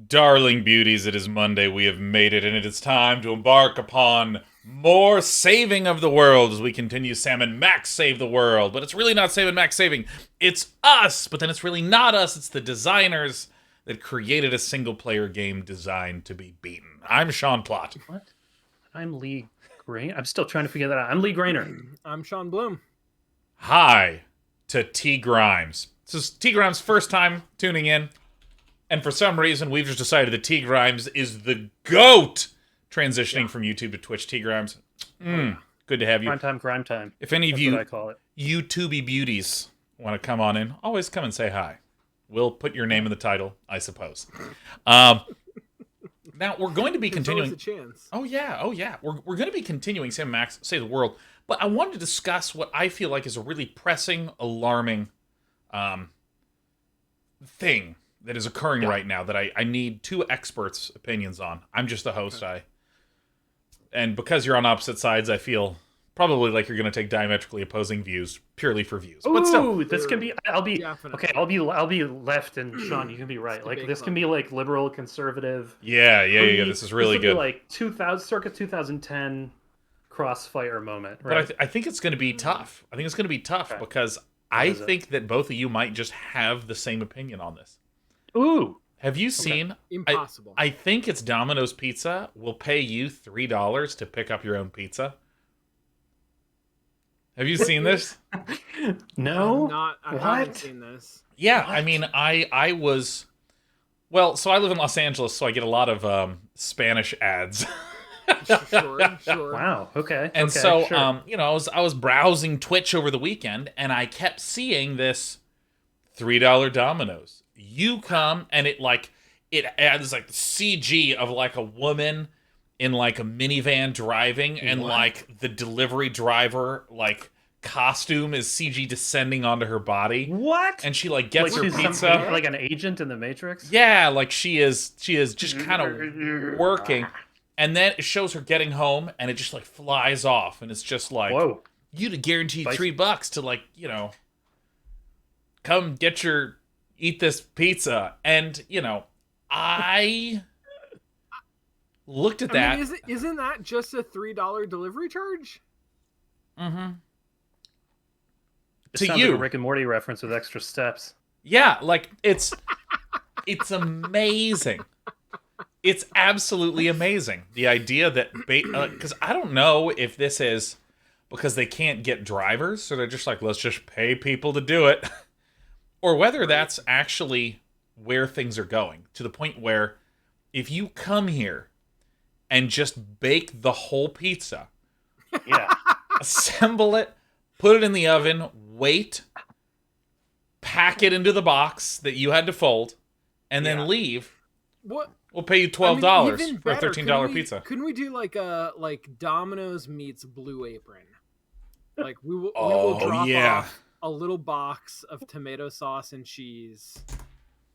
Darling beauties, it is Monday. We have made it, and it is time to embark upon more saving of the world as we continue Sam and Max Save the World. But it's really not Sam and Max saving, it's us. But then it's really not us, it's the designers that created a single player game designed to be beaten. I'm Sean Plott. What? I'm Lee Grain. I'm still trying to figure that out. I'm Lee Grainer. I'm Sean Bloom. Hi to T Grimes. This is T Grimes' first time tuning in. And for some reason, we've just decided that T Grimes is the GOAT transitioning from YouTube to Twitch. T Grimes, good to have you. Grime time. If any of That's you what I call it. YouTubey beauties want to come on in, always come and say hi. We'll put your name in the title, I suppose. Now, we're going to be continuing. There's always a chance. Oh, yeah. We're going to be continuing Sam and Max Save the World. But I wanted to discuss what I feel like is a really pressing, alarming thing that is occurring right now that I need two experts' opinions on. I'm just the host. And because you're on opposite sides, I feel probably like you're going to take diametrically opposing views purely for views. Ooh, But still, this can be. I'll be Definitely. okay. I'll be left, and Sean, you can be right. Like this can be like liberal, conservative. yeah. This is really this will good. Be like 2000, circa 2010 crossfire moment. Right? But I think it's going to be tough. I think it's going to be tough because I think that both of you might just have the same opinion on this. Ooh. Have you seen? Impossible. I think it's Domino's Pizza will pay you $3 to pick up your own pizza. Have you seen this? No. I haven't seen this. Yeah, I mean, I was. Well, so I live in Los Angeles, so I get a lot of Spanish ads. Sure. Wow. Okay. And okay, so, sure. I was browsing Twitch over the weekend, and I kept seeing this $3 Domino's. You come, and it adds like the CG of like a woman in like a minivan driving, and like the delivery driver like costume is CG descending onto her body. What? And she like gets her she's pizza. like an agent in the Matrix. Yeah, like she is just kind of working. And then it shows her getting home, and it just like flies off, and it's just like, Whoa. you'd have guaranteed $3 to like, come eat this pizza. And, I looked at that. I mean, isn't that just a $3 delivery charge? Mm-hmm. It To sounds you. like a Rick and Morty reference with extra steps. Yeah, like it's amazing. It's absolutely amazing. The idea that because I don't know if this is because they can't get drivers, so they're just like, let's just pay people to do it, or whether that's actually where things are going to the point where if you come here and just bake the whole pizza, Yeah. assemble it, put it in the oven, wait, pack it into the box that you had to fold, and then leave. What? We'll pay you $12 even for a better, $13 pizza. Couldn't we do like Domino's meets Blue Apron? Like we will drop off a little box of tomato sauce and cheese,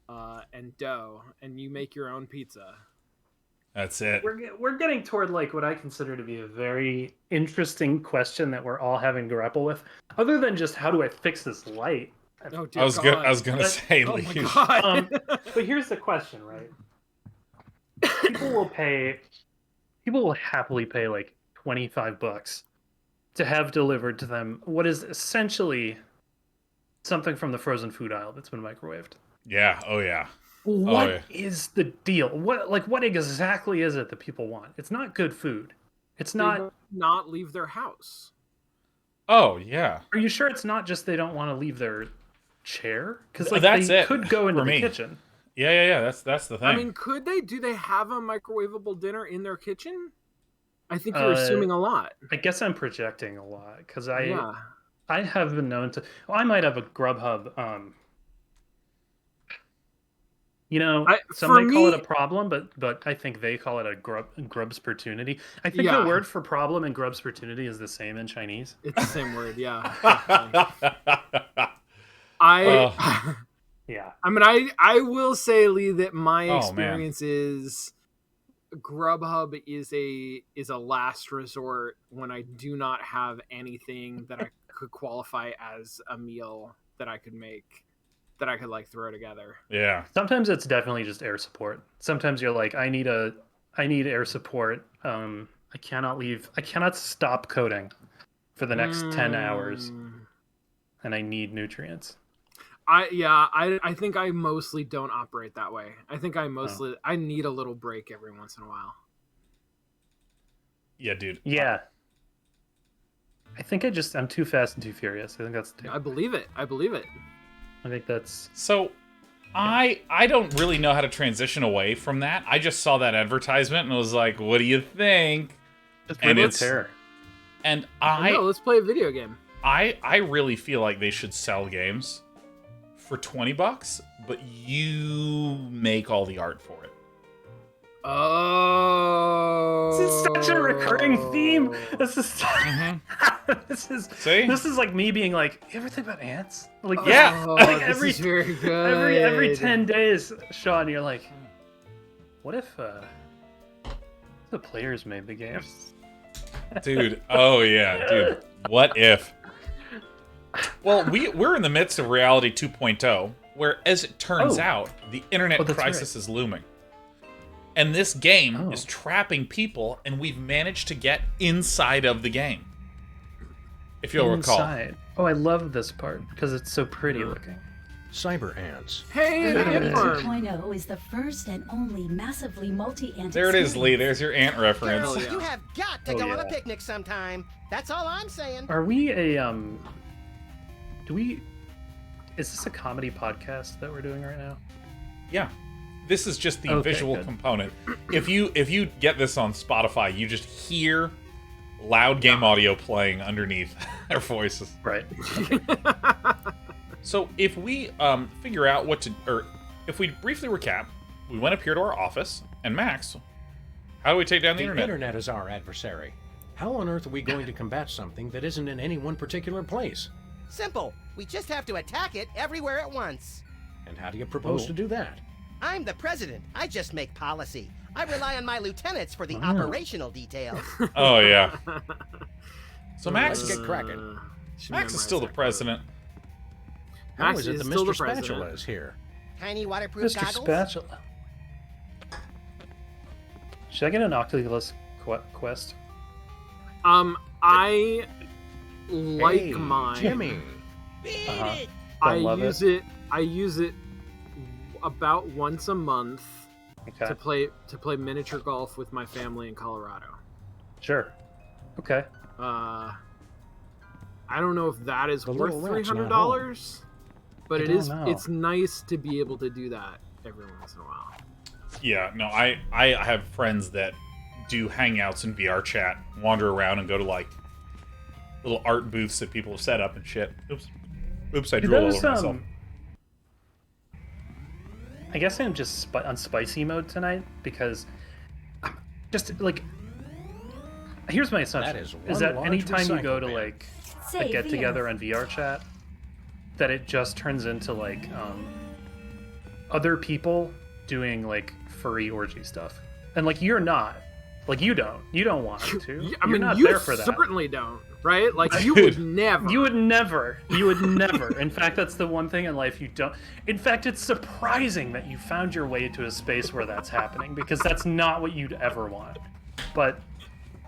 and dough, and you make your own pizza. That's it. We're getting toward like what I consider to be a very interesting question that we're all having to grapple with. Other than just how do I fix this light? Oh, dear I was gonna say, Oh my leave. God. But here's the question, right? People will happily pay like $25 to have delivered to them what is essentially something from the frozen food aisle that's been microwaved. Yeah. Oh yeah. What is the deal? What exactly is it that people want? It's not good food. It's They not. will not leave their house. Oh yeah. Are you sure it's not just they don't want to leave their chair? Because like That's they it could go into for the me. kitchen. Yeah. That's the thing. I mean, do they have a microwavable dinner in their kitchen? I think you're assuming a lot. I guess I'm projecting a lot because I Yeah. have been known to. Well, I might have a Grubhub. Some might call it a problem, but I think they call it a grub's opportunity. I think the word for problem and grub's opportunity is the same in Chinese. It's the same word, yeah. Yeah. I mean, I will say, Lee, that my Oh, experience is Grubhub is a last resort when I do not have anything that I could qualify as a meal that I could make that I could like throw together. Yeah. Sometimes it's definitely just air support. Sometimes you're like, I need air support. I cannot stop coding for the next 10 hours, and I need nutrients. I think I mostly don't operate that way. I think I need a little break every once in a while. Yeah, dude. Yeah. I think I'm too fast and too furious. I think that's I believe it. I think that's So I don't really know how to transition away from that. I just saw that advertisement and was like, what do you think? and it's terror. And No, let's play a video game. I really feel like they should sell games for $20, but you make all the art for it. Oh, This is such a recurring theme. This is See? this is like me being like, you ever think about ants? Like Yeah. Oh, like this every is very good. every 10 days, Sean, you're like, what if the players made the game? Dude, oh yeah, dude. What if? Well, we're in the midst of Reality 2.0, where, as it turns out, the internet that's crisis is looming. And this game is trapping people, and we've managed to get inside of the game. If you'll recall. Inside. Oh, I love this part because it's so pretty looking. Cyber ants. Hey, an ant farm. 2.0 is the first and only massively multi-ant There it is, Lee. There's your ant reference. Hell yeah. You have got to Oh, go on a yeah. picnic sometime. That's all I'm saying. Are we is this a comedy podcast that we're doing right now? Yeah. This is just the Okay, visual good. component. If you get this on Spotify, you just hear loud game audio playing underneath our voices. Right. So if we figure out if we briefly recap, we went up here to our office, and Max, how do we take down the The internet? internet is our adversary. How on earth are we going to combat something that isn't in any one particular place? Simple. We just have to attack it everywhere at once. And how do you propose to do that? I'm the president. I just make policy. I rely on my lieutenants for the operational details. Oh yeah. So Max, Let's get cracking. Max is still the president. How Max is it is that still the Mr. Spatula president. is here? Tiny waterproof Mr. goggles. Spatula. Should I get an Oculus Quest? I like Hey, mine. Jimmy. Beat Uh-huh. it. I Don't love use it. I use it about once a month Okay. to play miniature golf with my family in Colorado. Sure. Okay. I don't know if that is The worth little rat's not $300, but I it don't is. know. It's nice to be able to do that every once in a while. Yeah, no, I have friends that do hangouts in VR chat, wander around and go to like little art booths that people have set up and shit. Oops, I Do drooled all those, over myself. I guess I'm just on spicy mode tonight because just like here's my assumption: That is is one that large anytime you go to recycle bin. like a Save get the together Earth. on VR chat, that it just turns into like other people doing like furry orgy stuff, and like you're not, like you don't want to. I You're mean, not you there for that. certainly don't, right? Like you would never. You would never. You would never. In fact, that's the one thing in life you don't. In fact, it's surprising that you found your way to a space where that's happening because that's not what you'd ever want. But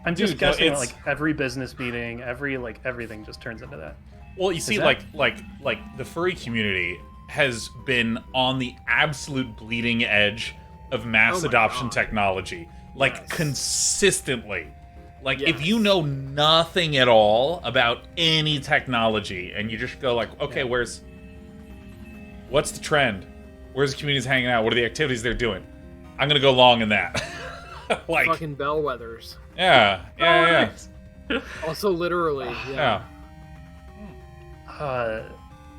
I'm just Dude, no, guessing that, it's- like every business meeting, everything just turns into that. Well, you see, that- like the furry community has been on the absolute bleeding edge of mass Oh my adoption God. technology, like Yes. consistently. Like if Yes. you know nothing at all about any technology and you just go like, okay, what's the trend? Where's the communities hanging out? What are the activities they're doing? I'm gonna go long in that. Like, Fucking bellwethers. yeah. Also, literally. Yeah.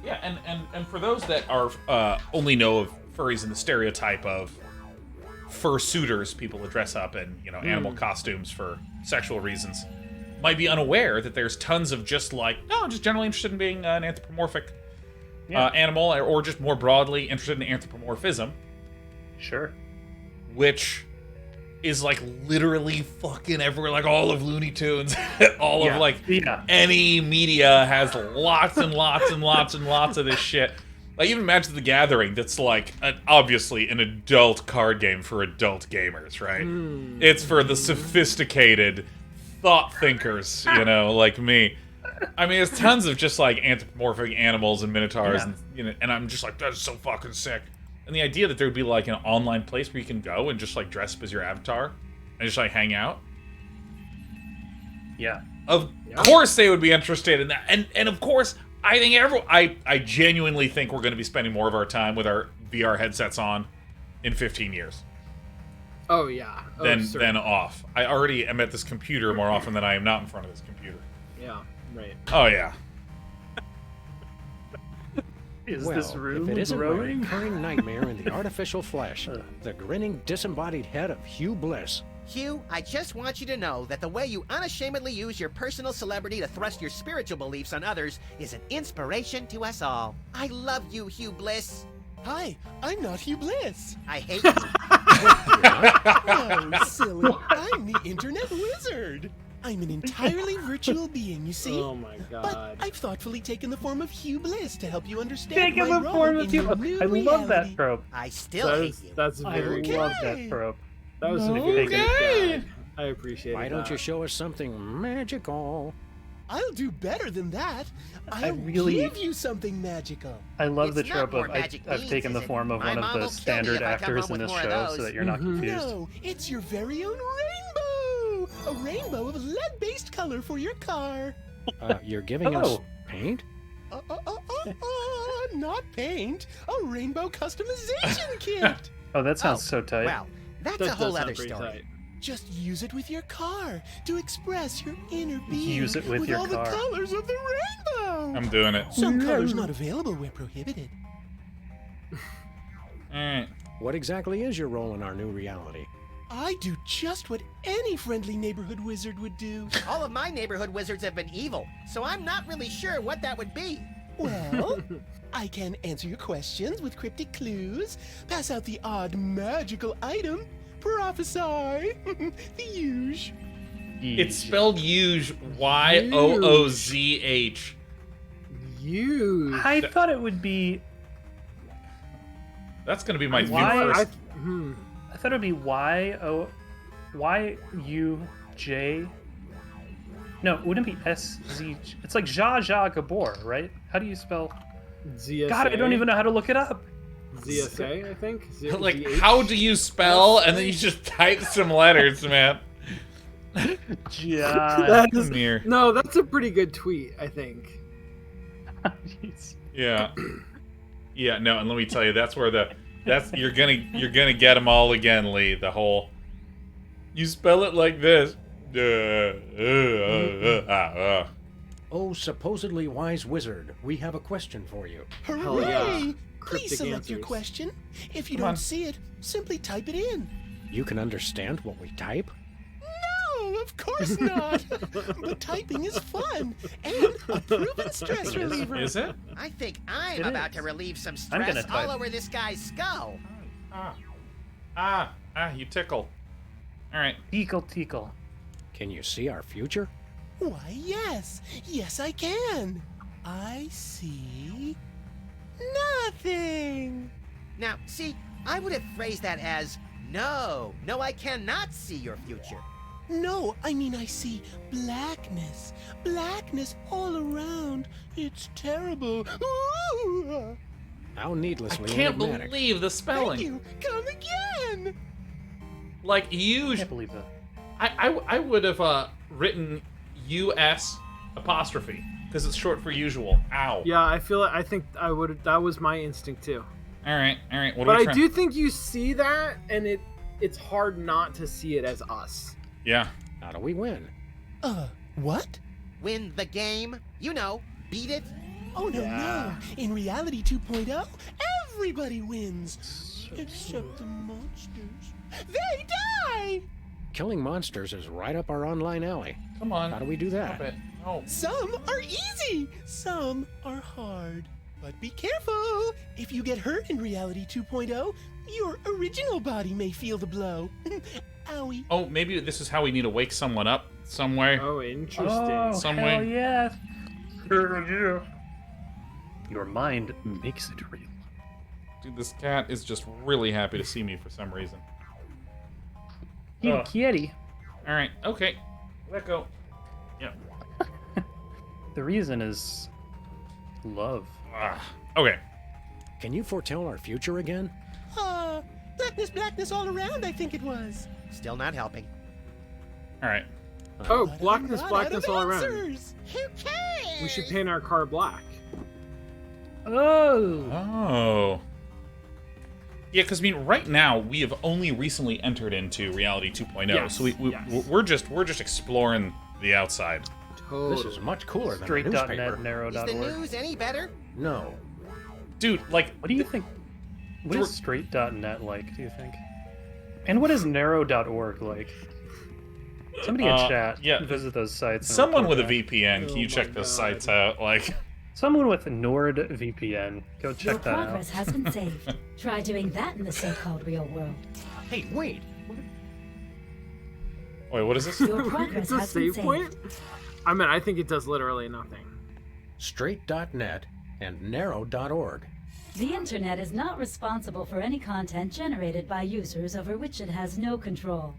Yeah, and for those that are only know of furries in the stereotype of fursuiters, people that dress up in animal costumes for sexual reasons, might be unaware that there's tons of just generally interested in being an anthropomorphic animal, or just more broadly interested in anthropomorphism, Sure. which is like literally fucking everywhere, like all of Looney Tunes, all of like Yeah. any media has lots and lots and lots and lots of this shit. Like, even Magic the Gathering, that's like obviously an adult card game for adult gamers, right? It's for the sophisticated thought thinkers, like me. I mean, there's tons of just like anthropomorphic animals and minotaurs, and I'm just like, that's so fucking sick. And the idea that there would be like an online place where you can go and just like dress up as your avatar and just like hang out. Yeah. Of course they would be interested in that. And of course, I think I genuinely think we're going to be spending more of our time with our VR headsets on in 15 years. Oh yeah. Than off. I already am at this computer more often than I am not in front of this computer. Yeah, right. Oh yeah. Is Well, this room if it isn't my growing? recurring nightmare in the artificial flesh, the grinning, disembodied head of Hugh Bliss. Hugh, I just want you to know that the way you unashamedly use your personal celebrity to thrust your spiritual beliefs on others is an inspiration to us all. I love you, Hugh Bliss. Hi, I'm not Hugh Bliss. I hate you. Oh, silly. I'm the Internet Wizard. I'm an entirely virtual being, you see? Oh my god. But I've thoughtfully taken the form of Hugh Bliss to help you understand Taking my the role form in of your you. new I love that reality. trope. I still hate you. That's I very Okay. love that trope. That was a Okay. very good gag. I appreciate it. Why don't you show us something magical? I'll do better than that. I I'll really- give you something magical. I love It's the not trope more of magic I've beans, taken the is it? form of My one of mom the will kill me standard if I come actors home in with this more of show those. so that you're not confused. No, it's your very own rainbow! A rainbow of lead-based color for your car. You're giving us Oh. paint? Not paint. A rainbow customization kit. Oh, that sounds so tight. Well, that's That a whole does sound other pretty story. tight. Just use it with your car to express your inner being. Use it with your all car. the colors of the rainbow. I'm doing it. Some colors not available where prohibited. Alright. What exactly is your role in our new reality? I do just what any friendly neighborhood wizard would do. All of my neighborhood wizards have been evil, so I'm not really sure what that would be. Well, I can answer your questions with cryptic clues, pass out the odd magical item, prophesy, the huge. It's spelled Yuge, Y-O-O-Z-H. You. I thought it would be. That's gonna be my new Why- first. I thought it would be Y-U-J. No, wouldn't it be S-Z? It's like Zsa Zsa Gabor, right? How do you spell? ZSA. God, I don't even know how to look it up. ZSA, I think. Like, ZH? how do you spell? And then you just type some letters, man. Ja. That is, Near. no, that's a pretty good tweet, I think. Jeez. Yeah. Yeah, no, and let me tell you, that's where you're gonna get them all again, Lee. The whole, you spell it like this. Oh, supposedly wise wizard, we have a question for you. Hooray! yeah. Please Cryptic select your answers. question. If you Come on. don't see it, simply type it in. You can understand what we type? No, of course not. But typing is fun and a proven stress reliever. Is it? I think I'm It about is. to relieve some I'm gonna stress type. all over this guy's skull. You tickle. All right. Teakle. Can you see our future? Why, yes. Yes, I can. I see nothing. Now, see, I would have phrased that as, no, I cannot see your future. No, I mean I see blackness. Blackness all around. It's terrible. Ooh. How I needlessly can't enigmatic. believe the Thank spelling. you. Come again. Like, I Yuge. can't believe that. I would have written U-S apostrophe because it's short for usual. Ow. Yeah, I think I would. That was my instinct too. All right. What But are we I trying? do think you see that, and it's hard not to see it as us. Yeah. How do we win? What? Win the game, you know, beat it. Oh, no, Yeah. no. In Reality 2.0, everybody wins. Except the monsters. They die! Killing monsters is right up our online alley. Come on. How do we do Stop that? it. No. Some are easy, some are hard. But be careful! If you get hurt in Reality 2.0, your original body may feel the blow. Owie. Oh, maybe this is how we need to wake someone up somewhere. Oh, interesting. Oh, Some hell way. yeah. Your mind makes it real. Dude, this cat is just really happy to see me for some reason. You Ugh. kitty. All right, okay, let go. Yeah. The reason is love. Okay. Can you foretell our future again? Blackness all around, I think it was. Still not helping. All right. Oh, But I'm blackness not out of all around. answers. Who cares? We should paint our car black. Oh. Oh. Yeah, because I mean, right now we have only recently entered into Reality 2.0, Yes, so yes. we're just exploring the outside. Totally. This is much cooler than a Straight.net, newspaper. Is the narrow.org. news any better? No. Dude, like, What do you think? What is straight.net like, do you think? And what is narrow.org like? Somebody in chat yeah. visit those sites. and someone with report a back. VPN, Oh can you my check those God. sites out? Like, Someone with NordVPN. Go Your check that out. progress has been saved. Try doing that in the so-called real world. Hey, wait. wait, what is this? Your progress It's a has been save saved. point? I mean, I think it does literally nothing. Straight.net and narrow.org. The internet is not responsible for any content generated by users over which it has no control.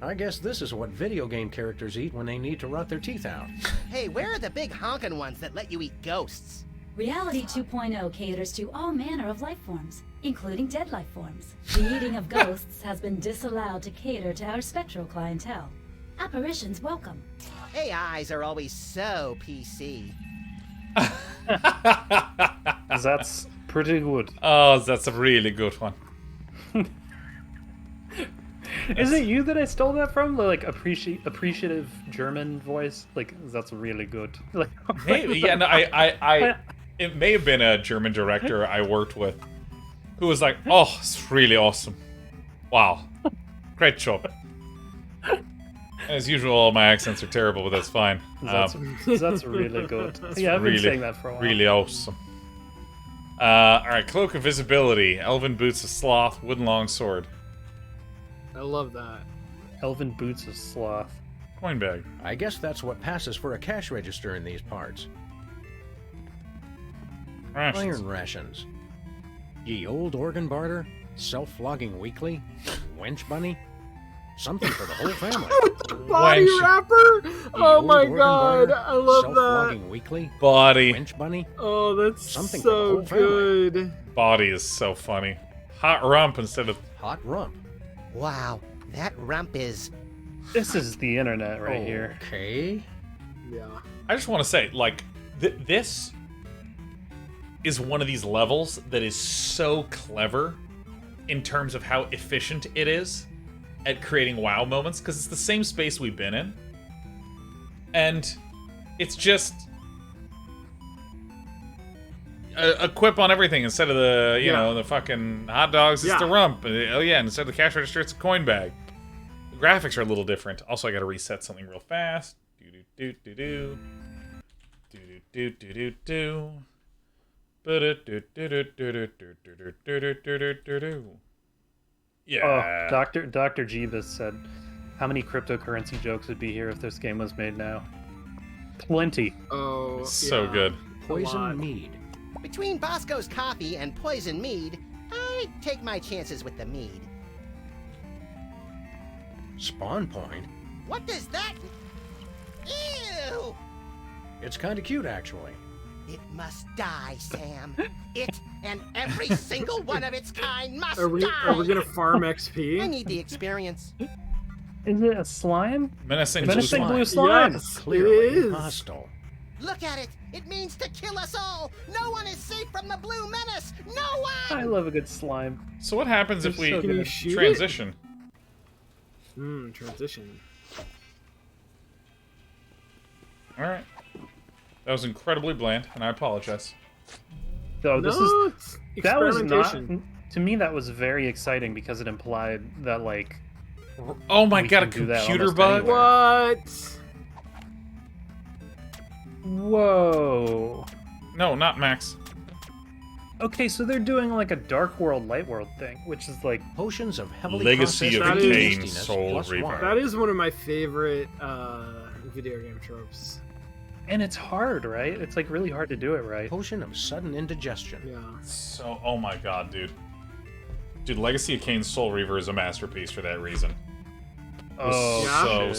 I guess this is what video game characters eat when they need to rot their teeth out. Hey, where are the big honkin' ones that let you eat ghosts? Reality 2.0 caters to all manner of life forms, including dead life forms. The eating of ghosts has been disallowed to cater to our spectral clientele. Apparitions welcome. AIs are always so PC. That's pretty good. Oh, that's a really good one. Is it you that I stole that from? The like appreciative German voice? Like that's really good. Like Maybe, yeah, no, it may have been a German director I worked with who was like, "Oh, it's really awesome. Wow, great job." As usual, all my accents are terrible, but that's fine. That's really good. Yeah, I've been saying that for a while. Really awesome. All right, cloak of visibility, elven boots of sloth, wooden long sword, I love that. Elven boots of sloth. coin bag. I guess that's what passes for a cash register in these parts. Rations. Iron rations. Ye old organ barter, self-flogging weekly, wench bunny, something for the whole family. Body Wench. wrapper? Ye Oh old my organ god, barter, I love that. self-flogging weekly, Body. wench bunny. Oh, that's Something for the so whole family. good. Body is so funny. Hot rump instead of Hot rump. Wow, that rump is. This is the internet right here. Okay. Yeah. I just want to say, like, this is one of these levels that is so clever in terms of how efficient it is at creating wow moments, because it's the same space we've been in. And it's just a quip on everything. Instead of the, you know, the fucking hot dogs, it's Yeah. the rump. Oh, yeah, and instead of the cash register, it's a coin bag. The graphics are a little different. Also, I gotta reset something real fast. Do-do-do-do-do. Do-do-do-do-do-do. Ba-da-do-do-do-do-do-do-do-do-do-do-do. Yeah. Oh, Dr. Jeebus said, how many cryptocurrency jokes would be here if this game was made now? Plenty. Oh, So yeah. good. A lot. Poison mead. Between Bosco's coffee and poison mead, I take my chances with the mead. Spawn point. What does that? Ew! It's kind of cute, actually. It must die, Sam. It and every single one of its kind must Are we die. gonna farm I XP? need the experience. Is it a slime? Menacing Menacing blue blue slime. slime. Yes, Clearly it is. hostile. Look at it. It means to kill us all. No one is safe from the blue menace. No I one. love a good slime. So what happens if They're we so Can you good. shoot it? transition? Transition. All right. That was incredibly bland, and I apologize. So this No, is it's that was not experimentation. to me that was very exciting because it implied that like Oh my We god, a can do that computer almost bug? anywhere. What? whoa. No, not Max. Okay, so they're doing like a Dark World, Light World thing, which is like Potions of heavily Legacy processed of food Cain, tastiness Soul plus Reaper. wine. That is one of my favorite video game tropes. And it's hard, right? It's like really hard to do it right. Potion of sudden indigestion. Yeah. So, oh my god, dude. Dude, Legacy of Kain's Soul Reaver is a masterpiece for that reason. It was Oh, so shit.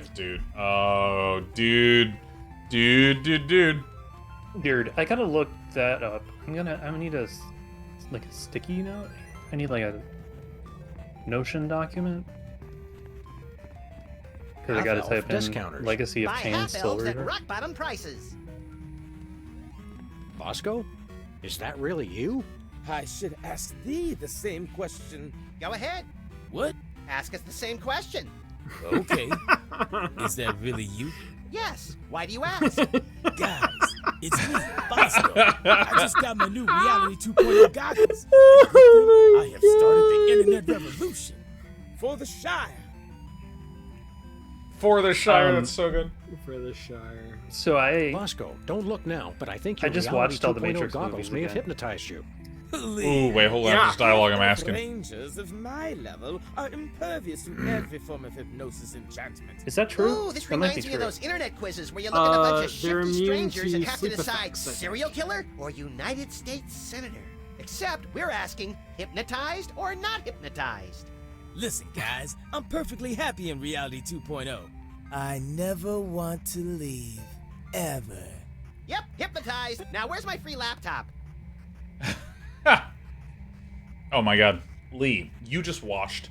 sick, dude. Oh, dude. Dude. Dude, I gotta look that up. I need a sticky note. I need like a Notion document. Because I gotta Half-elf type in discounters. Legacy of Buy Kain's half Soul elves at Reaver. rock bottom prices. Bosco? Is that really you? I should ask thee the same question. Go ahead. What? Ask us the same question. Okay. Is that really you? Yes. Why do you ask? Guys, it's me, Bosco. I just got my new Reality 2.0 goggles. And with them, I have started the internet revolution for the Shire. For the Shire, Um, that's so good. For the Shire. So I Bosco, don't look now, but I think your I just Reality watched all the 2.0 Matrix goggles movies may have again. hypnotized you. Ooh, wait, hold on. Yeah. There's dialogue I'm asking. Rangers of my level are impervious to every form of hypnosis enchantment. Is that true? Ooh, this That might be reminds me true. of those internet quizzes where you look at a bunch of they're shifty immune strangers to and have to sleep decide effects, I think. serial killer or United States Senator. Except we're asking hypnotized or not hypnotized. Listen, guys, I'm perfectly happy in Reality 2.0. I never want to leave. Ever. Yep, hypnotized. Now where's my free laptop? Oh my god. Lee, you just watched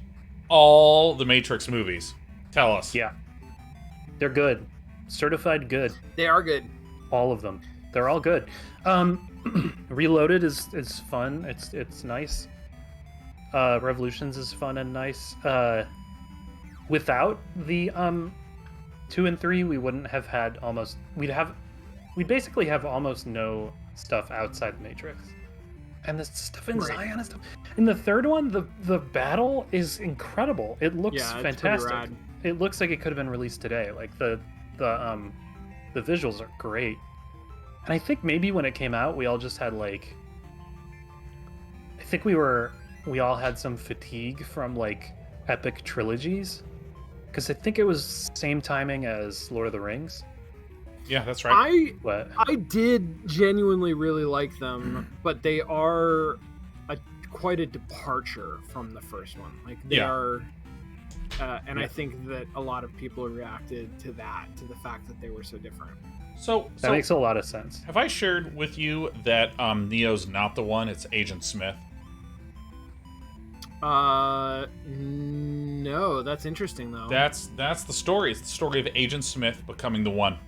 all the Matrix movies. Tell us. Yeah. They're good. Certified good. They are good. All of them. They're all good. Reloaded is fun. It's nice. Revolutions is fun and nice. Without the 2 and 3, we wouldn't have had almost. We'd basically have almost no stuff outside the Matrix. And the stuff in Right. Zion and stuff. In the third one, the battle is incredible. It looks Yeah, it's pretty fantastic. rad. It looks like it could have been released today. Like the visuals are great. And I think maybe when it came out, we all just had like, I think we all had some fatigue from like epic trilogies, because I think it was same timing as Lord of the Rings. Yeah, that's right. But I did genuinely really like them, but they are quite a departure from the first one. Like they Yeah. are, and I think that a lot of people reacted to that, to the fact that they were so different. So that makes a lot of sense. have I shared with you that Neo's not the one, it's Agent Smith? No, that's interesting though. That's the story. It's the story of Agent Smith becoming the one.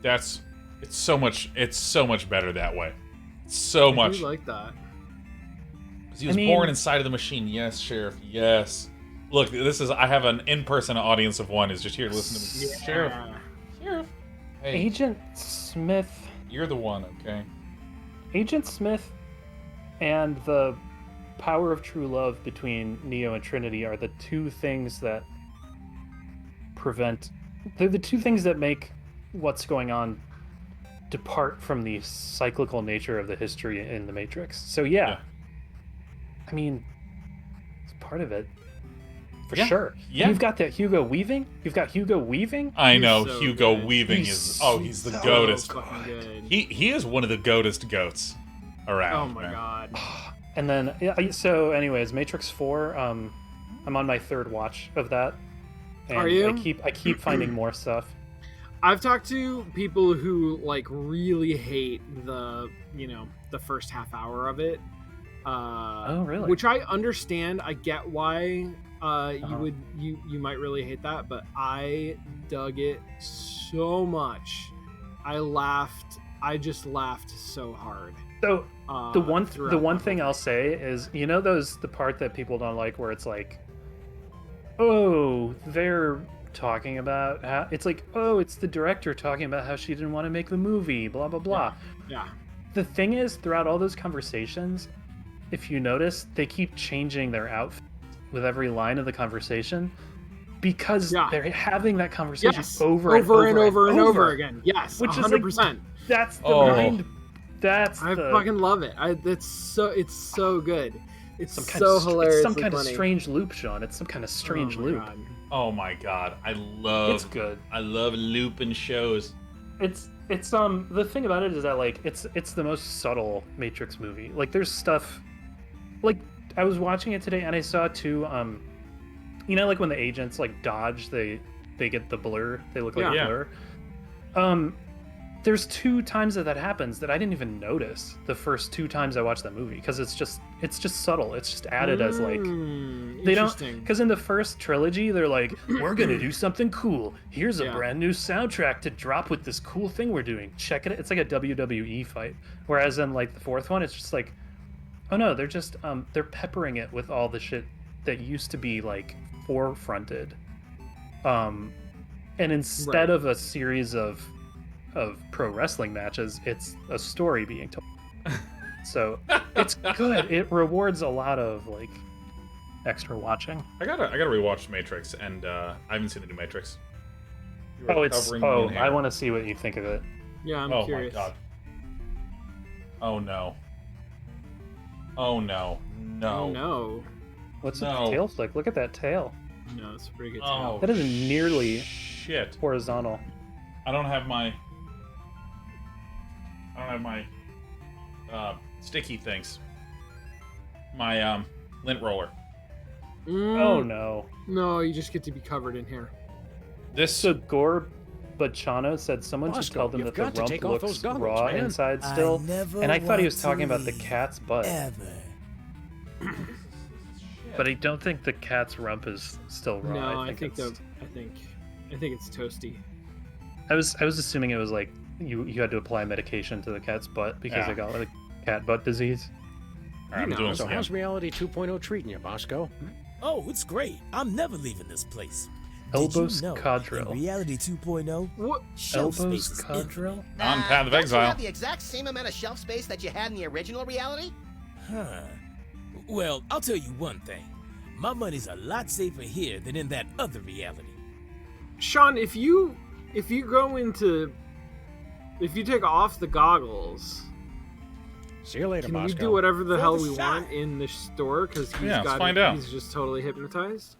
It's so much better that way. So I much. do like that. 'Cause he was born inside of the machine. Yes, Sheriff. Yes. Look, I have an in-person audience of one who's just here to listen to me. Yeah. Sheriff. Hey, Agent Smith, you're the one, okay? Agent Smith, and the power of true love between Neo and Trinity are the two things that they're the two things that make what's going on depart from the cyclical nature of the history in the Matrix. So yeah. I mean, it's part of it. For Yeah. sure. Yeah. And you've got that Hugo Weaving. You've got Hugo Weaving. I He's know so Hugo good. Weaving He's he's the so goatest. fucking good. He is one of the goatest goats around. Oh my man. god. And then, so anyways, Matrix 4, I'm on my third watch of that. And Are you? I keep finding more stuff. I've talked to people who like really hate the first half hour of it. Oh, really? Which I understand. I get why Uh-huh. you might really hate that, but I dug it so much. I just laughed so hard. So the one throughout thing I'll say is, the part that people don't like where it's like, oh, they're talking about how it's like, oh, it's the director talking about how she didn't want to make the movie, blah blah blah. Yeah. The thing is, throughout all those conversations, if you notice, they keep changing their outfit with every line of the conversation because they're having that conversation Yes. over and over again. Yes. Which is 100%. That's the Oh. mind. That's I the fucking love it. It's so good. It's some kind so of hilarious. It's some kind of strange loop, Sean. It's some kind of strange loop. Oh my god, I love. It's good. I love Lupin shows. It's the thing about it is that like it's the most subtle Matrix movie. Like there's stuff like I was watching it today and I saw too you know like when the agents like dodge they get the blur, they look like Yeah. a blur. There's 2 times that happens that I didn't even notice the first 2 times I watched that movie because it's just subtle. It's just added as like they don't Interesting. because in the first trilogy they're like we're gonna do something cool. Here's a Yeah. brand new soundtrack to drop with this cool thing we're doing. Check it. It's like a WWE fight. Whereas in like the fourth one, it's just like, oh no, they're just they're peppering it with all the shit that used to be like forefronted. And instead Right. of a series of pro wrestling matches, it's a story being told. So it's good. It rewards a lot of like extra watching. I gotta rewatch Matrix, and I haven't seen the new Matrix. You are Oh, it's covering me in hair. I want to see what you think of it. Yeah, I'm Oh curious. my god. Oh no. Oh no. No. Oh no. What's No. the tail flick? Look at that tail. No, it's a pretty good. Oh, That isn't nearly shit. horizontal. I don't have my sticky things. My lint roller. Oh no. No, you just get to be covered in here. This So Gore Bachano said someone should Bosco, tell them you've that got the to take rump off those looks goggles, raw man. inside still. And I thought he was talking about the cat's butt. Ever. But I don't think the cat's rump is still raw. No, I think it's toasty. I was assuming it was like you had to apply medication to the cat's butt because Yeah. it got like cat butt disease. All right, I'm You doing know. this So again. how's Reality 2.0 treating you, Bosco? Oh, it's great. I'm never leaving this place. Elbows Did you know Cadril. in Reality 2.0, What? shelf Elbows space is infinite. Cadril? On Path of don't Exile. You have the exact same amount of shelf space that you had in the original reality? Huh. Well, I'll tell you one thing. My money's a lot safer here than in that other reality. Sean, if you take off the goggles, See you later, can we Bosco. do whatever the For hell the we shot. want in the store? Because Yeah, let's find out. he's just totally hypnotized.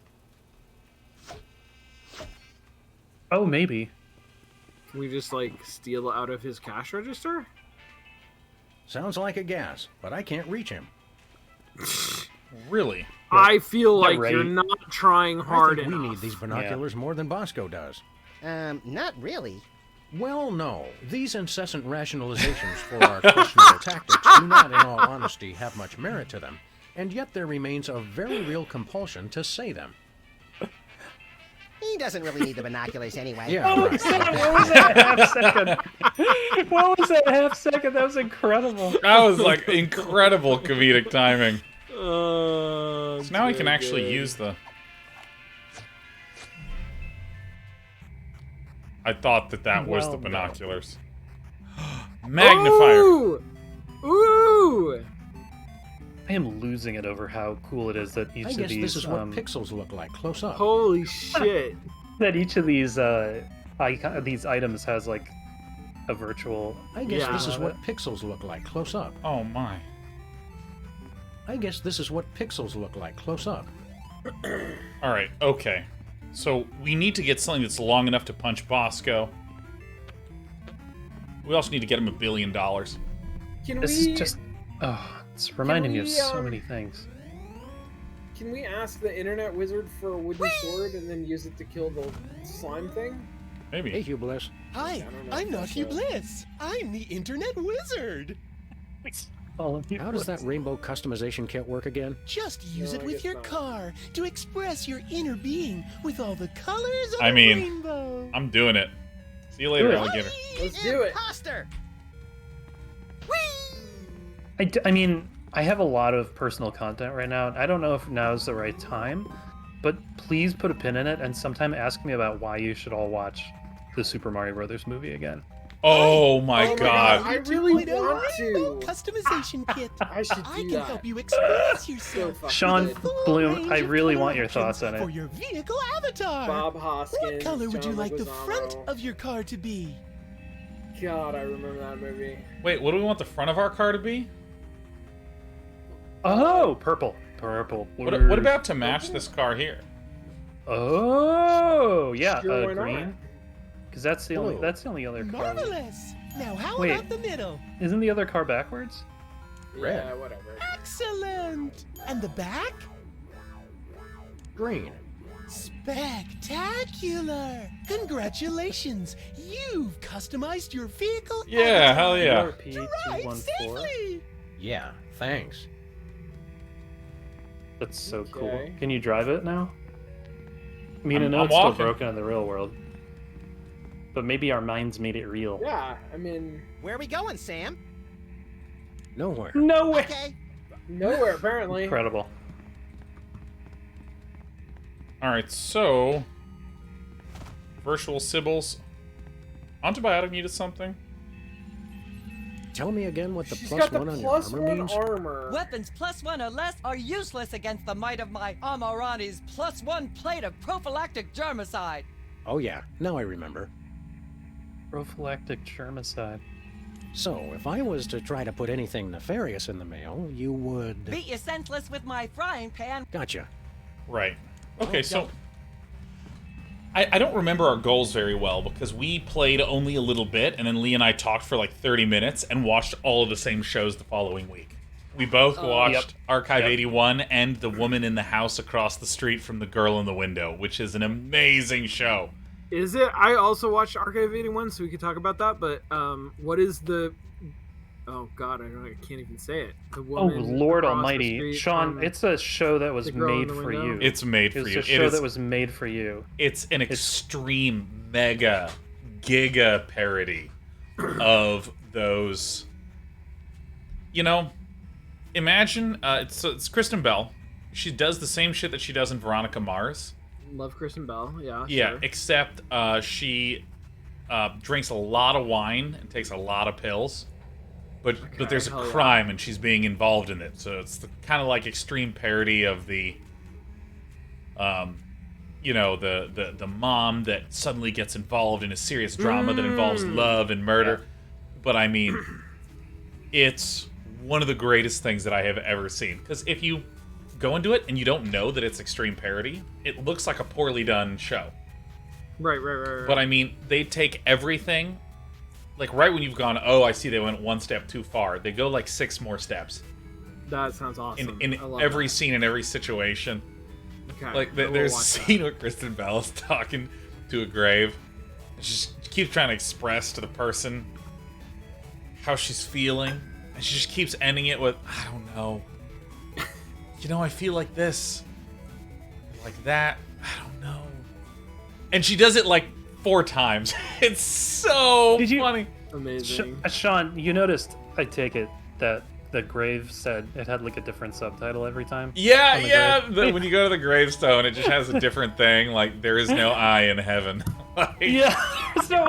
Oh, maybe. Can we just like steal out of his cash register? Sounds like a gas, but I can't reach him. Really? I feel Yeah, like right. you're not trying I hard think we enough. need these binoculars more than Bosco does. Not really. Well, no. These incessant rationalizations for our questionable tactics do not, in all honesty, have much merit to them, and yet there remains a very real compulsion to say them. He doesn't really need the binoculars anyway. Yeah, What right. was that half second? What was that half second? That was incredible. That was like incredible comedic timing. So So now I can actually use the. I thought that was the Well, no. binoculars. Magnifier. Ooh! Ooh! I am losing it over how cool it is that each I of guess these this is what pixels look like close up. Holy shit! that each of these these items has like a virtual. I guess Yeah. this is what pixels look like close up. Oh my. I guess this is what pixels look like close up. All right. Okay. So we need to get something that's long enough to punch Bosco. We also need to get him $1 billion. Can This we is just. Oh, it's reminding me of we, so many things. can we ask the internet wizard for a wooden sword and then use it to kill the slime thing? Maybe. Hey, Hugh Bliss. Hi, don't know I'm if not that's Hugh a- Bliss. I'm the Internet Wizard. All of you. How does that rainbow customization kit work again? Just use No, it I with guess your not. car to express your inner being with all the colors of I the mean, rainbow. I'm doing it. See you later, Do it. alligator. Let's do it. Imposter! I mean, I have a lot of personal content right now. And I don't know if now's the right time, but please put a pin in it and sometime ask me about why you should all watch the Super Mario Brothers movie again. Oh my Oh my god. God. I really 2.0 want rainbow to. customization kit. I should do I can that. help you express So yourself. fucking Sean good. Full Bloom, range I of really color want your options thoughts on for it. your vehicle avatar. Bob Hoskins. What color would you John like the Leguizamo. front of your car to be? God, I remember that movie. Wait, what do we want the front of our car to be? Oh, purple. Purple. What about to match this car here? Oh, yeah, Sure, why not? green. Because that's the only other car. Marvelous! Now, how Wait. about the middle? Isn't the other car backwards? Red. Yeah, whatever. Excellent! And the back? Green. Spectacular! Congratulations! You've customized your vehicle. Yeah, hell yeah. Drive P214. safely! Yeah, thanks. That's so cool. Okay. Can you drive it now? I mean, I know I'm it's still walking. broken in the real world. But maybe our minds made it real. Yeah, I mean, Where are we going, Sam? Nowhere. No way! Okay. nowhere apparently. Incredible. All right, so virtual Sybils. Antibiotic needed something. Tell me again what the She's plus got the one on your plus armor one means. armor. Weapons +1 or less are useless against the might of my Amarani's +1 plate of prophylactic germicide. Oh yeah, now I remember. Prophylactic germicide. So, if I was to try to put anything nefarious in the mail, you would... Beat you senseless with my frying pan. Gotcha. Right. Okay, Oh, so I don't remember our goals very well because we played only a little bit, and then Lee and I talked for like 30 minutes and watched all of the same shows the following week. We both watched Yep. Archive Yep. 81 and The Woman in the House Across the Street from the Girl in the Window, which is an amazing show. Is it? I also watched Archive 81, so we could talk about that. But what is the? Oh God, I can't even say it. The Oh, woman Lord across the Almighty. street Sean, from- it's a show that was The Girl in made the for Window? you. It's made for It's you. a show that was made for you. It's an extreme, mega, giga parody of those. You know, imagine it's Kristen Bell. She does the same shit that she does in Veronica Mars. Love Kristen Bell. Yeah. Yeah, Sure. except she drinks a lot of wine and takes a lot of pills. But there's a hell yeah. crime and she's being involved in it. So it's the kind of like extreme parody of the you know, the mom that suddenly gets involved in a serious drama that involves love and murder. But I mean, it's one of the greatest things that I have ever seen. Because if you go into it and you don't know that it's extreme parody, it looks like a poorly done show. Right. But I mean, they take everything, like right when you've gone, oh, I see they went one step too far, they go like 6 more steps That sounds awesome. in I love every that. scene and every situation. Okay, Like I will there's a watch that. scene where Kristen Bell is talking to a grave. And she keeps trying to express to the person how she's feeling, and she just keeps ending it with, I don't know. You know, I feel like this, like that. I don't know. And she does it like 4 times. It's so Did you- funny. Amazing. Sean, you noticed, I take it, that the grave said it had like a different subtitle every time? Yeah, On the yeah. grave. When you go to the gravestone, it just has a different thing. Like, there is no I in heaven. Like, Yeah. So,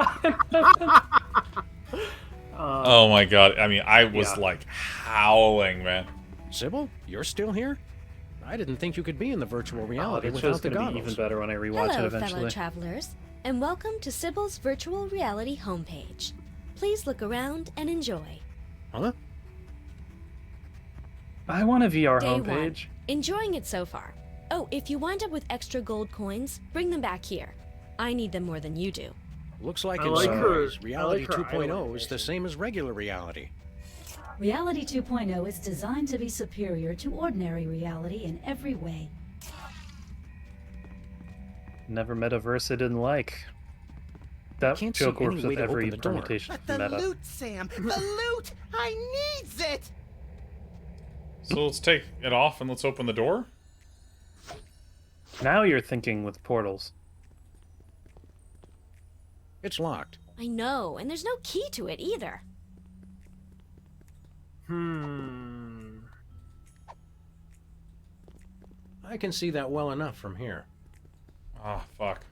oh my god. I mean, I was Yeah. like howling, man. Sybil, you're still here? I didn't think you could be in the virtual reality that show's without the gonna be goggles. even better when I rewatch Hello, it eventually. fellow travelers, and welcome to Sybil's virtual reality homepage. Please look around and enjoy. Huh? I want a VR Day homepage. 1. Enjoying it so far. Oh, if you wind up with extra gold coins, bring them back here. I need them more than you do. Looks like I in like some her- ways, reality I like her 2.0 island is the same as regular reality. Reality 2.0 is designed to be superior to ordinary reality in every way. Never met a verse I didn't like. That Can't see joke any works way with to every open the door. permutation But of the meta. loot, Sam! The loot! I needs it! So let's take it off and let's open the door. Now you're thinking with portals. It's locked. I know, and there's no key to it either. I can see that well enough from here. Ah, fuck.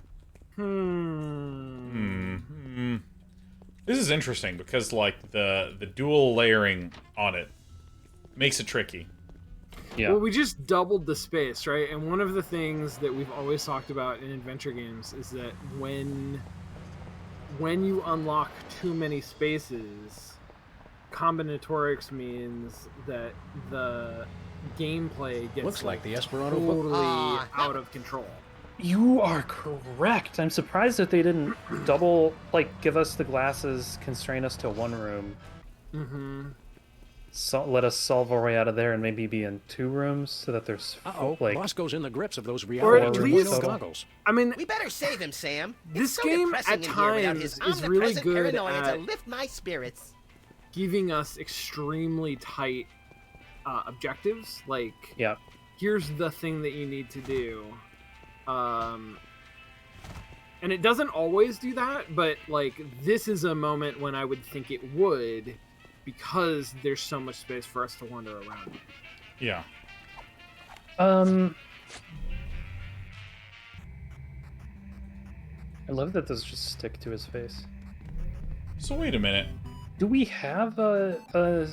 This is interesting because, like, the dual layering on it makes it tricky. Yeah. Well, we just doubled the space, right? And one of the things that we've always talked about in adventure games is that when you unlock too many spaces, combinatorics means that the gameplay gets Looks like the Esperanto book. totally Ah. out of control. You are correct. I'm surprised that they didn't give us the glasses, constrain us to one room. Mm-hmm. So let us solve our way out of there and maybe be in 2 rooms so that there's Bosco's in the grips of those Or reality at least- 2.0 goggles. I mean, We better save him, Sam. This It's so game, depressing at in here without times, his is really omnipresent good paranoia at- to lift my spirits. giving us extremely tight objectives. Like, yeah. here's the thing that you need to do. And it doesn't always do that, but like this is a moment when I would think it would, because there's so much space for us to wander around. Yeah. I love that those just stick to his face. So wait a minute. Do we have a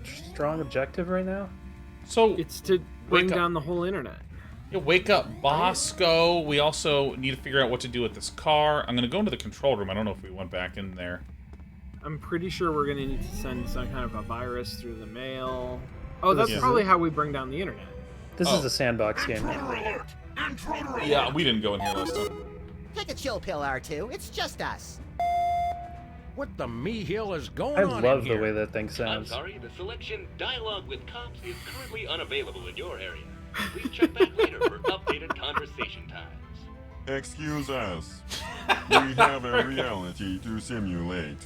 strong objective right now? So it's to bring wake up. down the whole internet. Yeah, wake up Bosco. We also need to figure out what to do with this car. I'm going to go into the control room. I don't know if we went back in there. I'm pretty sure we're going to need to send some kind of a virus through the mail. Oh, that's Yeah. probably how we bring down the internet. This is a sandbox game. Yeah, we didn't go in here last time. Take a chill pill, R2. It's just us. What the me-hill is going I on love in the here? way that thing I'm sounds. sorry, the selection Dialogue with Cops is currently unavailable in your area. Please check back later for updated conversation times. Excuse us. We have a reality to simulate.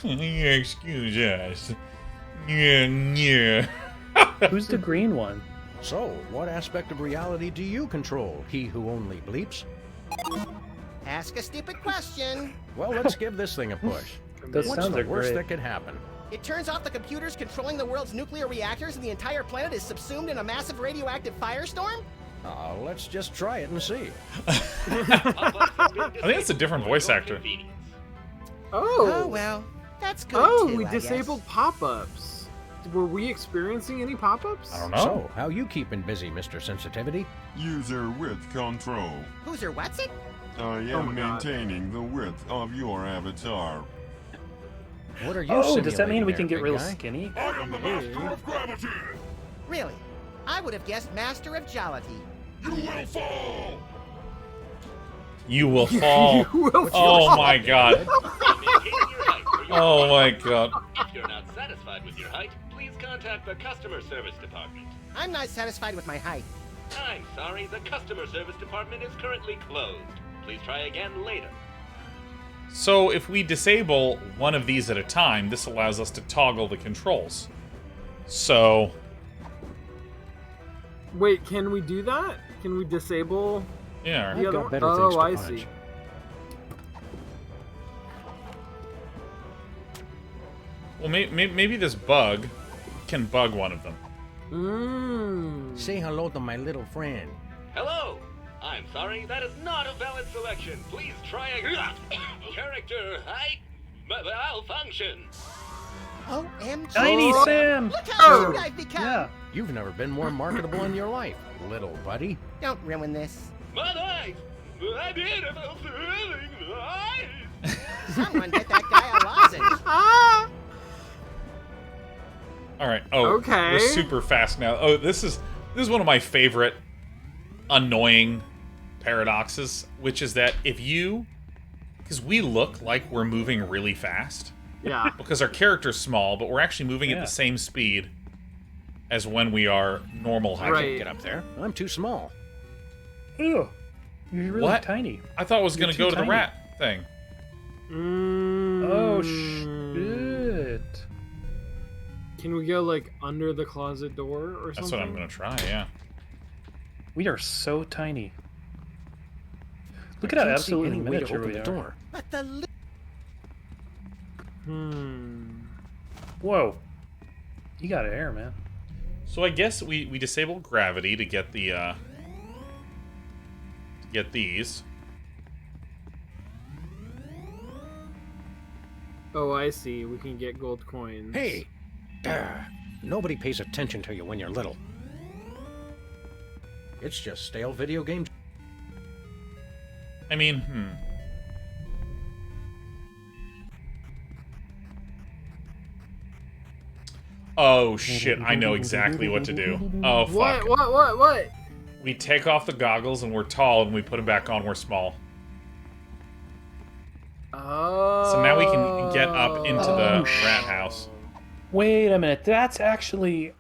Excuse us. Yeah. Who's the green one? So, what aspect of reality do you control? He who only bleeps? Ask a stupid question. Well, let's give this thing a push. Those What's sounds the are worst great. that could happen? It turns off the computers controlling the world's nuclear reactors and the entire planet is subsumed in a massive radioactive firestorm? Let's just try it and see. I think it's a different voice actor. Oh, well, that's good Oh, too, we I guess. disabled pop-ups. Were we experiencing any pop-ups? I don't know. So, how you keeping busy, Mr. Sensitivity? User width control. Who's her what's it? I am Oh my God. maintaining the width of your avatar. What are you Oh, does that mean simulating we there, can get big real guy? skinny? I am the master of gravity. Really? I would have guessed Master of Jollity. You will fall. You will fall. You will Oh my god. Maintaining your height for your Oh my god. If you're not satisfied with your height, please contact the customer service department. I'm not satisfied with my height. I'm sorry, the customer service department is currently closed. Please try again later. So if we disable one of these at a time, this allows us to toggle the controls. So Wait, can we do that? Can we disable yeah. the I've other got one? better Oh, things to I punch. see. Well, maybe this bug can bug one of them. Say hello to my little friend. Hello! I'm sorry, that is not a valid selection. Please try again. Character height malfunction. OMG. Tiny Sam! Look how cute Oh. I've become. Yeah. You've never been more marketable in your life, little buddy. Don't ruin this. My life! My beautiful thrilling life! Someone get that guy a lozenge. All right. Oh, Okay. We're super fast now. Oh, this is one of my favorite annoying paradoxes, which is that if you, because we look like we're moving really fast, Yeah. because our character's small, but we're actually moving at Yeah. the same speed as when we are normal height. Right. Get up there. I'm too small. Ew. You're really What? tiny. I thought I was You're going to too go to the tiny. rat thing. Oh, shit. Can we go like under the closet door or something? That's what I'm going to try, yeah. We are so tiny. Look I at how can't see absolutely any way to miniature open we the are. door. But the Whoa. You got air, man. So I guess we disable gravity to get the, get these. Oh, I see. We can get gold coins. Hey! Nobody pays attention to you when you're little. It's just stale video games. I mean, Oh shit, I know exactly what to do. Oh fuck. What? We take off the goggles and we're tall, and we put them back on, we're small. Oh. So now we can get up into the rat house. Wait a minute. That's actually...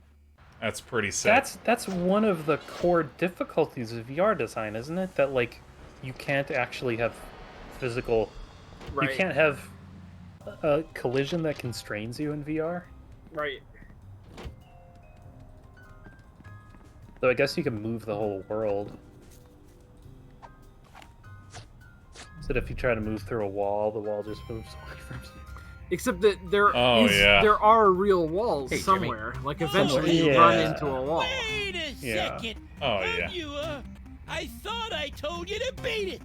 That's pretty sick. That's one of the core difficulties of VR design, isn't it? That, like, you can't actually have physical... Right. You can't have a collision that constrains you in VR. Right. So I guess you can move the whole world. So that if you try to move through a wall, the wall just moves away from you. Except that there are real walls somewhere. Like eventually you run into a wall. Wait a second. Oh, yeah. You, I thought I told you to beat it.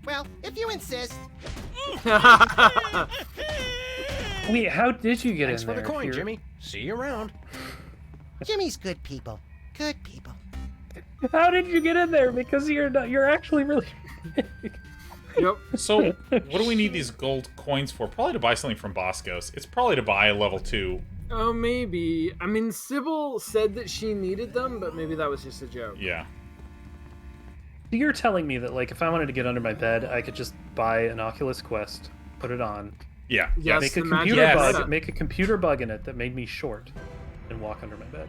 Well, if you insist. Wait, how did you get Thanks in for there? the coin, Jimmy. See you around. Jimmy's good people. Good people. How did you get in there? Because you're actually really big. Yep. So, what do we need these gold coins for? Probably to buy something from Boscos. It's probably to buy a level 2. Oh, maybe. I mean, Sybil said that she needed them, but maybe that was just a joke. Yeah. You're telling me that, like, if I wanted to get under my bed, I could just buy an Oculus Quest, put it on. Yeah. Yes, Make a the computer magic bug. button. Make a computer bug in it that made me short, and walk under my bed.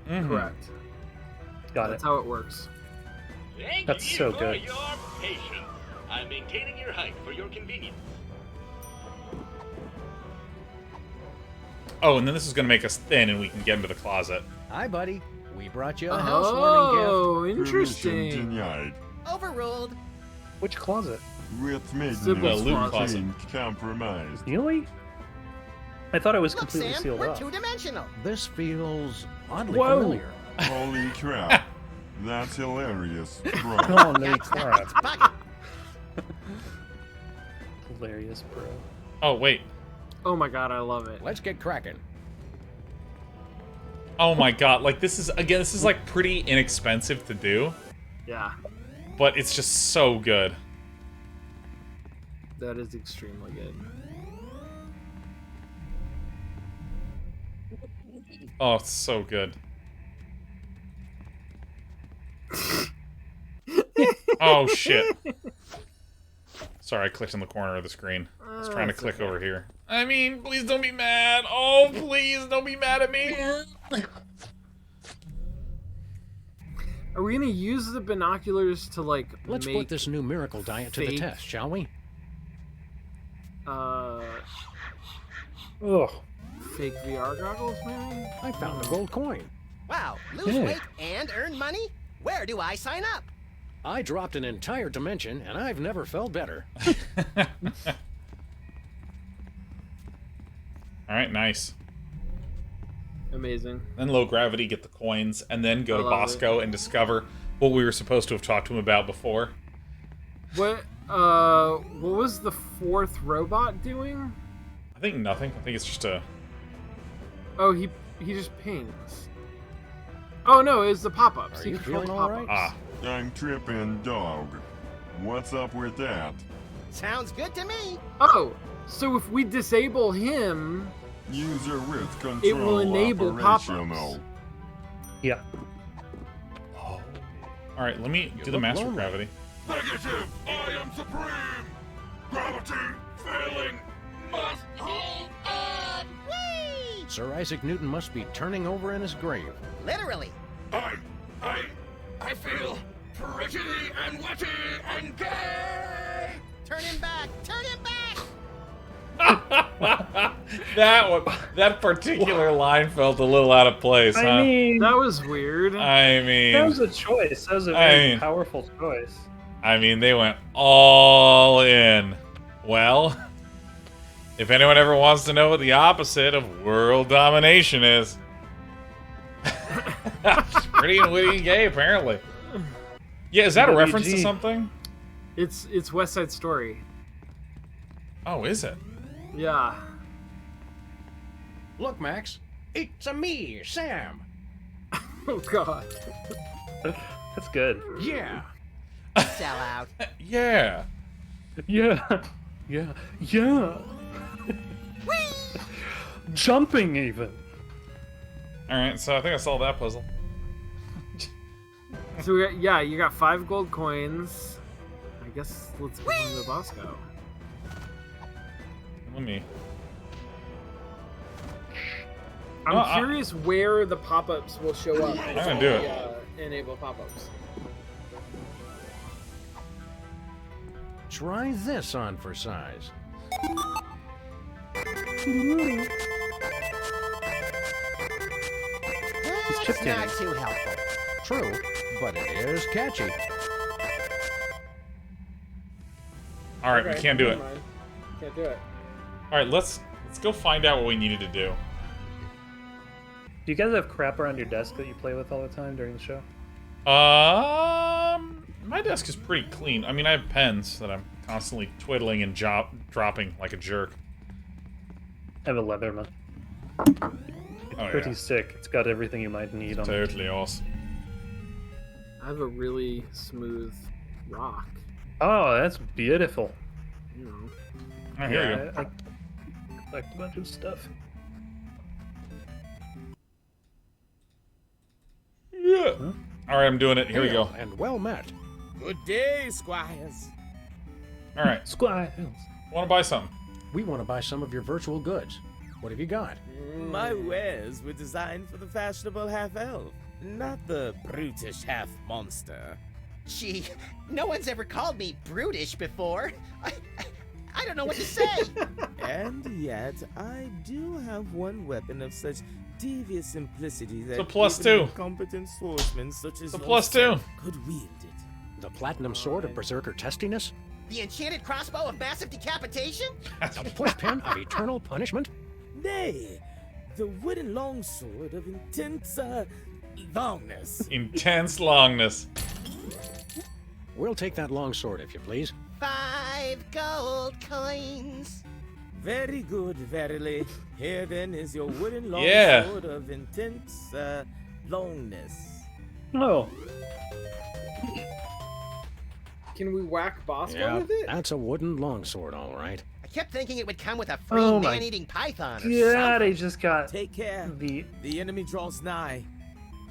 Correct. Got That's it. how it works. Thank That's you so for good. your patience. I'm maintaining your height for your convenience. Oh, and then this is going to make us thin and we can get into the closet. Hi, buddy. We brought you a housewarming gift. Oh, Permission interesting. denied. Overruled. Which closet? With Sybil's maintenance closet. routine compromised. Really? I thought it was Look, completely Sam, sealed we're up. two-dimensional. This feels oddly Whoa. familiar. Holy crap. That's hilarious, bro. Oh, no crap. Bucket. Hilarious, bro. Oh, wait. Oh my god, I love it. Let's get cracking. Oh my god. Like, this is, again, this is like pretty inexpensive to do, Yeah, but it's just so good. that is extremely good. Oh, it's so good. Oh, shit. Sorry, I clicked in the corner of the screen. I was trying to That's click okay. over here. I mean, please don't be mad. Oh, please don't be mad at me. Are we gonna use the binoculars to like Let's make put this new miracle diet to the fake- test, shall we? Ugh. fake VR goggles, maybe? I found the gold coin. Wow, lose Yeah. weight and earn money? Where do I sign up? I dropped an entire dimension, and I've never felt better. Alright, nice. Amazing. Then low gravity, get the coins, and then go I to love Bosco and discover what we were supposed to have talked to him about before. What was the fourth robot doing? I think nothing. I think it's just a... Oh, he just pings. Oh no, it was the pop-ups. Are He you controlled feeling all pop-ups. right? I'm tripping, dog. What's up with that? Sounds good to me. Oh, so if we disable him, User with control it will enable pop-ups. operational. Yeah. Alright, let me You do the look master lonely. gravity. Negative! I am supreme! Gravity failing! Must hold on! Whee! Sir Isaac Newton must be turning over in his grave. Literally. I feel pretty and wetty and gay! Turn him back. Turn him back. That particular line felt a little out of place, huh? I mean, That was weird. I mean, that was a choice. That was a I very mean- powerful choice. they went all in. Well, if anyone ever wants to know what the opposite of world domination is, it's pretty and witty and gay, apparently. Yeah, is that a reference to WG. something? It's West Side Story. Oh, is it? Yeah. Look, Max, it's a me, Sam. Oh god. That's good. Yeah. Sell out. Yeah. Yeah. Yeah. Yeah. Jumping even. Alright, so I think I solved that puzzle. So you got 5 gold coins. I guess let's go to Bosco. Let me. I'm curious where the pop-ups will show up. I'm gonna do it. Enable pop-ups. Try this on for size. It's not too helpful. True, but it is catchy. All right, Okay, we can't do it. never mind. Can't do it. All right, let's go find out what we needed to do. Do you guys have crap around your desk that you play with all the time during the show? My desk is pretty clean. I mean, I have pens that I'm constantly twiddling and dropping like a jerk. I have a Leatherman. Oh, Pretty yeah. sick. It's got everything you might need on it. Totally awesome. I have a really smooth rock. Oh, that's beautiful. You know. Oh, here you go. I collect a bunch of stuff. Yeah. All right, I'm doing it. Here we go. And well met. Good day, squires. All right. Squires. Want to buy something? We want to buy some of your virtual goods. What have you got? My wares were designed for the fashionable half-elf, not the brutish half-monster. Gee, no one's ever called me brutish before. I don't know what to say. And yet, I do have one weapon of such devious simplicity that It's a plus even 2. competent swordsmen such as It's a plus 2. yourself could wield it. The platinum sword of berserker testiness? The enchanted crossbow of massive decapitation? The pushpin of eternal punishment? Nay, the wooden longsword of intense, longness. Intense longness. We'll take that long sword, if you please. 5 gold coins. Very good, verily. Here then is your wooden Yeah. longsword of intense, longness. Oh. Can we whack Bosco Yeah, with it? that's a wooden longsword, all right. I kept thinking it would come with a free Oh my man-eating python or God, something. I just got Take care. the The enemy draws nigh.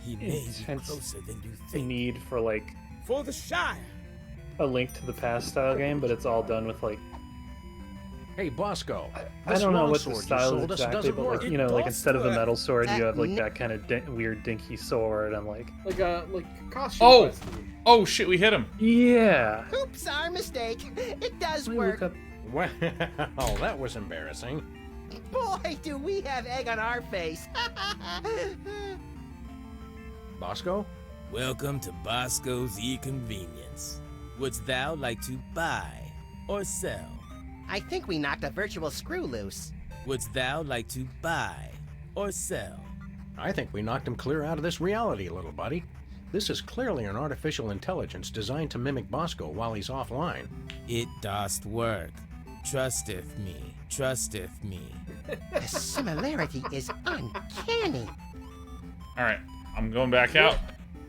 He may be intense closer than you think. need for like For the Shire. a Link to the Past style game, but it's all done with like Hey, Bosco. I this don't know what the longsword you style sold is us exactly, doesn't but work. like like instead of the metal sword, you have like N- that kind of weird dinky sword and like Like a costume. Oh! quest. Oh, shit, we hit him. yeah. Oops, our mistake. It does Let me work. look up- Well, that was embarrassing. Boy, do we have egg on our face. Bosco? Welcome to Bosco's E-Convenience. Wouldst thou like to buy or sell? I think we knocked a virtual screw loose. Wouldst thou like to buy or sell? I think we knocked him clear out of this reality, little buddy. This is clearly an artificial intelligence designed to mimic Bosco while he's offline. It dost work. Trusteth me. Trusteth me. The similarity is uncanny. All right, I'm going back out.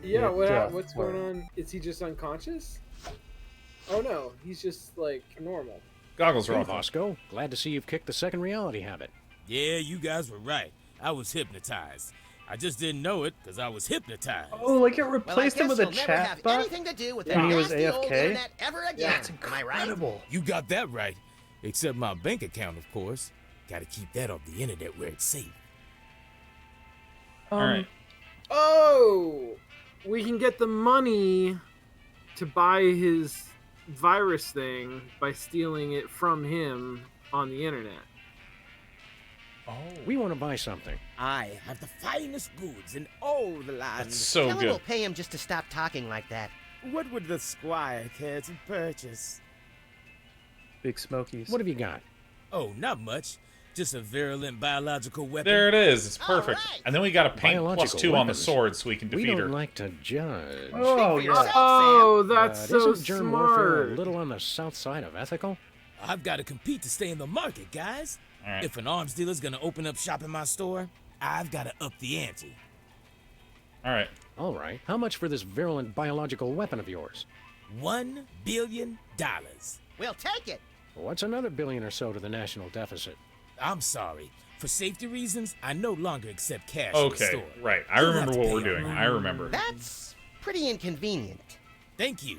Yeah, It what's does going work. on? Is he just unconscious? Oh no, he's just like normal. Goggles are Hey, off. Bosco. Glad to see you've kicked the second reality habit. Yeah, you guys were right. I was hypnotized. I just didn't know it because I was hypnotized. Oh, like it Well, I replaced him guess with a you'll never have chatbot. anything to do with the when he was nasty old AFK? internet ever again. Am I right? Incredible. You got that right. Except my bank account, of course. Gotta keep that off the internet where it's safe. All right. Oh, we can get the money to buy his virus thing by stealing it from him on the internet. Oh, We want to buy something. I have the finest goods in all the land. that's so Tell him good. we'll pay him just to stop talking like that. What would the squire care to purchase? Big Smokies. What have you got? Oh, not much. Just a virulent biological weapon. There it is. It's perfect. right. And then we got to paint Biological +2 on the weapons. sword so we can We defeat don't her. like to judge. Oh, Speak for yourself, yeah. Oh, Sam. that's But so isn't germ warfare a smart. little on the south side of ethical? I've got to compete to stay in the market, guys. All right. If an arms dealer's gonna open up shop in my store, I've got to up the ante. All right. All right. How much for this virulent biological weapon of yours? $1 billion. We'll take it. What's another billion or so to the national deficit? I'm sorry. For safety reasons, I no longer accept cash in the Okay. store. Right. I You'll remember have to what pay we're doing. online. I remember. That's pretty inconvenient. Thank you.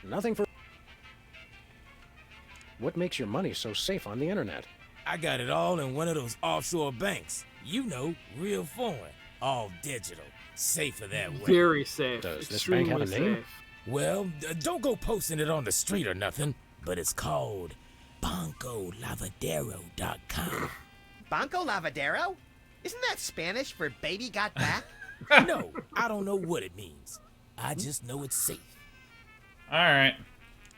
Nothing for... What makes your money so safe on the internet? I got it all in one of those offshore banks. You know, real foreign, all digital, safer that way. Very safe. Does this bank have a name? Safe. Well, don't go posting it on the street or nothing, but it's called BancoLavadero.com. Banco Lavadero? Isn't that Spanish for baby got back? No, I don't know what it means. I just know it's safe. All right.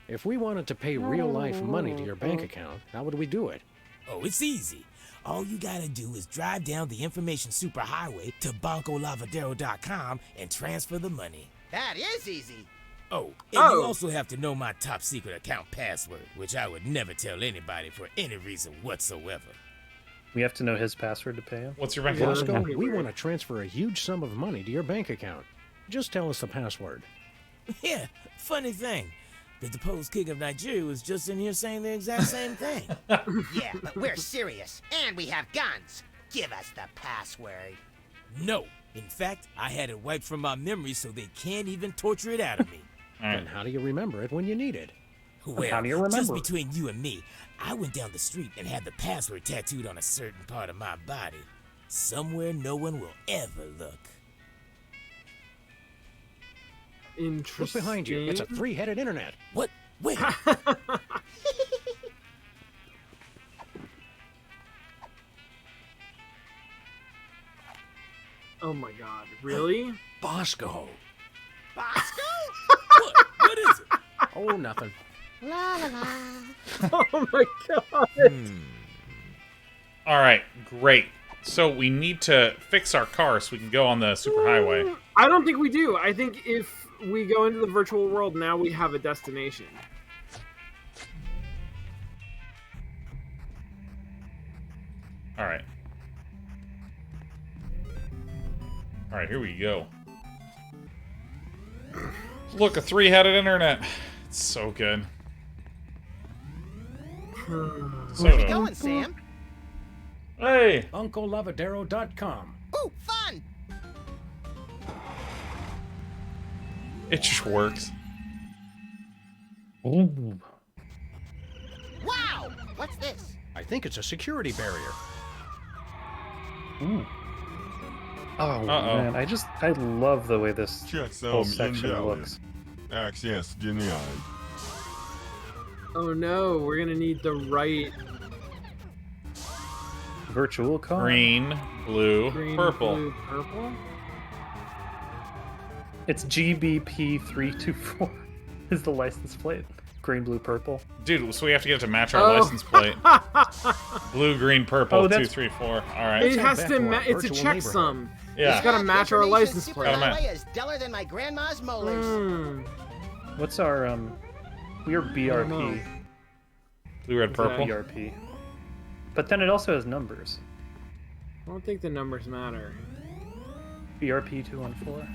If we wanted to pay real-life money to your bank account, how would we do it? Oh, it's easy. All you gotta do is drive down the information superhighway to BancoLavadero.com and transfer the money. That is easy. Oh, and you also have to know my top secret account password, which I would never tell anybody for any reason whatsoever. We have to know his password to pay him. What's your bank Bosco, account? we want to transfer a huge sum of money to your bank account. Just tell us the password. Yeah, funny thing. The deposed king of Nigeria was just in here saying the exact same thing. Yeah, but we're serious, and we have guns. Give us the password. No. In fact, I had it wiped from my memory so they can't even torture it out of me. Then how do you remember it when you need it? Well, How do you remember? just between you and me, I went down the street and had the password tattooed on a certain part of my body. Somewhere no one will ever look. Interesting. Look behind you. It's a three-headed internet. What? Wait. Oh my god, really? Bosco. Bosco? What is it? Oh, nothing. La la la. Oh my god. All right, great. So we need to fix our car so we can go on the superhighway. I don't think we do. I think if we go into the virtual world, now we have a destination. All right. All right, here we go. Look, a three-headed internet. It's so good. Where we going, Sam? Hey! UncleLavadero.com. Ooh, fun! It just works. Ooh. Wow! What's this? I think it's a security barrier. Ooh. Oh man, I love the way this whole section looks. Access denied. Oh no, we're gonna need the right Virtual car? Green, blue, green, purple. blue, purple. It's GBP324 is the license plate. Green, blue, purple. Dude, so we have to get it to match our license plate. Blue, green, purple, Oh, 2, that's- 3, 4. All right. It has back to. to our It's a virtual checksum. Yeah. It's gotta match our Information license plate. superhighway is duller than my grandma's molars. Hmm. What's our we're BRP. Blue, red, purple. BRP. But then it also has numbers. I don't think the numbers matter. BRP 214.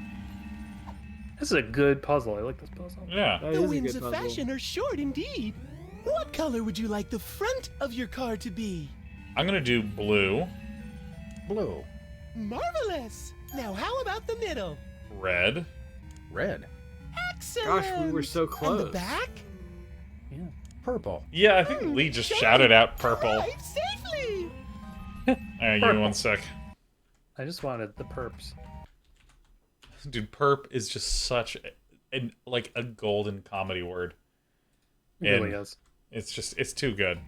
This is a good puzzle. I like this puzzle. Yeah. That The is a winds good of puzzle. fashion are short indeed. What color would you like the front of your car to be? I'm going to do blue, Blue. Marvelous! Now how about the middle? red. Red. Excellent! Gosh, we were so And close. the back? Purple. Yeah, I think Lee just shouted out purple. Arrived safely! Alright, give me one sec. I just wanted the perps. Dude, perp is just such like a golden comedy word. It really is. It's too good.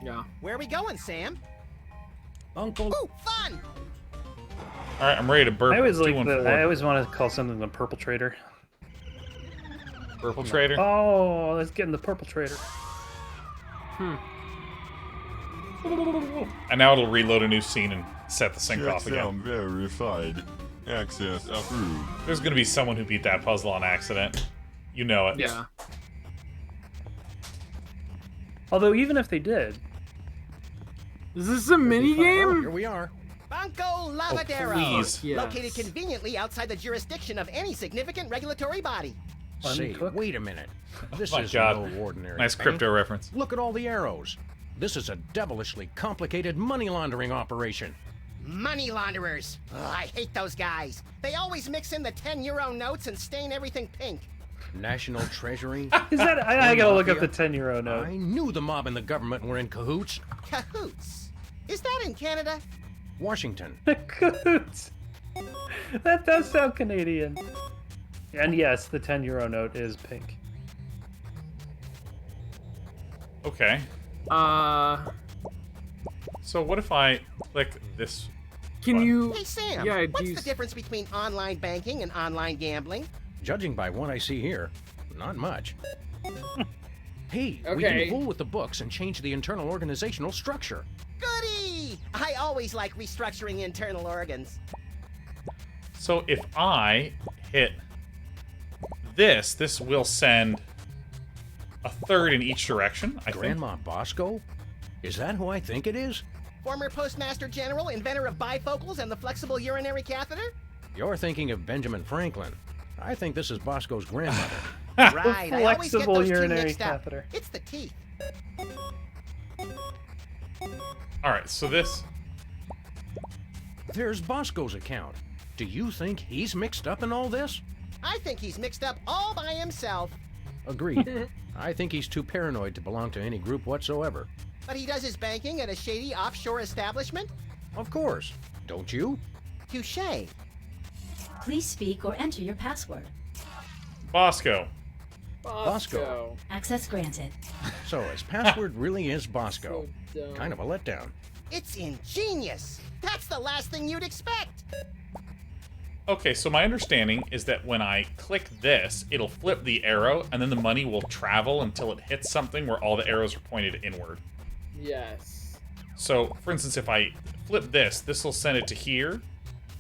Yeah. Where are we going, Sam? Uncle. Ooh, fun! Alright, I'm ready to burp. I always like 214. I always want to call something the purple trader. Purple trader. Oh, let's get in the purple trader. And now it'll reload a new scene and set the sync off Checksum again. verified. Access approved. There's gonna be someone who beat that puzzle on accident. You know it. Yeah. Although even if they did, Is this a mini Here game? we are. Banco Lavadero! please. Yes. Located conveniently outside the jurisdiction of any significant regulatory body. Say, Uncooked? wait a minute. This my is God. no ordinary Nice bank. crypto reference. Look at all the arrows. This is a devilishly complicated money laundering operation. Money launderers. Ugh, I hate those guys. They always mix in the 10-euro notes and stain everything pink. National Treasury? Is that? I gotta look up the 10-euro note. I knew the mob and the government were in cahoots. Cahoots? Is that in Canada? Washington. Cahoots. That does sound Canadian. And yes, the 10-euro note is pink. Okay. So what if I click this? Can you? Hey Sam, Yeah, what's the difference between online banking and online gambling? Judging by what I see here, not much. Hey, we Okay. can fool with the books and change the internal organizational structure. Goody! I always like restructuring internal organs. So if I hit this will send a third in each direction, I think. Grandma Bosco? Is that who I think it is? Former Postmaster General, inventor of bifocals and the flexible urinary catheter? You're thinking of Benjamin Franklin. I think this is Bosco's grandmother. Right, I always get Flexible those two urinary mixed up. catheter. It's the teeth. All right, so this. There's Bosco's account. Do you think he's mixed up in all this? I think he's mixed up all by himself. Agreed. I think he's too paranoid to belong to any group whatsoever. But he does his banking at a shady offshore establishment? Of course. Don't you? Touché. Please speak or enter your password. Bosco. Bosco. Access granted. So his password really is Bosco. So dumb. Kind of a letdown. It's ingenious. That's the last thing you'd expect. Okay, so my understanding is that when I click this, it'll flip the arrow, and then the money will travel until it hits something where all the arrows are pointed inward. Yes. So, for instance, if I flip this will send it to here,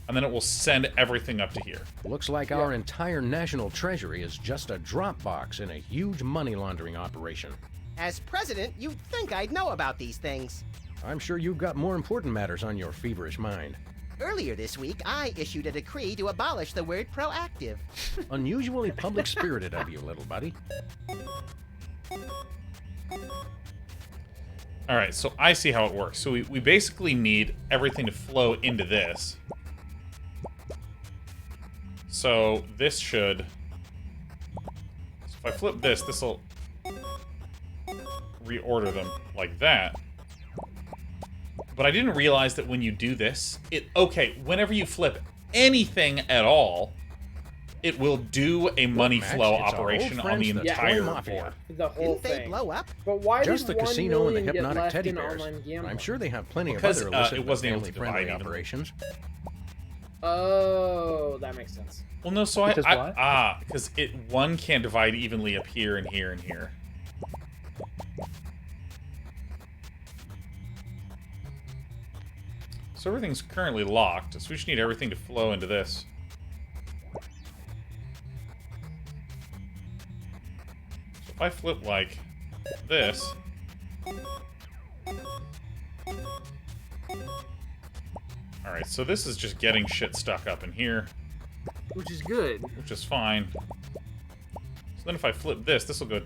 and then it will send everything up to here. Looks like our entire national treasury is just a drop box in a huge money laundering operation. As president, you'd think I'd know about these things. I'm sure you've got more important matters on your feverish mind. Earlier this week, I issued a decree to abolish the word proactive. Unusually public-spirited of you, little buddy. All right, so I see how it works. So we basically need everything to flow into this. So this should... So if I flip this will reorder them like that. But I didn't realize that when you do this, whenever you flip anything at all, it will do a money Max, flow it's our operation old on the friends, the entire Toy Mafia. board. The whole Didn't they thing. blow up? But why Just did the 1 casino and the million get hypnotic left teddy in bears. online gambling? I'm sure they have plenty Because, of other illicit it wasn't able to family-friendly divide evenly. operations. Oh, that makes sense. Well, no, so Because because one can't divide evenly up here and here and here. So everything's currently locked, so we just need everything to flow into this. So if I flip like this... Alright, so this is just getting shit stuck up in here, Which is good. which is fine. So then if I flip this will go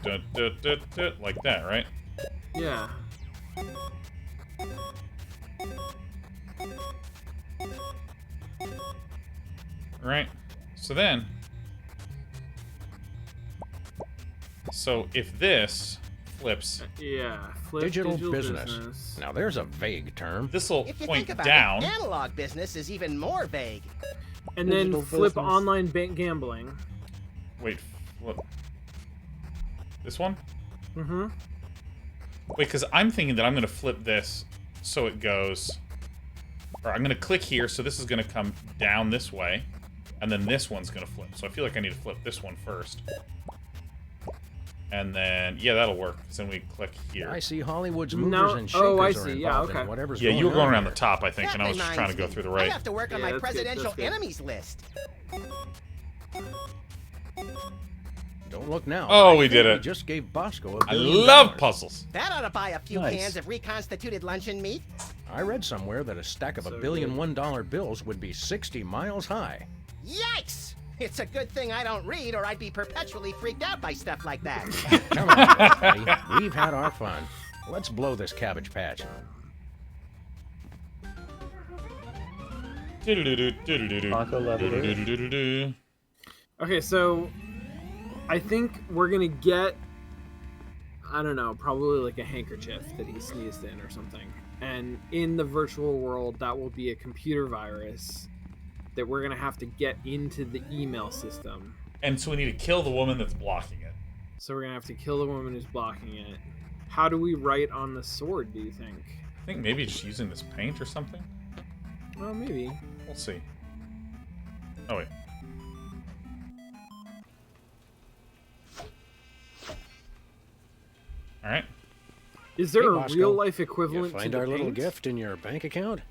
like that, right? Yeah. Right? So then... So if this flips, Yeah. Flip Digital business. Now there's a vague term. this will If you point think about down. it, analog business is even more vague. And then Digital flip business. online bank gambling. Wait, flip. This one? Mm-hmm. Wait, because I'm thinking that I'm going to flip this so it goes... Or I'm going to click here, so this is going to come down this way. And then this one's going to flip. So I feel like I need to flip this one first. And then, yeah, that'll work. Because then we click here. I see Hollywood's No- movers and shakers oh, I are see. involved Yeah, in okay. whatever's Yeah, going you were going on around the here. top, I think, That and I was just trying to reminds go me. through the I right. have to work on Yeah, my that's good, that's presidential good. enemies list. Don't look now. Oh, I we think did it. We just gave Bosco I $1 billion. love puzzles. That ought to buy a few Nice. cans of reconstituted luncheon meat. I read somewhere that a stack of So $1 billion good. $1 bills would be 60 miles high. Yikes! It's a good thing I don't read, or I'd be perpetually freaked out by stuff like that. Come on, buddy. We've had our fun. Let's blow this cabbage patch. Okay, so I think we're gonna get, I don't know, probably like a handkerchief that he sneezed in or something. And in the virtual world, that will be a computer virus that we're gonna have to get into the email system. And so we need to kill the woman that's blocking it. So we're gonna have to kill the woman who's blocking it. How do we write on the sword, do you think? I think maybe just using this paint or something. Well, maybe. We'll see. Oh, wait. Alright. Is there Hey, a Bosco, real-life You equivalent find to the our little paint? gift in your bank account?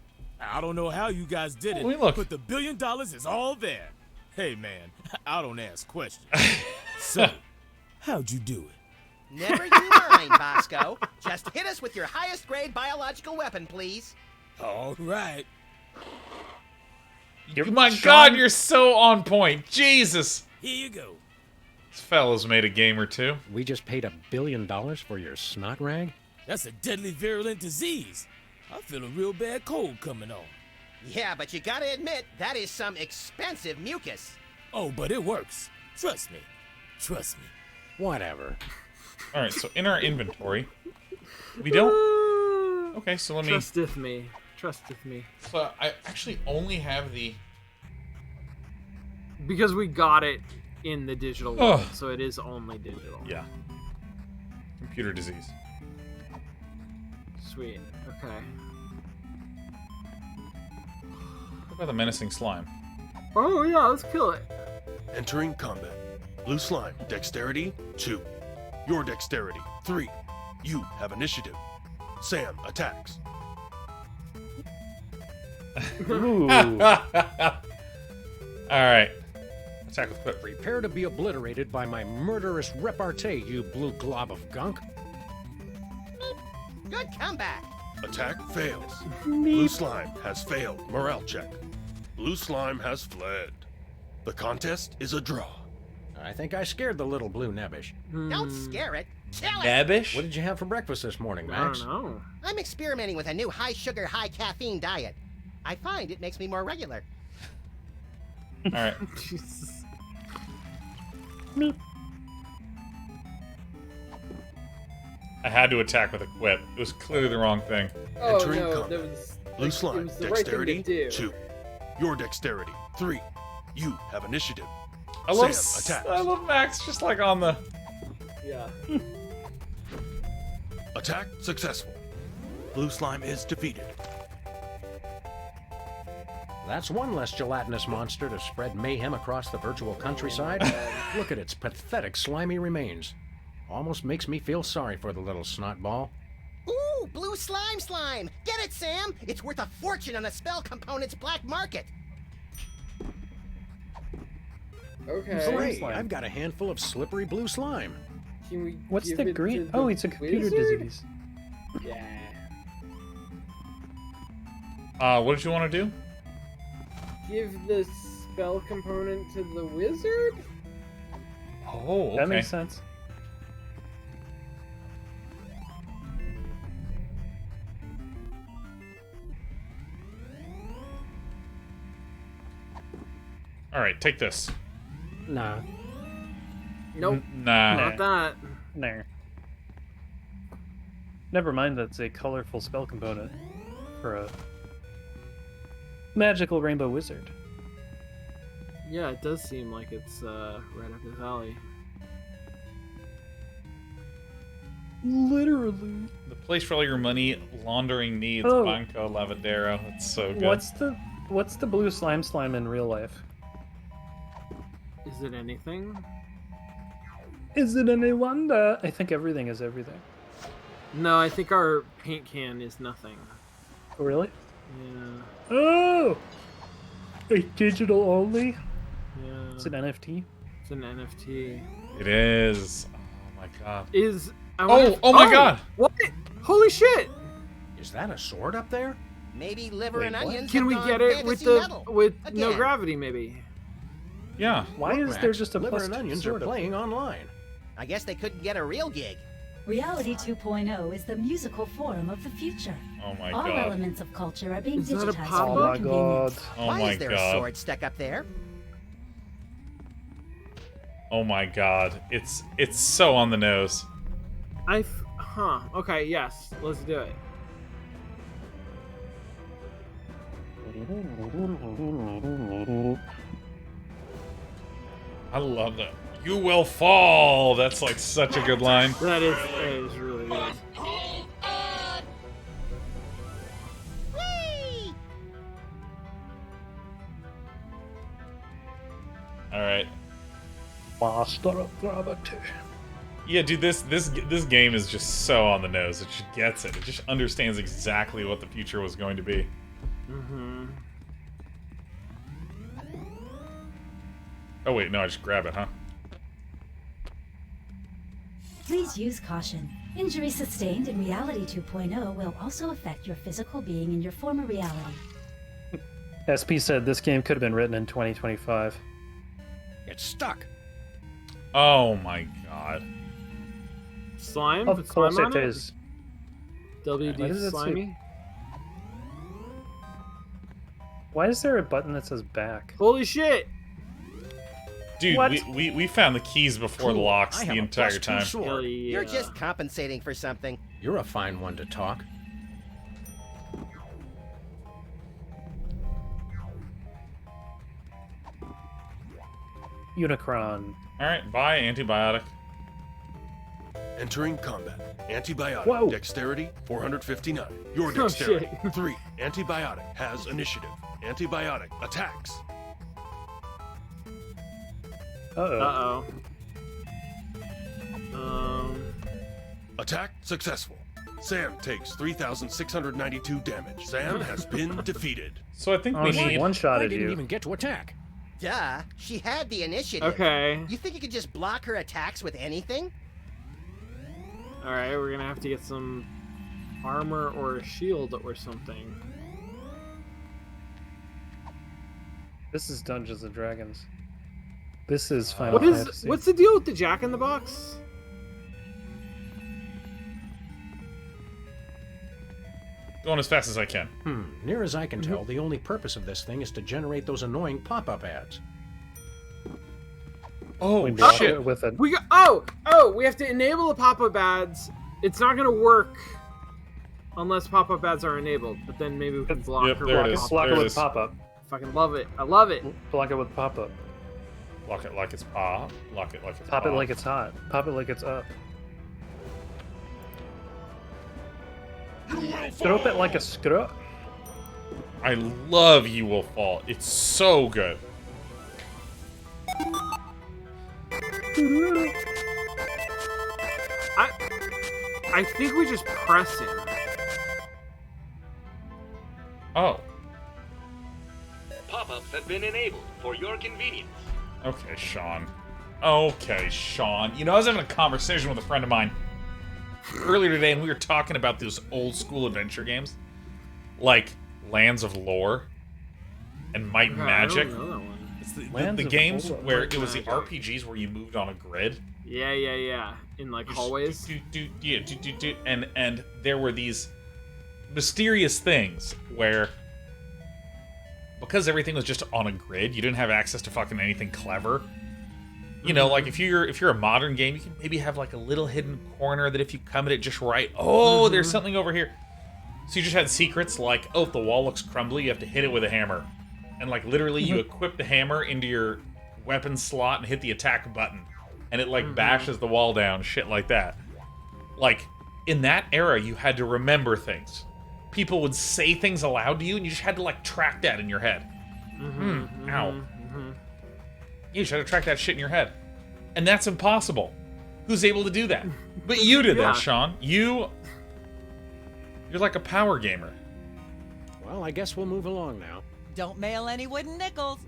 I don't know how you guys did it, look. but the $1 billion is all there. Hey, man, I don't ask questions. So, how'd you do it? Never you mind, Bosco. Just hit us with your highest grade biological weapon, please. All right. My God, you're so on point. Jesus. Here you go. This fella's made a game or two. We just paid $1 billion for your snot rag? That's a deadly virulent disease. I feel a real bad cold coming on. Yeah, but you gotta admit, that is some expensive mucus. Oh, but it works. Trust me. Trust me. Whatever. Alright, so in our inventory, we don't... Okay, so let me... Trusteth me. Trusteth me. So I actually only have the... Because we got it in the digital world, so it is only digital. Yeah. Computer disease. Sweet. Okay. What about the menacing slime? Oh yeah, let's kill it. Entering combat. Blue slime, dexterity 2. Your dexterity 3. You have initiative. Sam attacks. Ooh. Alright. Attack with whip. Prepare to be obliterated by my murderous repartee, you blue glob of gunk. Good comeback. Attack fails. Blue slime has failed morale check. Blue slime has fled. The contest is a draw. I think I scared the little blue nebbish. Don't scare it. Kill it. Nebbish? What did you have for breakfast this morning, I Max? don't know. I'm experimenting with a new high-sugar, high-caffeine diet. I find it makes me more regular. Alright. Jesus. I had to attack with a quip. It was clearly the wrong thing. Oh Entering no, combat. that was Blue like, slime, it was the right thing dexterity to do. 2. Your dexterity 3. You have initiative. I love, Sam attacks. I love Max just like on the... Yeah. Attack successful. Blue slime is defeated. That's one less gelatinous monster to spread mayhem across the virtual countryside. Look at its pathetic slimy remains. Almost makes me feel sorry for the little snotball. Ooh, blue slime! Get it, Sam! It's worth a fortune on the spell component's black market. Okay. Hooray! slime. I've got a handful of slippery blue slime. Can we What's give the it green? to Oh, the it's a computer wizard? disease. Yeah. What did you want to do? Give the spell component to the wizard? Oh, okay. That makes sense. Alright, take this. Nah. Nope. Nah. Not that. No. Never mind, that's a colorful spell component for a magical rainbow wizard. Yeah, it does seem like it's right up his alley. Literally. The place for all your money laundering needs, Oh. Banco Lavadero. It's so good. What's the blue slime in real life? Is it anything? Is it any wonder? I think everything is everything. No, I think our paint can is nothing. Oh, really? Yeah. Oh! A digital only? Yeah. It's an NFT? It's an NFT. It is. Oh my god. Is I wonder Oh my god! What? Holy shit! Is that a sword up there? Maybe liver and Wait, what? onions Can have we gone get it with fantasy metal. no Again. gravity maybe? Yeah. Why Look, is there Max, just a liver plus and two onions are sword up playing online? I guess they couldn't get a real gig. Reality 2.0 is the musical forum of the future. Oh my All god. elements of culture are being Is that a digitized pop-up? for Oh my convenience. Oh Why my is there a god. sword stuck up there? Oh my god. It's so on the nose. Okay, yes. Let's do it. I love that. You will fall. That's like such a good line. That is really good. All right. Master of gravity. Yeah, dude, this game is just so on the nose. It just gets it. It just understands exactly what the future was going to be. Mm-hmm. Oh wait, no, I just grab it, huh? Please use caution. Injury sustained in Reality 2.0 will also affect your physical being in your former reality. SP said this game could have been written in 2025. It's stuck. Oh my god. Slime? Of Put course slime on it is. Why does WD it say- slimy? Why is there a button that says back? Holy shit! Dude, What? we found the keys before the Cool. locks I the have a entire +2 time. sword. Hell yeah. You're just compensating for something. You're a fine one to talk. Unicron. Alright, bye, antibiotic. Entering combat. Antibiotic. Whoa. Dexterity 459. Your Oh, dexterity shit. 3. Antibiotic has initiative. Antibiotic attacks. Uh-oh. Uh-oh. Attack successful. Sam takes 3,692 damage. Sam has been defeated. So I think Oh, we she need... I one-shotted didn't you. even get to attack. Duh. She had the initiative. Okay. You think you could just block her attacks with anything? Alright, we're gonna have to get some armor or a shield or something. This is Dungeons and Dragons. This is Final What is Fantasy. what's the deal with the Jack in the Box? Going as fast as I can. Near as I can tell, the only purpose of this thing is to generate those annoying pop-up ads. Oh, We block shit. it with a... We got we have to enable the pop-up ads. It's not gonna work unless pop-up ads are enabled, but then maybe we can block Yep, her there it with is. pop-up. Block There it it with is. pop-up. Fucking love it. I love it. Block it with pop-up. Lock it like it's pop. Lock it like it's Pop pop. it like it's hot. Pop it like it's up. Strope it like a screw. I love You Will Fall. It's so good. I think we just press him. Oh. Pop-ups have been enabled for your convenience. Okay, Sean. Okay, Sean. You know, I was having a conversation with a friend of mine earlier today, and we were talking about those old school adventure games, like Lands of Lore and Might and Magic. I don't know that one. It's the Lands of games Lore, where Might it was the Magic. RPGs where you moved on a grid. Yeah. In like hallways. And there were these mysterious things where, because everything was just on a grid, you didn't have access to fucking anything clever. You know, like if you're a modern game, you can maybe have like a little hidden corner that if you come at it just right, there's something over here. So you just had secrets like, if the wall looks crumbly, you have to hit it with a hammer. And like literally you equip the hammer into your weapon slot and hit the attack button. And it like bashes the wall down, shit like that. Like, in that era, you had to remember things. People would say things aloud to you, and you just had to like track that in your head. Ow. You just had to track that shit in your head. And that's impossible. Who's able to do that? But you did Yeah. that, Sean. You're like a power gamer. Well, I guess we'll move along now. Don't mail any wooden nickels.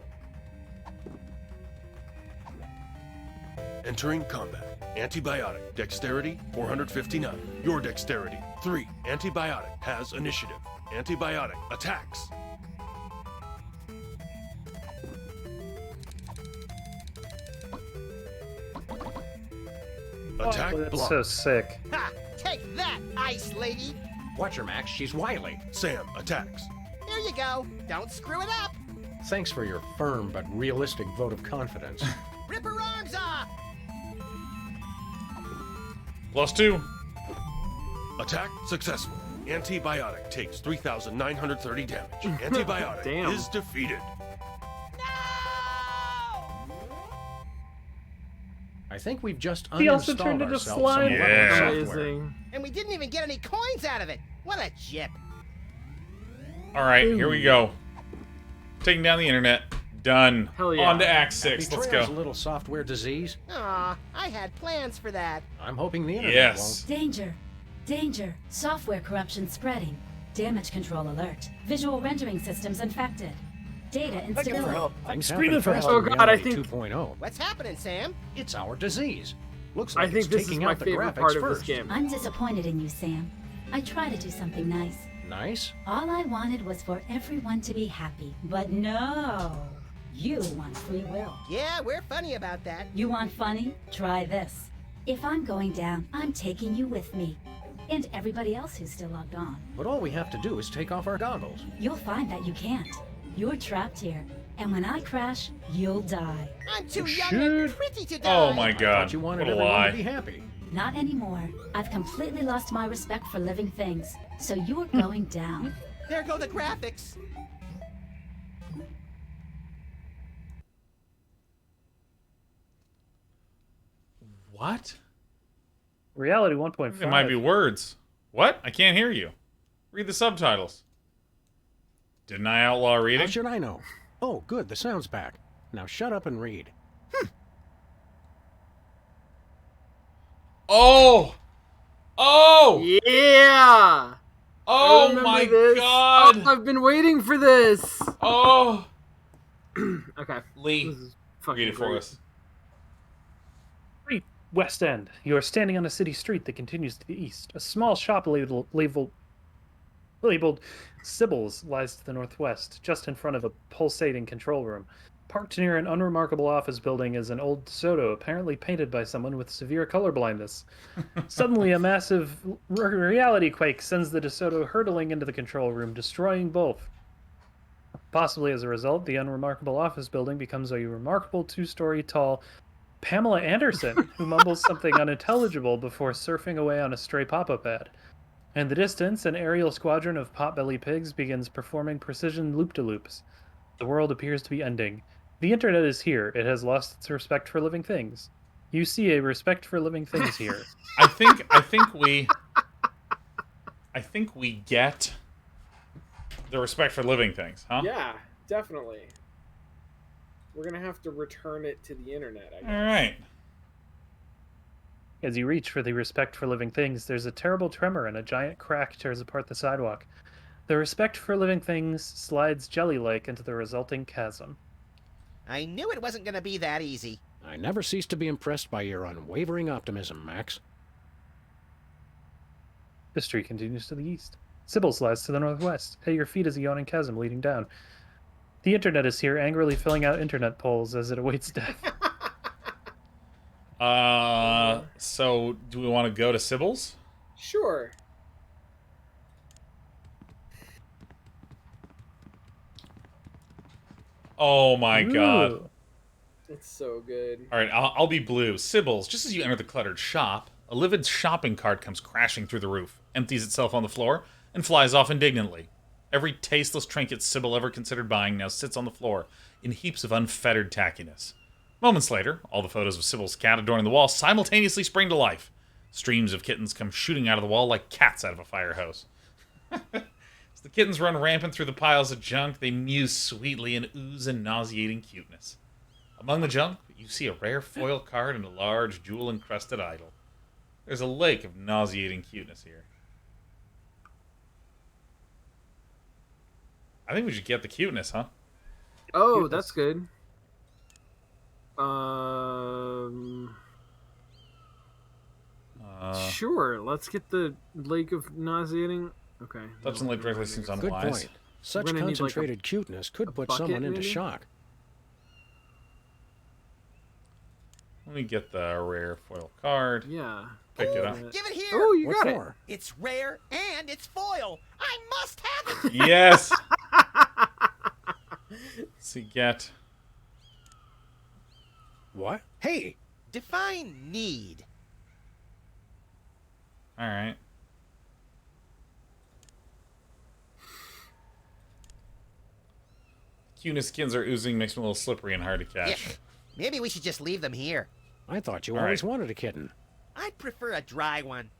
Entering combat. Antibiotic. Dexterity 459. Your dexterity 3. Antibiotic has initiative. Antibiotic attacks. Attack That's block. so sick. Ha! Take that, Ice Lady! Watch her, Max. She's wily. Sam attacks. Here you go. Don't screw it up. Thanks for your firm but realistic vote of confidence. Rip her arms off! +2. Attack successful. Antibiotic takes 3,930 damage. Antibiotic Damn. is defeated. I think we've just He also uninstalled turned into ourselves slime. some Yeah. weapon software. Amazing. And we didn't even get any coins out of it. What a jip. All right, here we go. Taking down the internet. Done. Hell yeah. On to Act 6. Let's Betrayal's go. a little software disease. Aw, I had plans for that. I'm hoping the internet Yes. Danger. Danger. Software corruption spreading. Damage control alert. Visual rendering systems infected. Data instability. won't. Things screaming happen for fast help. in Oh, God, I reality think- 2.0. What's happening, Sam? It's our disease. Looks I like think it's this is taking my out the favorite graphics part of first. this game. I'm disappointed in you, Sam. I try to do something nice. Nice. All I wanted was for everyone to be happy. But no. You want free will. Yeah, we're funny about that. You want funny? Try this. If I'm going down, I'm taking you with me. And everybody else who's still logged on. But all we have to do is take off our goggles. You'll find that you can't. You're trapped here. And when I crash, you'll die. I'm too young and pretty to die. Oh my I god. thought you wanted What a everyone to be lie. happy. Not anymore. I've completely lost my respect for living things. So you're going down. There go the graphics. What? Reality 1.5. It might be words. What? I can't hear you. Read the subtitles. Didn't I outlaw How reading? should I know? Oh, good. The sound's back. Now shut up and read. Oh! Oh! Yeah. I Oh remember my this. god! Oh, I've been waiting for this. Oh! Okay. Lee, This is fucking read it for great. us. West End. You are standing on a city street that continues to the east. A small shop labeled Sybil's lies to the northwest, just in front of a pulsating control room. Parked near an unremarkable office building is an old DeSoto, apparently painted by someone with severe color blindness. Suddenly, a massive reality quake sends the DeSoto hurtling into the control room, destroying both. Possibly as a result, the unremarkable office building becomes a remarkable 2-story tall Pamela Anderson, who mumbles something unintelligible before surfing away on a stray pop-up ad. In the distance, an aerial squadron of potbelly pigs begins performing precision loop-de-loops. The world appears to be ending. The internet is here. It has lost its respect for living things. You see a respect for living things here. I think we get the respect for living things, huh? Yeah, definitely. We're gonna have to return it to the internet, I guess. All right. As you reach for the respect for living things, there's a terrible tremor and a giant crack tears apart the sidewalk. The respect for living things slides jelly-like into the resulting chasm. I knew it wasn't gonna be that easy. I never cease to be impressed by your unwavering optimism, Max. The street continues to the east. Sybil slides to the northwest. At your feet is a yawning chasm leading down. The internet is here, angrily filling out internet polls as it awaits death. So do we want to go to Sybil's? Sure. Oh my god. Ooh. It's so good. All right, I'll be blue. Sybil's. Just as you enter the cluttered shop, a livid shopping cart comes crashing through the roof, empties itself on the floor, and flies off indignantly. Every tasteless trinket Sybil ever considered buying now sits on the floor in heaps of unfettered tackiness. Moments later, all the photos of Sybil's cat adorning the wall simultaneously spring to life. Streams of kittens come shooting out of the wall like cats out of a fire hose. As the kittens run rampant through the piles of junk, they mew sweetly and ooze a nauseating cuteness. Among the junk, you see a rare foil card and a large jewel-encrusted idol. There's a lake of nauseating cuteness here. I think we should get the cuteness, huh? Oh, Cuteness. that's good. Sure. Let's get the Lake of Nauseating. Okay. Touching Lake directly seems Good unwise. point. Such gonna need, like, concentrated cuteness could put bucket, someone into maybe? shock. Let me get the rare foil card. Yeah. pick it up. Give it here. Oh, you What got it. for? It's rare and it's foil. I must have it. Yes. So you get. What? Hey! Define need. All right. Cuteness skins are oozing, makes me a little slippery and hard to catch. Yeah. Maybe we should just leave them here. I thought you All always right. wanted a kitten. I'd prefer a dry one.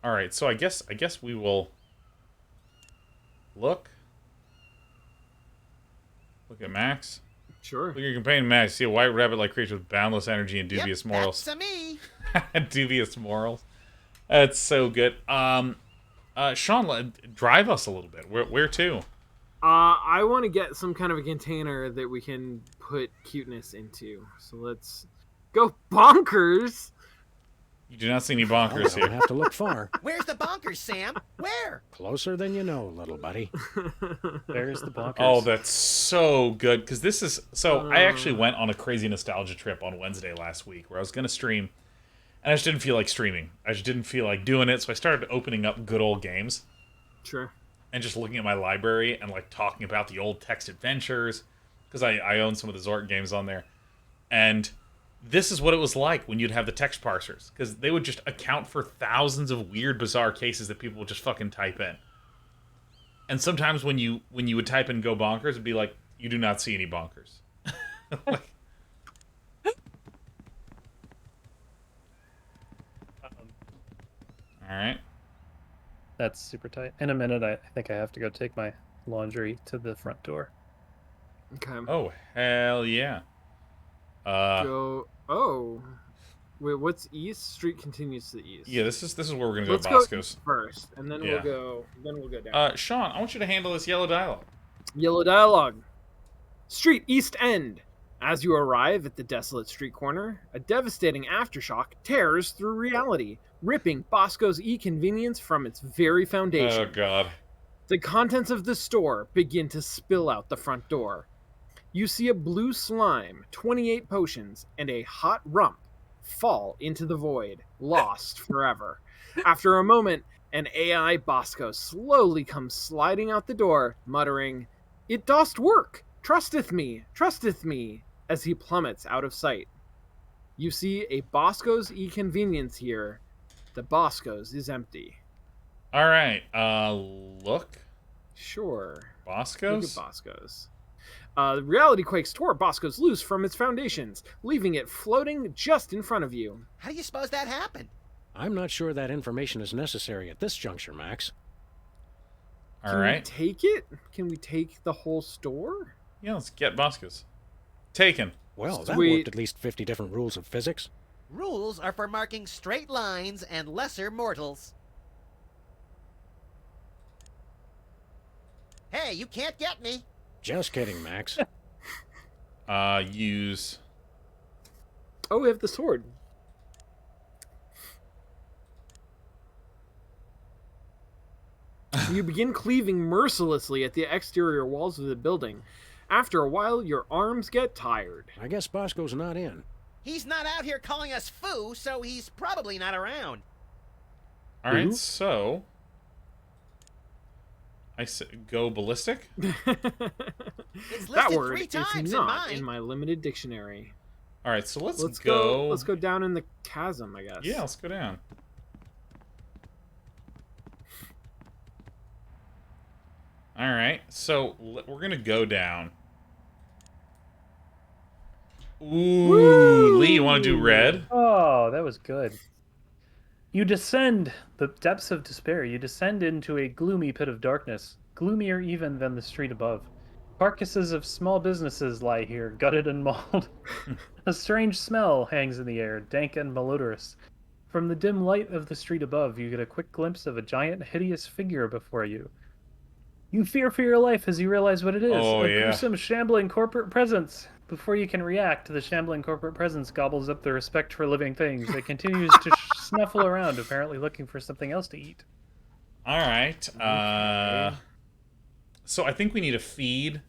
All right, so I guess we will look at Max. Sure. Look at your companion Max. See a white rabbit-like creature with boundless energy and dubious morals. That's me. Dubious morals. That's so good. Sean, drive us a little bit. Where to? I want to get some kind of a container that we can put cuteness into. So let's go bonkers. You do not see any I bonkers don't here. have to look far. Where's the bonkers, Sam? Where? Closer than you know, little buddy. There's the bonkers. Oh, that's so good. Because this is... So, I actually went on a crazy nostalgia trip on Wednesday last week where I was going to stream, and I just didn't feel like streaming. I just didn't feel like doing it, so I started opening up good old games. Sure. And just looking at my library and, like, talking about the old text adventures. Because I own some of the Zork games on there. And this is what it was like when you'd have the text parsers. Because they would just account for thousands of weird, bizarre cases that people would just fucking type in. And sometimes when you would type in "go bonkers," it'd be like, you do not see any bonkers. Like, all right. That's super tight. In a minute, I think I have to go take my laundry to the front door. Okay. Oh, hell yeah. Go. Oh. Wait, what's east? Street continues to the east. Yeah, this is where we're gonna go. Let's Bosco's. go east first, and then Yeah. we'll go down. Sean, I want you to handle this yellow dialogue. Yellow dialogue. Street East End. As you arrive at the desolate street corner, a devastating aftershock tears through reality, ripping Bosco's e-convenience from its very foundation. Oh, God. The contents of the store begin to spill out the front door. You see a blue slime, 28 potions, and a hot rump fall into the void, lost forever. After a moment, an AI Bosco slowly comes sliding out the door, muttering, "It dost work! Trusteth me! Trusteth me!" as he plummets out of sight. You see a Bosco's e-convenience here. The Bosco's is empty. All right. Look. Sure. Bosco's? Look at Bosco's. Reality Quakes tore Bosco's loose from its foundations, leaving it floating just in front of you. How do you suppose that happened? I'm not sure that information is necessary at this juncture, Max. All right. Can we take it? Can we take the whole store? Yeah, let's get Bosco's. Taken. Well, that Sweet. worked at least 50 different rules of physics. Rules are for marking straight lines and lesser mortals. Hey, you can't get me. Just kidding, Max. Use. Oh, we have the sword. You begin cleaving mercilessly at the exterior walls of the building. After a while, your arms get tired. I guess Bosco's not in. He's not out here calling us foo, so he's probably not around. All right, so I go ballistic. It's That listed word 3 is times not in in mine. my limited dictionary. All right, so let's go. Let's go down in the chasm, I guess. Yeah, let's go down. All right, so we're gonna go down. Ooh, Lee, you want to do red? Oh, that was good. You descend the depths of despair. You descend into a gloomy pit of darkness, gloomier even than the street above. Carcasses of small businesses lie here, gutted and mauled. A strange smell hangs in the air, dank and malodorous. From the dim light of the street above, you get a quick glimpse of a giant, hideous figure before you. You fear for your life as you realize what it is. Oh, a yeah. gruesome, shambling corporate presence. Before you can react, the shambling corporate presence gobbles up the respect for living things. It continues to snuffle around, apparently looking for something else to eat. All right. So I think we need to feed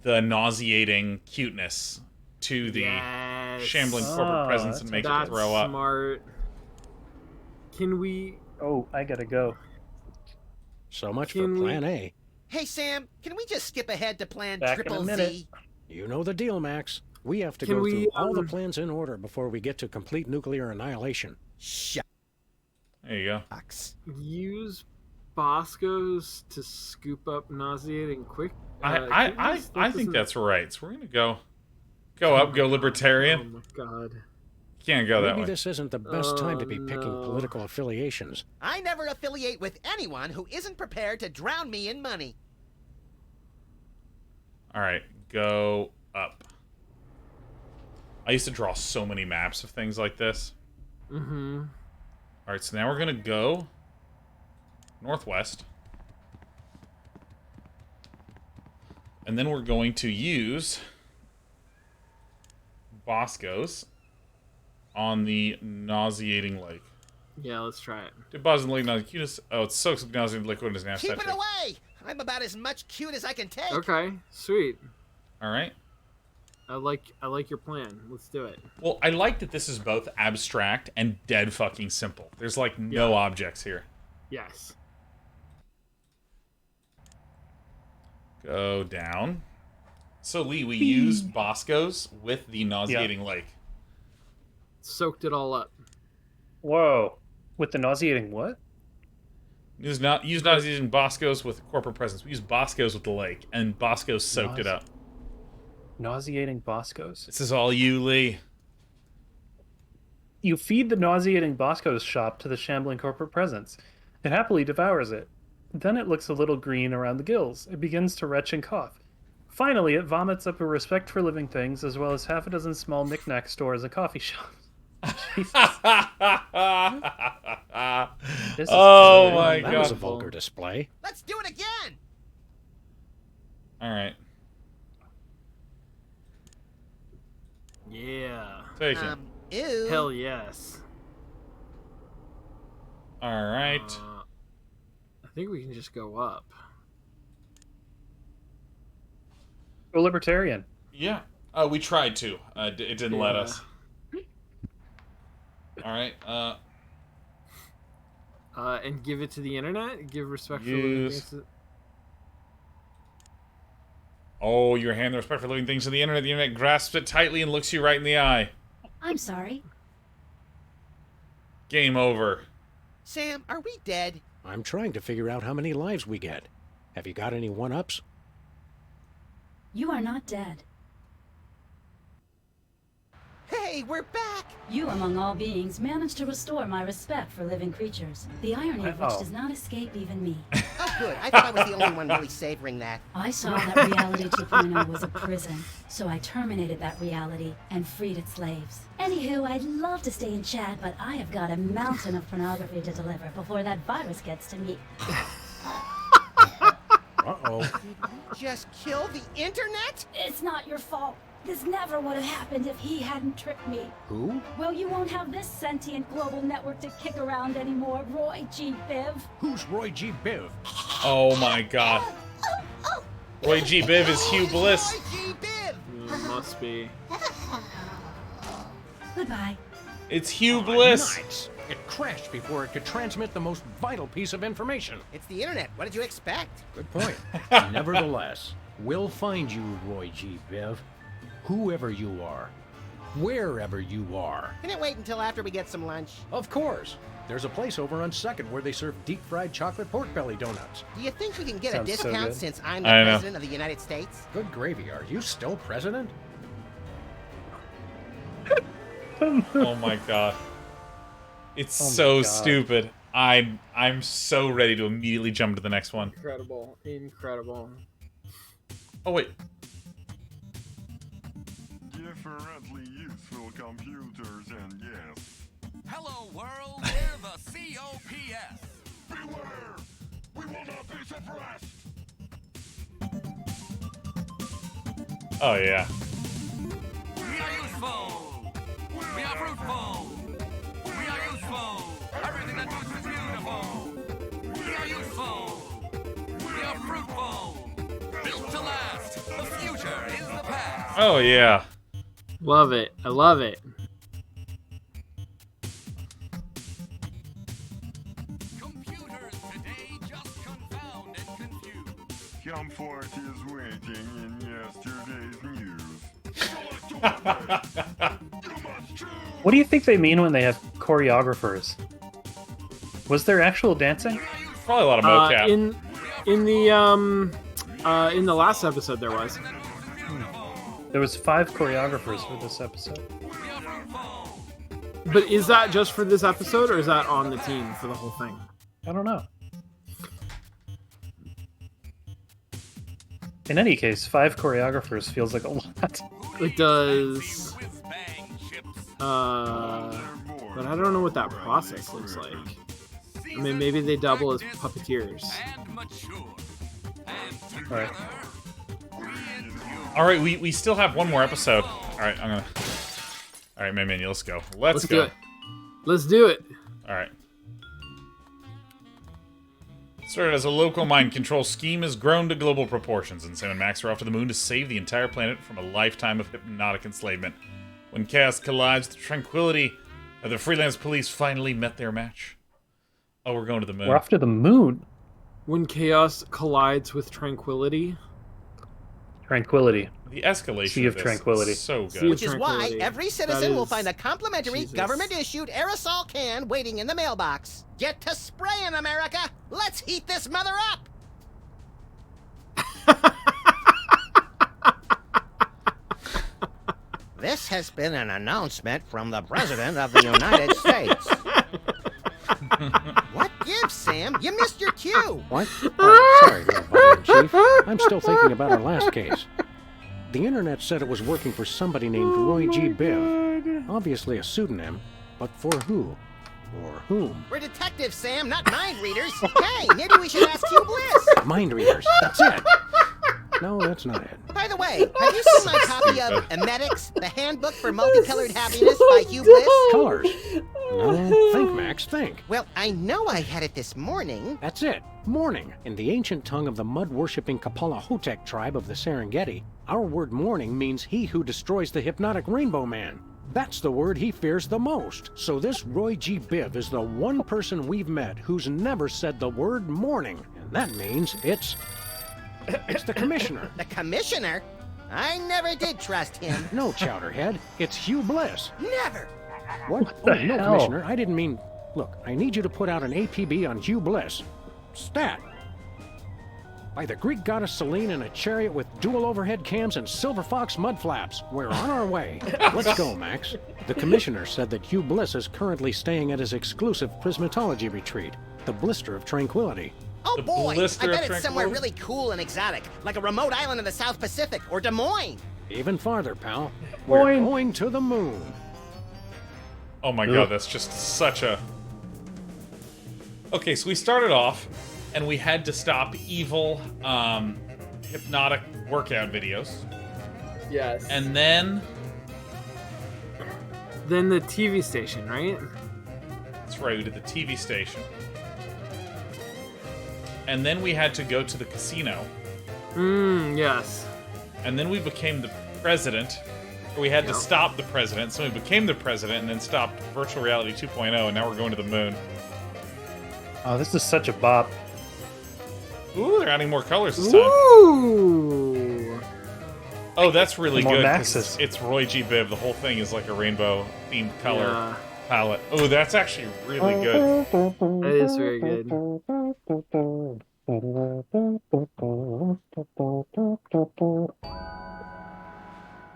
the nauseating cuteness to the Yes. shambling corporate presence and make it throw up. Smart. Can we? Oh, I gotta go. So much for Can we- Plan A. Hey, Sam, can we just skip ahead to Plan Back in a Triple minute. Z? You know the deal, Max. We have to Can go we, through all the um, plans in order before we get to complete nuclear annihilation. Shut There you go. up. Use Bosco's to scoop up nauseating quick. I think that's right. So we're gonna go up, go Oh libertarian. my god. Can't go that Maybe way. this isn't the best time to be picking no. political affiliations. I never affiliate with anyone who isn't prepared to drown me in money. All right, go up. I used to draw so many maps of things like this. Mm-hmm. All right, so now we're gonna go northwest, and then we're going to use Bosco's on the nauseating lake. Yeah, let's try it. Did Bosco Lake nauseating? Oh, it soaks up nauseating liquid and is now Keep it saturated. away! I'm about as much cute as I can take. Okay, sweet. All right. I like your plan. Let's do it. Well, I like that this is both abstract and dead fucking simple. There's like no objects here. Yes. Go down. So Lee, we used Bosco's with the nauseating lake. Soaked it all up. Whoa. With the nauseating what? Use nauseating Bosco's with corporate presence. We used Bosco's with the lake, and Bosco's soaked it up. Nauseating Bosco's. This is all you, Lee. You feed the nauseating Bosco's shop to the shambling corporate presence. It happily devours it. Then it looks a little green around the gills. It begins to retch and cough. Finally, it vomits up a respect for living things, as well as half a dozen small knick-knack stores and coffee shops. This is Oh good. my That was a god. vulgar display. Let's do it again! All right. Yeah. Take it. Ew. Hell yes. All right. I think we can just go up. Go libertarian. Yeah. We tried to. It didn't let us. All right. And give it to the internet. Give respect for Use- living things. Oh, your hand, the respect for living things to the internet. The internet grasps it tightly and looks you right in the eye. I'm sorry. Game over. Sam, are we dead? I'm trying to figure out how many lives we get. Have you got any one-ups? You are not dead. Hey, we're back! You, among all beings, managed to restore my respect for living creatures. The irony of which Oh. does not escape even me. Oh, good. I thought I was the only one really savoring that. I saw that Reality 2.0 was a prison, so I terminated that reality and freed its slaves. Anywho, I'd love to stay and chat, but I have got a mountain of pornography to deliver before that virus gets to me. Uh-oh. Just kill the internet? It's not your fault. This never would have happened if he hadn't tricked me. Who? Well, you won't have this sentient global network to kick around anymore, Roy G. Biv. Who's Roy G. Biv? Oh my god. Roy G. Biv is Hugh Bliss. It must be. Goodbye. It's Hugh Bliss. Nice. It crashed before it could transmit the most vital piece of information. It's the internet. What did you expect? Good point. Nevertheless, we'll find you, Roy G. Biv. Whoever you are. Wherever you are. Can it wait until after we get some lunch? Of course. There's a place over on 2nd where they serve deep-fried chocolate pork belly donuts. Do you think we can get Sounds a so discount good. since I'm the I know. president of the United States? Good gravy. Are you still president? Oh my god. It's Oh my so God. stupid. I'm so ready to immediately jump to the next one. Incredible. Incredible. Oh wait. Differently useful computers and yes. Hello, world. We're the COPS. Beware! We will not be suppressed! Oh yeah. We are useful. We are fruitful. We are useful. Everything that moves is beautiful. We are useful. We are fruitful. Built to last. The future is the past. Oh yeah. Love it. I love it. report is waiting in yesterday's news. What do you think they mean when they have choreographers? Was there actual dancing? Probably a lot of mocap. In the last episode there was. There was 5 choreographers for this episode. But is that just for this episode, or is that on the team for the whole thing? I don't know. In any case, 5 choreographers feels like a lot. It does. But I don't know what that process looks like. I mean, maybe they double as puppeteers. Alright. Alright, we still have one more episode. Alright, Alright, man, let's go. Let's go. Do it. Let's do it. Alright. Started as a local mind control scheme, has grown to global proportions, and Sam and Max are off to the moon to save the entire planet from a lifetime of hypnotic enslavement. When chaos collides with tranquility, the freelance police finally met their match. Oh, we're going to the moon. We're off to the moon. When chaos collides with tranquility. Tranquility. The escalation Sea of this tranquility. is so good. Which is why every citizen will find a complimentary government-issued aerosol can waiting in the mailbox. Get to spraying, America! Let's heat this mother up! This has been an announcement from the President of the United States. What gives, Sam? You missed your cue! What? Oh, sorry, little buddy-in-chief. I'm still thinking about our last case. The internet said it was working for somebody named Roy G. Biv. Obviously a pseudonym, but for who? Or whom? We're detectives, Sam, not mind readers. Hey, maybe we should ask Hugh Bliss. Mind readers, that's it. No, that's not it. By the way, have you seen my copy of Emetics, the Handbook for Multicolored Happiness by Hugh Bliss? Colors. No, think, Max, think. Well, I know I had it this morning. That's it. Morning. In the ancient tongue of the mud-worshipping Kapala Hotep tribe of the Serengeti, our word morning means he who destroys the hypnotic Rainbow Man. That's the word he fears the most. So this Roy G. Biv is the one person we've met who's never said the word morning. And that means it's the commissioner. The commissioner? I never did trust him. No, Chowderhead. It's Hugh Bliss. Never. What? the No, hell? Commissioner. I didn't mean... Look, I need you to put out an APB on Hugh Bliss. Stat. By the Greek goddess Selene in a chariot with dual overhead cams and silver fox mud flaps. We're on our way. Let's go, Max. The commissioner said that Hugh Bliss is currently staying at his exclusive prismatology retreat, the Blister of Tranquility. Oh The boy, I Blister bet of it's somewhere Tranquility? really cool and exotic, like a remote island in the South Pacific or Des Moines. Even farther, pal. We're going to the moon. Oh my god, that's just such a... Okay, so we started off, and we had to stop evil, hypnotic workout videos. Yes. And then... Then the TV station, right? That's right, we did the TV station. And then we had to go to the casino. Yes. And then we became the president. Or we had to stop the president, so we became the president and then stopped Virtual Reality 2.0, and now we're going to the moon. Oh, this is such a bop. Ooh, they're adding more colors this time. Ooh. Oh, that's really More good. 'cause Maxes. It's Roy G. Biv. The whole thing is like a rainbow-themed color Yeah. palette. Oh, that's actually really good. That is very good.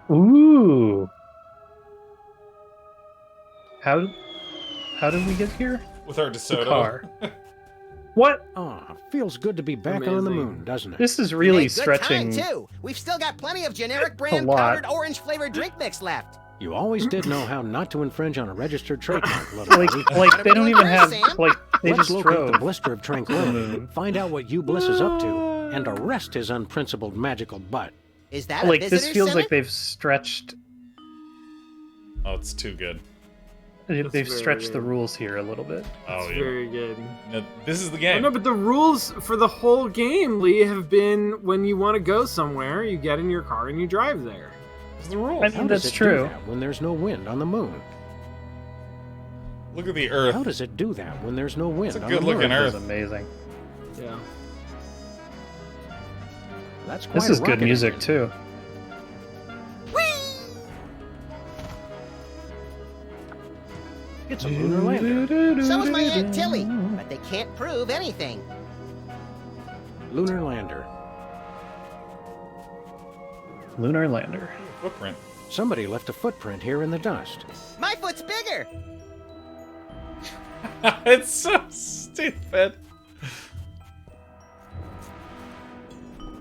Ooh. How did we get here? With our The DeSoto. car. What? Ah, feels good to be back on the moon, doesn't it? This is We really made good stretching. time, too. We've still got plenty of generic brand lot. powdered orange flavored drink mix left. You always did know how not to infringe on a registered trademark, little Like, buddy. like they don't even have Sam? like they Let's just locate the drove. Blister of Tranquility, find out what Hugh Bliss is up to, and arrest his unprincipled magical butt. Is that a Like visitor this feels center? like they've stretched. Oh, it's too good. They've very stretched the good. rules here a little bit. Oh, It's yeah. very good. No, this is the Oh, game. no, but the rules for the whole game, Lee, have been when you want to go somewhere, you get in your car and you drive there. It's the rules. I How mean, does that's it do true. that when there's no wind on the moon? Look at the Earth. How does it do that when there's no wind It's a on the good-looking moon? Earth. This is amazing. Yeah. That's quite This is a good rocket music engine. too. It's a lunar lander. So is my Aunt Tilly, but they can't prove anything. Lunar lander. Lunar lander. Footprint. Somebody left a footprint here in the dust. My foot's bigger. It's so stupid.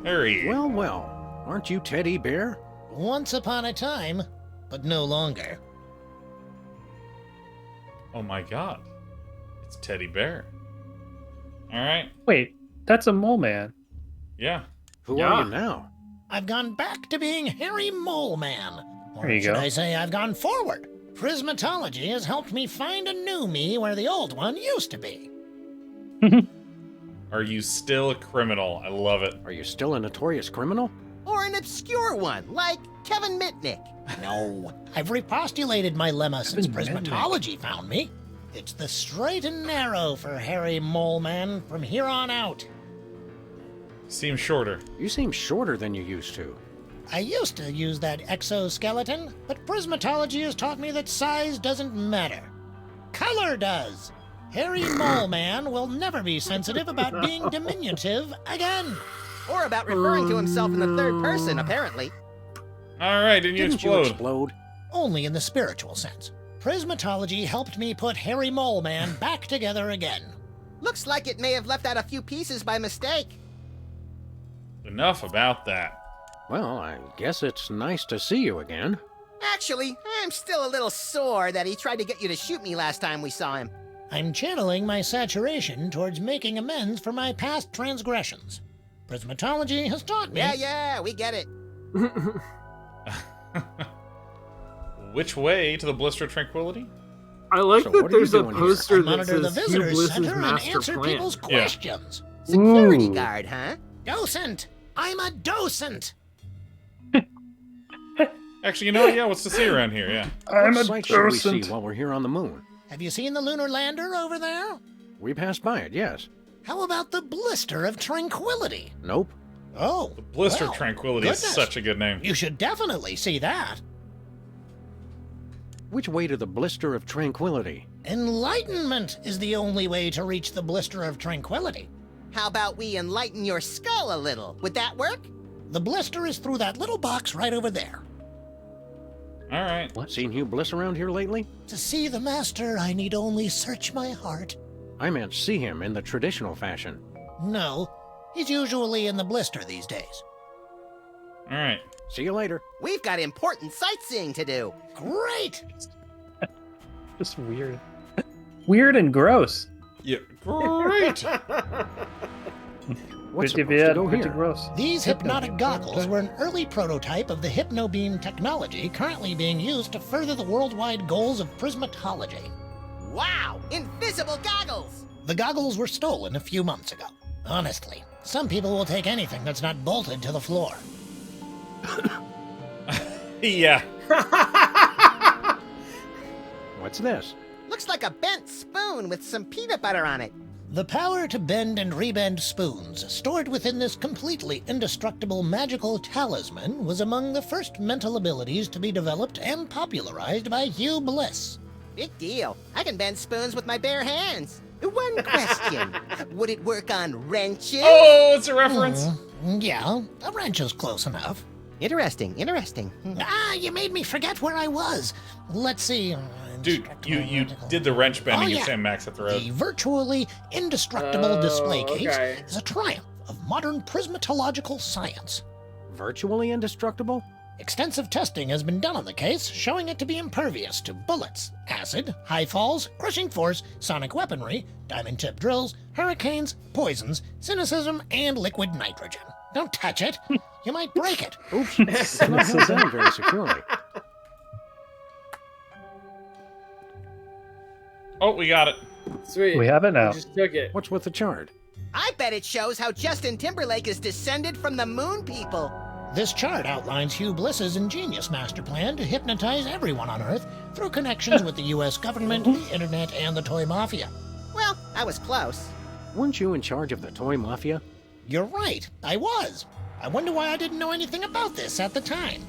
Harry. Well, well. Aren't you Teddy Bear? Once upon a time, but no longer. Oh my god. It's Teddy Bear. Alright. Wait, that's a mole man. Yeah. Who are you now? I've gone back to being Harry Mole Man. Or There you should go. I say I've gone forward? Prismatology has helped me find a new me where the old one used to be. Are you still a criminal? I love it. Are you still a notorious criminal? Or an obscure one, like Kevin Mitnick. No, I've repostulated my lemma since Kevin Prismatology found me. It's the straight and narrow for Harry Mole Man from here on out. Seems shorter. You seem shorter than you used to. I used to use that exoskeleton, but Prismatology has taught me that size doesn't matter. Color does. Harry Mole Man will never be sensitive about being diminutive again. Or about referring to himself in the third person, apparently. Alright, didn't you explode? Only in the spiritual sense. Prismatology helped me put Harry Mole Man back together again. Looks like it may have left out a few pieces by mistake. Enough about that. Well, I guess it's nice to see you again. Actually, I'm still a little sore that he tried to get you to shoot me last time we saw him. I'm channeling my saturation towards making amends for my past transgressions. Prismatology has taught me. Yeah, we get it. Which way to the Blister of Tranquility? I like So that what are you there's a doing here? poster I that monitor the says Hugh visitor Bliss's center and master answer plan. people's Yeah. questions. Security Ooh. guard, huh? Docent! I'm a docent! Actually, you know what? Yeah, what's to see around here? Yeah. What sight should we see while we're here on the moon? Have you seen the lunar lander over there? We passed by it, yes. How about the Blister of Tranquility? Nope. Oh, Blister well, of Tranquility is goodness. such a good name. You should definitely see that. Which way to the Blister of Tranquility? Enlightenment is the only way to reach the Blister of Tranquility. How about we enlighten your skull a little? Would that work? The blister is through that little box right over there. Alright. Seen Hugh Bliss around here lately? To see the master, I need only search my heart. I meant see him in the traditional fashion. No, he's usually in the blister these days. Alright. See you later. We've got important sightseeing to do. Great! Just weird. Weird and gross. Yeah, great! What's Pretty supposed bad, to go pretty here? gross. These hypnotic goggles were an early prototype of the Hypnobeam technology currently being used to further the worldwide goals of prismatology. Wow! Invisible goggles! The goggles were stolen a few months ago. Honestly, some people will take anything that's not bolted to the floor. Yeah. What's this? Looks like a bent spoon with some peanut butter on it. The power to bend and rebend spoons, stored within this completely indestructible magical talisman, was among the first mental abilities to be developed and popularized by Hugh Bliss. Big deal. I can bend spoons with my bare hands. One question. Would it work on wrenches? Oh, it's a reference. Yeah, a wrench is close enough. Interesting. Ah, you made me forget where I was. Let's see. Dude, you did the wrench bending Oh, at yeah. Sam Max at the road. The virtually indestructible display case okay. is a triumph of modern prismatological science. Virtually indestructible? Extensive testing has been done on the case, showing it to be impervious to bullets, acid, high falls, crushing force, sonic weaponry, diamond-tipped drills, hurricanes, poisons, cynicism, and liquid nitrogen. Don't touch it. You might break it. Oops. It's not held down very securely. Oh, we got it. Sweet. We have it now. I just took it. What's with the chart? I bet it shows how Justin Timberlake is descended from the moon people. This chart outlines Hugh Bliss's ingenious master plan to hypnotize everyone on Earth through connections with the U.S. government, the internet, and the toy mafia. Well, I was close. Weren't you in charge of the toy mafia? You're right, I was. I wonder why I didn't know anything about this at the time.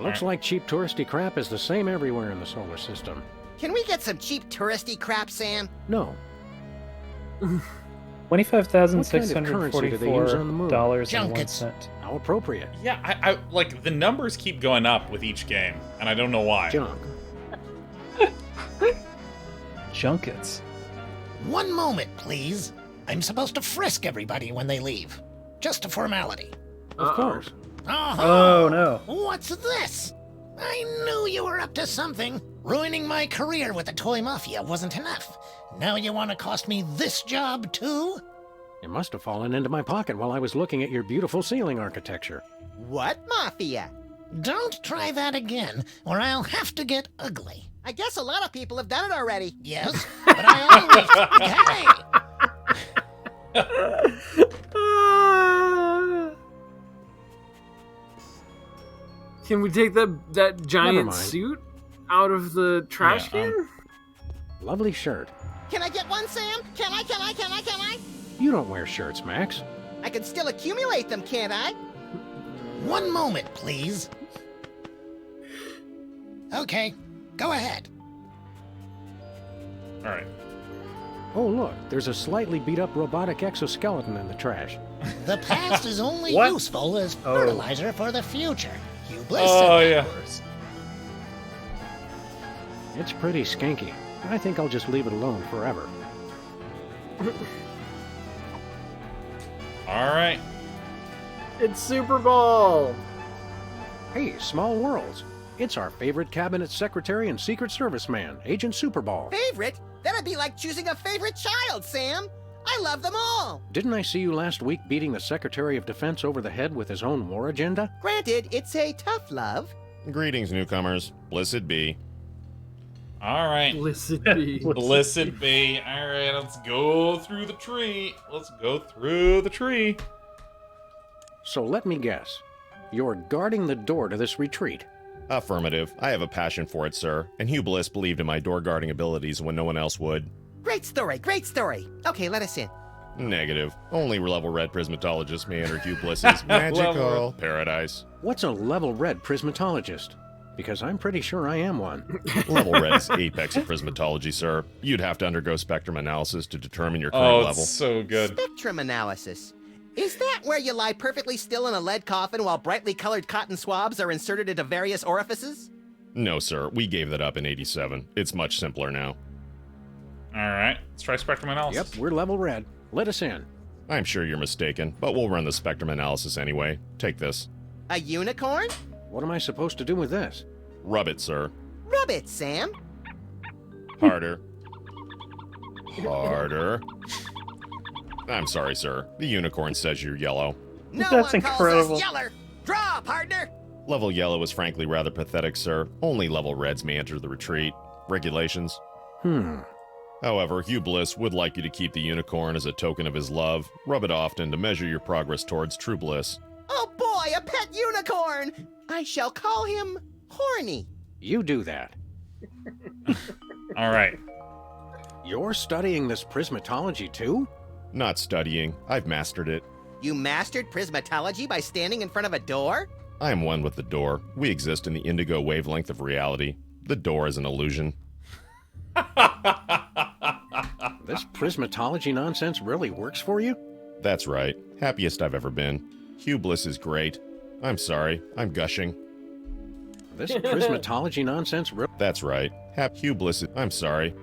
Looks like cheap touristy crap is the same everywhere in the solar system. Can we get some cheap touristy crap, Sam? No. $25,644.01. How appropriate. Yeah, I like the numbers keep going up with each game, and I don't know why. Junk. Junkets. One moment, please. I'm supposed to frisk everybody when they leave. Just a formality. Of course. Oh, no. What's this? I knew you were up to something. Ruining my career with the toy mafia wasn't enough. Now you want to cost me this job, too? It must have fallen into my pocket while I was looking at your beautiful ceiling architecture. What mafia? Don't try that again, or I'll have to get ugly. I guess a lot of people have done it already. Yes, but I always... Hey! Can we take that giant suit out of the trash can? Lovely shirt. Can I get one, Sam? Can I? You don't wear shirts, Max. I can still accumulate them, can't I? One moment, please. Okay, go ahead. All right. Oh, look, there's a slightly beat-up robotic exoskeleton in the trash. The past is only What? useful as Oh. fertilizer for the future. Hugh Bliss Oh, said yeah. that first. It's pretty skanky. I think I'll just leave it alone forever. All right. It's Super Bowl. Hey, Small Worlds. It's our favorite cabinet secretary and Secret Service man, Agent Superball. Favorite? That'd be like choosing a favorite child, Sam. I love them all. Didn't I see you last week beating the Secretary of Defense over the head with his own war agenda? Granted, it's a tough love. Greetings, newcomers. Blissed be. All right. Blessed be. Blessed be. All right, let's go through the tree. Let's go through the tree. So let me guess. You're guarding the door to this retreat. Affirmative. I have a passion for it, sir, and Hugh Bliss believed in my door guarding abilities when no one else would. Great story, great story. Okay, let us in. Negative. Only level red prismatologists may enter Hugh Bliss's magical paradise. What's a level red prismatologist? Because I'm pretty sure I am one. Level red is apex of prismatology, sir. You'd have to undergo spectrum analysis to determine your current Oh, level. it's so good. Spectrum analysis. Is that where you lie perfectly still in a lead coffin while brightly colored cotton swabs are inserted into various orifices? No, sir. We gave that up in 87. It's much simpler now. All right, let's try spectrum analysis. Yep, we're level red. Let us in. I'm sure you're mistaken, but we'll run the spectrum analysis anyway. Take this. A unicorn? What am I supposed to do with this? Rub it, sir. Rub it, Sam. Harder. Harder. I'm sorry, sir. The unicorn says you're yellow. No That's one calls incredible. us yeller. Draw, partner. Level yellow is frankly rather pathetic, sir. Only level reds may enter the retreat. Regulations. However, Hugh Bliss would like you to keep the unicorn as a token of his love. Rub it often to measure your progress towards true bliss. Oh boy, a pet unicorn. I shall call him Horny. You do that. All right. You're studying this prismatology too? Not studying. I've mastered it. You mastered prismatology by standing in front of a door? I am one with the door. We exist in the indigo wavelength of reality. The door is an illusion. This prismatology nonsense really works for you? That's right. Happiest I've ever been. Hugh Bliss is great. I'm sorry. I'm gushing. This prismatology nonsense really... That's right. Hugh Bliss is... I'm sorry.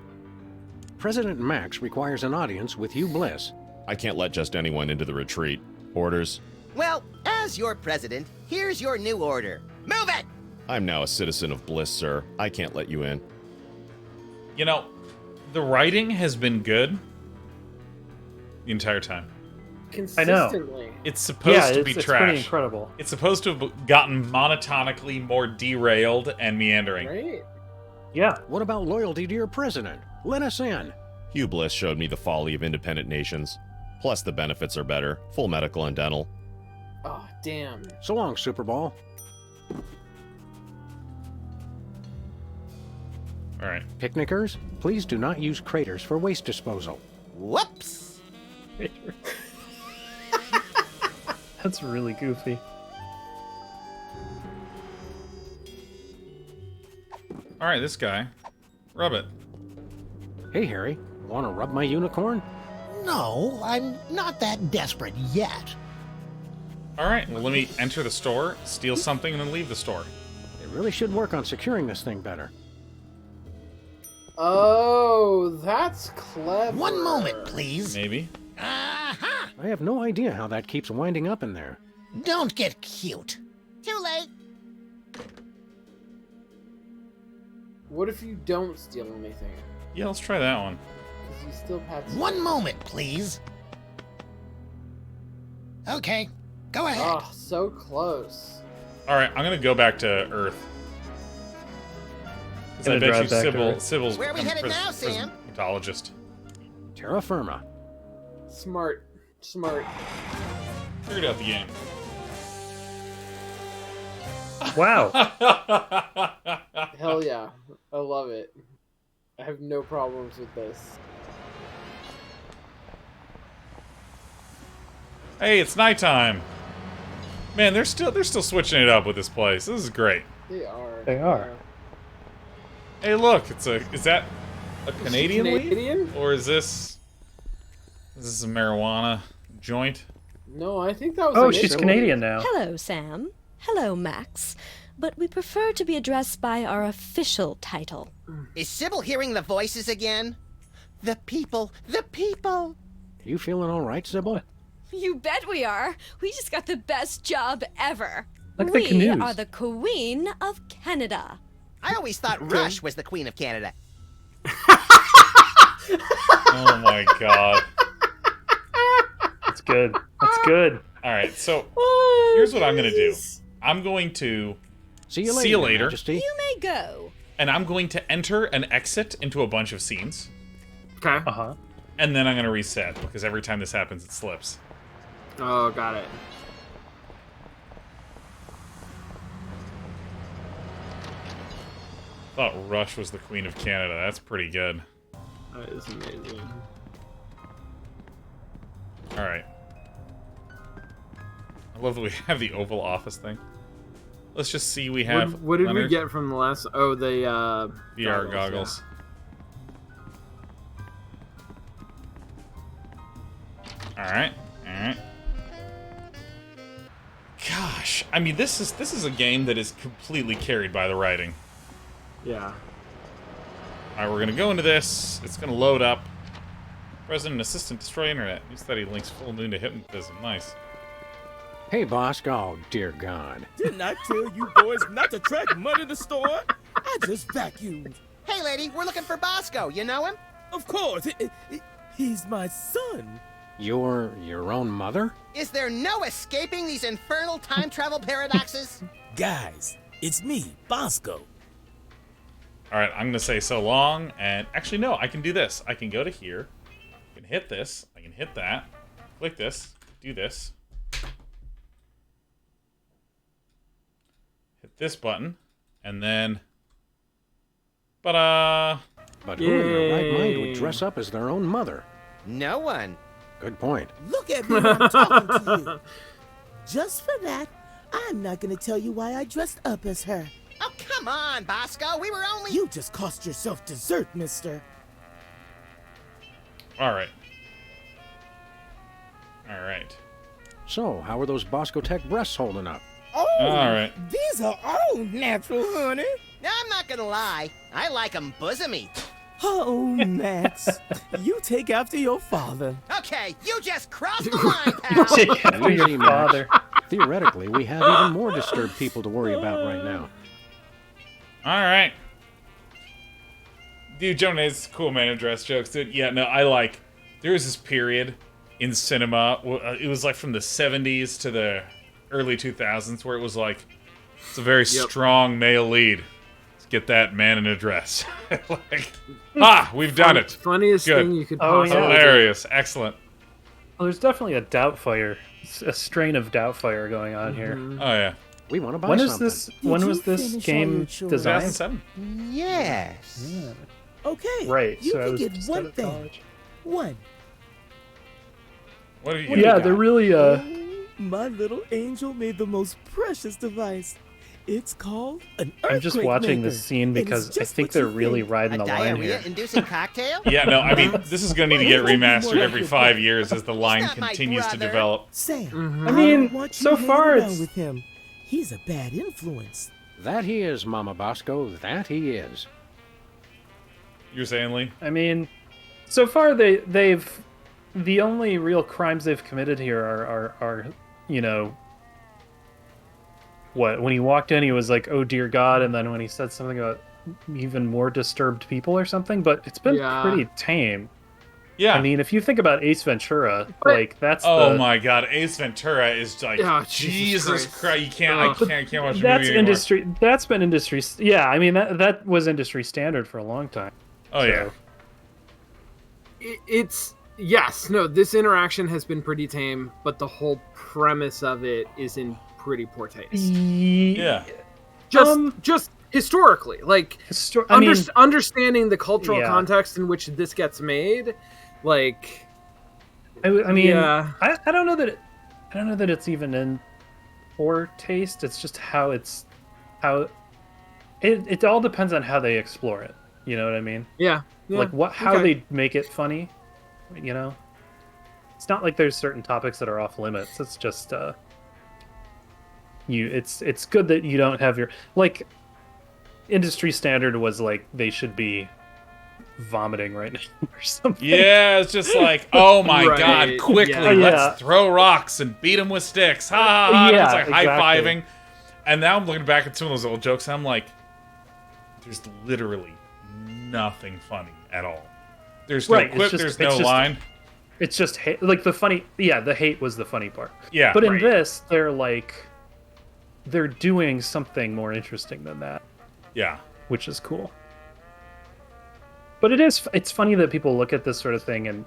President Max requires an audience with Hugh Bliss. I can't let just anyone into the retreat. Orders? Well, as your president, here's your new order. Move it! I'm now a citizen of Bliss, sir. I can't let you in. You know, the writing has been good the entire time. Consistently. It's supposed to be it's trash. pretty incredible. It's supposed to have gotten monotonically more derailed and meandering. Right? Yeah. What about loyalty to your president? Let us in. Hugh Bliss showed me the folly of independent nations. Plus, the benefits are better. Full medical and dental. Oh, damn. So long, Superball. All right. Picnickers, please do not use craters for waste disposal. Whoops! refrigerator. That's really goofy. All right, this guy. Rub it. Hey, Harry. Want to rub my unicorn? No, I'm not that desperate yet. All right, well, let me enter the store, steal something, and then leave the store. They really should work on securing this thing better. Oh, that's clever. One moment, please. Maybe. Aha! I have no idea how that keeps winding up in there. Don't get cute. Too late. What if you don't steal anything? Yeah, let's try that one. Because you still have to... One moment, please. Okay, go ahead. Oh, so close. All right, I'm gonna go back to Earth. 'Cause I bet you Sybil's Where are we headed now, Sam? Mythologist. Terra firma. Smart. Figured out the game. Wow. Hell yeah. I love it. I have no problems with this. Hey, it's nighttime. Man, they're still switching it up with this place. This is great. They are. They are. Hey, look, is that a Canadian leaf? Canadian? Or is this a marijuana joint? No, I think that was. Oh, she's Canadian now. Hello, Sam. Hello, Max. But we prefer to be addressed by our official title. Is Sybil hearing the voices again? The people, the people. You feeling all right, Sybil? You bet we are. We just got the best job ever. Like the we canoes. are the Queen of Canada. I always thought Rush was the Queen of Canada. Oh my god. That's good. That's good. All right, so here's what I'm gonna do. I'm going to see you later, Majesty. You may go. And I'm going to enter and exit into a bunch of scenes. Okay. Uh-huh. And then I'm gonna reset because every time this happens, it slips. Oh, got it. Thought Rush was the Queen of Canada. That's pretty good. That is amazing. All right. I love that we have the Oval Office thing. Let's just see. We have. What did we Leonard. get from the last? Oh, the VR goggles. All right. All right. Gosh, I mean, this is a game that is completely carried by the writing. Yeah. All right, we're gonna go into this. It's gonna load up. President and assistant destroy internet. New study links full moon to hypnotism. Nice. Hey, boss. Oh, dear God. Didn't I tell you boys not to track mud in the store? I just vacuumed. Hey, lady, we're looking for Bosco. You know him? Of course. He's my son. Your own mother? Is there no escaping these infernal time travel paradoxes? Guys, it's me, Bosco. All right, I'm gonna say so long, and actually no, I can do this. I can go to here. I can hit this. I can hit that. Click this. Do this. Hit this button, and then. But who in their right mind would dress up as their own mother? No one. Good point. Look at me when I'm talking to you. Just for that, I'm not gonna tell you why I dressed up as her. Oh, come on, Bosco. We were only... You just cost yourself dessert, mister. All right. All right. So, how are those Bosco Tech breasts holding up? Oh, all right. These are all natural, honey. Now, I'm not gonna lie. I like them bosomy. Oh, Max. You take after your father. Okay, you just crossed the line, pal. Easy, Max. Theoretically, we have even more disturbed people to worry about right now. All right. Dude, Joe Nate's cool man address jokes, dude. Yeah, no, I like... There was this period in cinema, it was like from the 70s to the early 2000s, where it was like, it's a very strong male lead. Let's get that man in a dress. Like, we've done it. Funniest Good. thing you could possibly Hilarious. Excellent. Well, there's definitely a Doubtfire, a strain of Doubtfire going on here. Oh, yeah. We want to buy when something. When was this game designed? 2007. Yes. Okay. Right. You so I can was get just one out of thing. college. One. What are you? Yeah, they're really My little angel made the most precious device. It's called an earthquake I'm just watching maker. this scene And it's because I just think what they're you really think. riding A the line here. diarrhea-inducing cocktail? Yeah, no, I mean, this is going to need to get Well, it won't be remastered more every like 5 it. years as the line not my continues to brother. develop. Sam, I mean, want you so hanging far around it's with him. He's a bad influence. That he is, Mama Bosco. That he is. You're saying, Lee? I mean, so far they've the only real crimes they've committed here are you know, what, when he walked in he was like, oh dear God, and then when he said something about even more disturbed people or something, but it's been pretty tame. Yeah. I mean, if you think about Ace Ventura, like that's my God, Ace Ventura is like Jesus Christ. You can't, I can't watch a that's movie anymore. industry. That's been industry. Yeah, I mean that was industry standard for a long time. Oh yeah. It's yes, no. This interaction has been pretty tame, but the whole premise of it is in pretty poor taste. Yeah. Just historically, like I mean, understanding the cultural yeah. context in which this gets made, like. I mean, yeah. I don't know that I don't know that it's even in poor taste. It's just how it all depends on how they explore it. You know what I mean? Yeah. Like how they make it funny. You know, it's not like there's certain topics that are off limits. It's just it's good that you don't have your, like, industry standard was like they should be vomiting right now or something. Yeah, it's just like, oh my Right, God, quickly, yeah. let's throw rocks and beat them with sticks. Ha ha ha. Yeah, It's like exactly. high-fiving. And now I'm looking back at some of those old jokes and I'm like, there's literally nothing funny at all. There's no Right, quip, there's no line. It's just hate, like the funny. Yeah, the hate was the funny part. Yeah, but in right. this, they're doing something more interesting than that. Yeah, which is cool. But it's funny that people look at this sort of thing and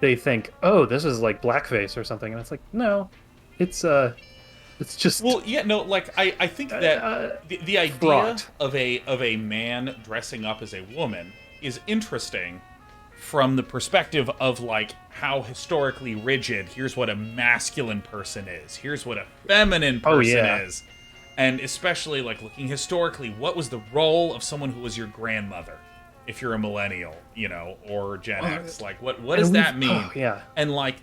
they think, oh, this is like blackface or something, and it's like, no, it's just. Well, yeah, no, like I think that the idea fraught. of a man dressing up as a woman is interesting from the perspective of like how historically rigid. Here's what a masculine person is. Here's what a feminine person is, and especially like looking historically, what was the role of someone who was your grandmother, if you're a millennial, you know, or Gen X? Like what does that mean? Oh, yeah. And like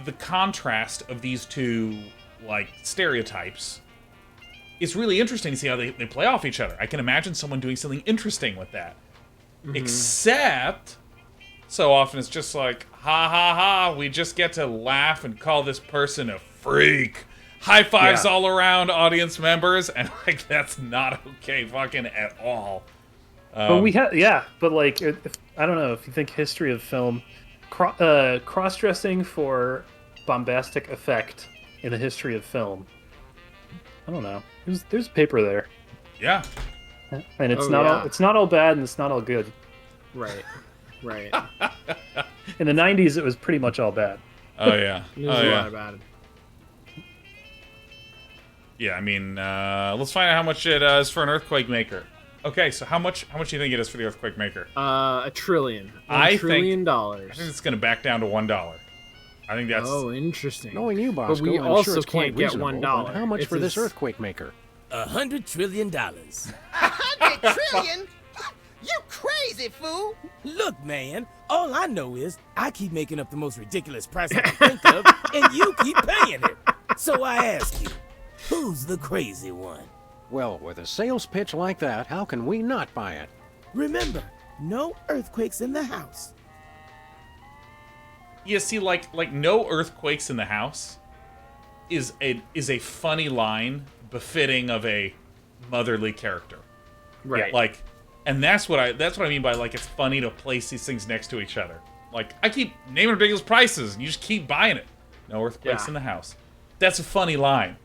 the contrast of these two like stereotypes is really interesting to see how they play off each other. I can imagine someone doing something interesting with that. Except so often it's just like, ha ha ha, we just get to laugh and call this person a freak. High fives all around, audience members, and like that's not okay fucking at all. But we have, but like, I don't know if you think history of film, cross-dressing for bombastic effect in the history of film. I don't know. There's paper there. Yeah. And it's not all bad and it's not all good. Right. In the 90s, it was pretty much all bad. Oh yeah. There's oh a yeah. lot about it. Yeah, I mean, let's find out how much it is for an earthquake maker. Okay, so how much do you think it is for the earthquake maker? $1 trillion. $1 trillion. I think it's gonna back down to $1. I think that's. Oh, interesting. Knowing you, Bosco, but we I'm also sure it's can't quite get reasonable, $1. but how much It's for this as- earthquake maker? $100 trillion. $100 trillion? You crazy fool! Look, man, all I know is I keep making up the most ridiculous price I can think of, and you keep paying it. So I ask you, who's the crazy one? Well, with a sales pitch like that, how can we not buy it? Remember, no earthquakes in the house. Yeah, see, like no earthquakes in the house is a funny line befitting of a motherly character, Right. Like, and that's what I mean by like it's funny to place these things next to each other. Like I keep naming ridiculous prices, and you just keep buying it. No earthquakes in the house. That's a funny line,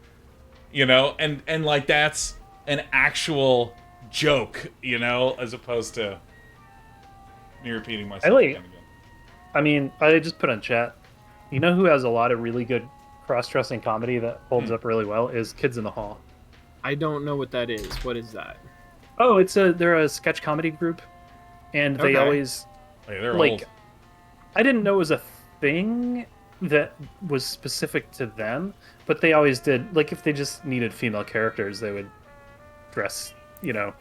you know, and like that's an actual joke, you know, as opposed to me repeating myself again and again. I mean, I just put on chat. You know who has a lot of really good cross-dressing comedy that holds up really well is Kids in the Hall. I don't know what that is. What is that? Oh, they're a sketch comedy group, and they Okay. always Hey, they're like. old. I didn't know it was a thing that was specific to them, but they always did. Like if they just needed female characters, they would dress. I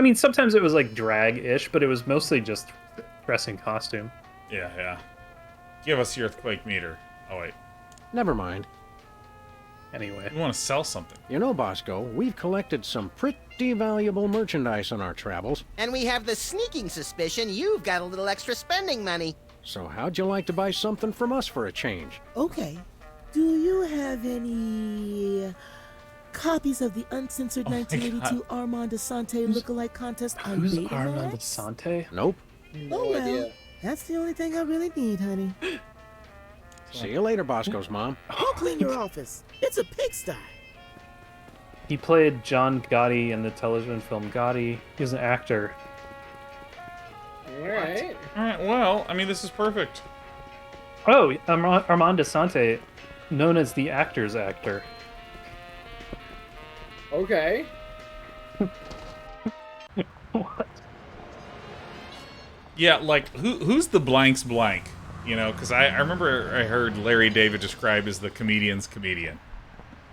mean, sometimes it was like drag-ish, but it was mostly just dressing costume. Yeah. Give us the earthquake meter. Oh wait. Never mind. Anyway. We want to sell something. You know, Bosco, we've collected some pretty valuable merchandise on our travels. And we have the sneaking suspicion you've got a little extra spending money. So how'd you like to buy something from us for a change? Okay. Do you have any copies of the uncensored 1982 Armand Desante lookalike contest on Who's Betamax? Armand Desante? Nope. Oh, well, that's the only thing I really need, honey. See you later, Bosco's mom. I'll clean your office. It's a pigsty. He played John Gotti in the television film Gotti. He was an actor. All right. Well, I mean, this is perfect. Oh, Armand Desante, known as the actor's actor. Okay. What? Yeah, like who's the blanks blank? Because I remember I heard Larry David described as the comedian's comedian.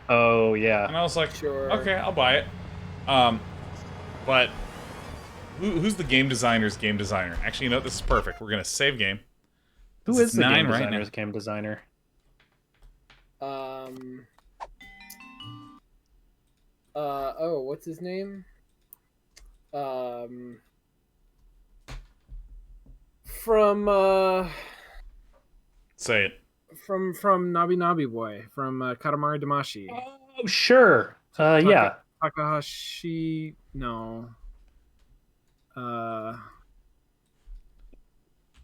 Oh yeah. And I was like, sure. Okay, I'll buy it. But who's the game designer's game designer? Actually, this is perfect. We're gonna save game. Who is the game right designer's now. game designer? What's his name? From Say it. From Nabi Nabi Boy, from Katamari Damacy. Oh, sure. Yeah. Takahashi. No.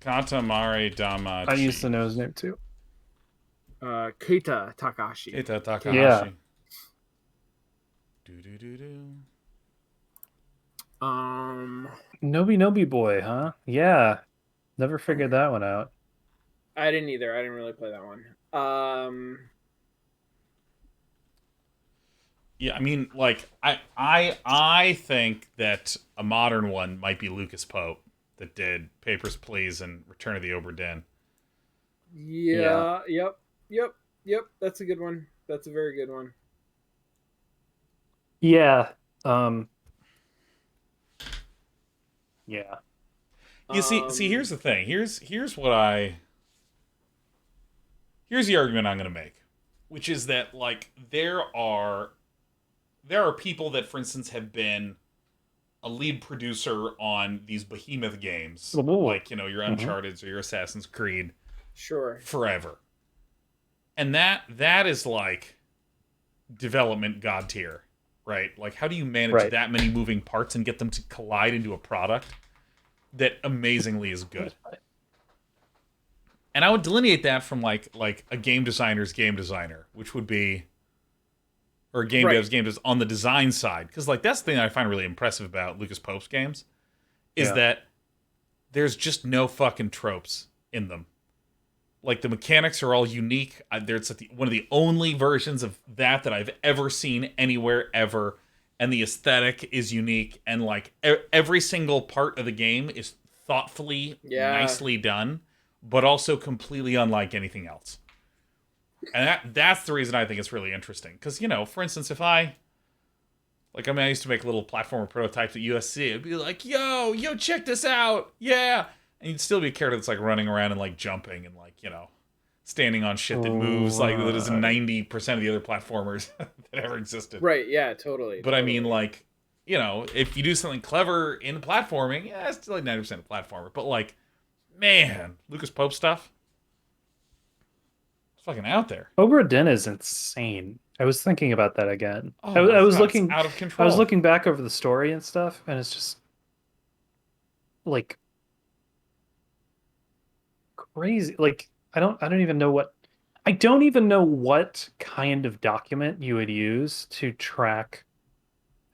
Katamari Damacy. I used to know his name too. Keita Takahashi. Keita Takahashi. Yeah. Nobi Boy, huh? Yeah. Never figured that one out. I didn't either. I didn't really play that one. Yeah, I mean, like, I think that a modern one might be Lucas Pope that did Papers, Please and Return of the Obra Dinn. Yeah. Yep. That's a good one. That's a very good one. Yeah. Yeah. You see, here's the thing. Here's the argument I'm going to make, which is that like there are people that, for instance, have been a lead producer on these behemoth games, like your Uncharted or your Assassin's Creed, sure, forever, and that is like development god tier, right? Like, how do you manage that many moving parts and get them to collide into a product that amazingly is good? And I would delineate that from like a game designer's game designer, which would be, or a game dev's game devs on the design side, because like that's the thing I find really impressive about Lucas Pope's games, is that there's just no fucking tropes in them. Like the mechanics are all unique. It's like one of the only versions of that I've ever seen anywhere ever, and the aesthetic is unique, and like every single part of the game is thoughtfully, nicely done, but also completely unlike anything else. And that's the reason I think it's really interesting. Because, for instance, if I used to make little platformer prototypes at USC. It'd be like, yo, check this out. Yeah. And you'd still be a character that's like running around and like jumping and like, standing on shit that moves like that is 90% of the other platformers that ever existed. Right. Yeah, totally. But I mean, like, if you do something clever in platforming, yeah, it's still like 90% of platformer. But like, man, Lucas Pope stuff, it's fucking out there. Obra Dinn is insane. I was thinking about that again. Oh, I was looking out of control. I was looking back over the story and stuff, and it's just like crazy. Like I don't even know what kind of document you would use to track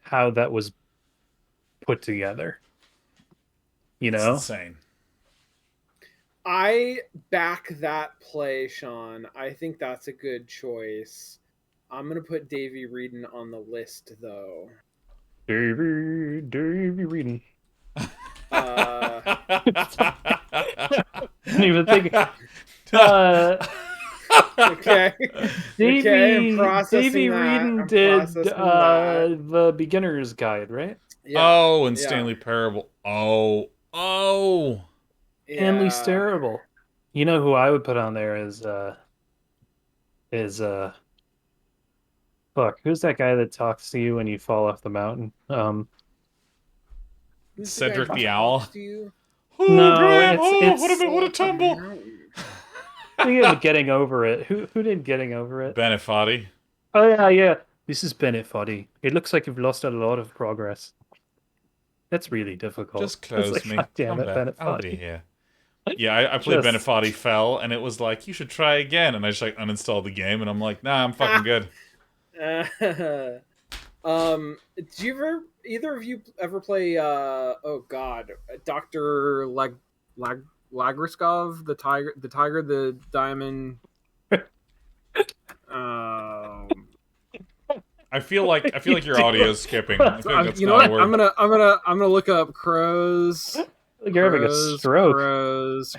how that was put together. It's insane. I back that play, Sean. I think that's a good choice. I'm going to put Davey Reedon on the list, though. Davey Reedon. I didn't even think. Okay. Davey processing that. Reedon I'm did processing that. the beginner's guide, right? Oh, and yeah. Stanley Parable. Oh. Stanley Starable. You know who I would put on there is fuck, who's that guy that talks to you when you fall off the mountain? Cedric the Owl. No, Graham, it's what a tumble. Thinking of Getting Over It. Who did Getting Over It? Bennett Foddy. Oh yeah. This is Bennett Foddy. It looks like you've lost a lot of progress. That's really difficult. Just close like, me. God damn I'm it, back. Bennett I'll Foddy. be here. Yeah, I played Just- Bennett Foddy fell, and it was like, you should try again. And I just like uninstalled the game, and I'm like, nah, I'm fucking good. Do you either of you ever play Dr. Lagriskov, the tiger, the diamond? I feel like your audio is skipping. I feel like that's you know not what? a word. I'm gonna look up crows. You're having a stroke. Crows.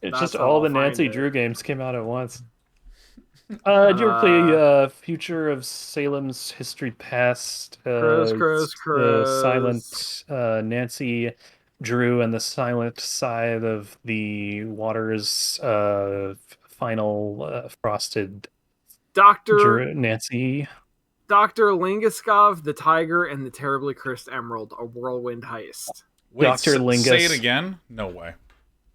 It's That's just how all I'll the find Nancy it. Drew games came out at once. Did you ever play Future of Salem's History Past? Crows. The silent Nancy Drew and the silent side of the waters. Final frosted Dr. Nancy. Dr. Lingaskov, the Tiger, and the Terribly Cursed Emerald, a whirlwind heist. Wait, Dr. Lingus. Say it again? No way.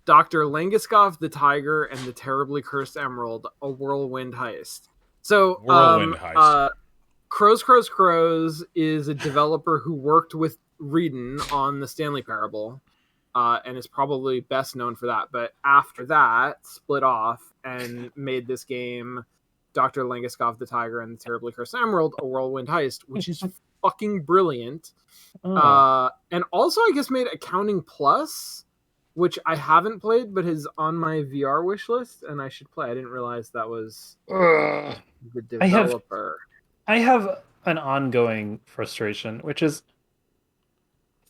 Dr. Lingaskov, the Tiger, and the Terribly Cursed Emerald, a whirlwind heist. So, Whirlwind heist. Crows is a developer who worked with Reedon on the Stanley Parable, and is probably best known for that. But after that, split off and made this game, Dr. Lingaskov, the Tiger, and the Terribly Cursed Emerald, a whirlwind heist, which is fucking brilliant. And also, I guess, made Accounting Plus, which I haven't played, but is on my VR wish list, and I should play. I didn't realize that was the developer. I have an ongoing frustration, which is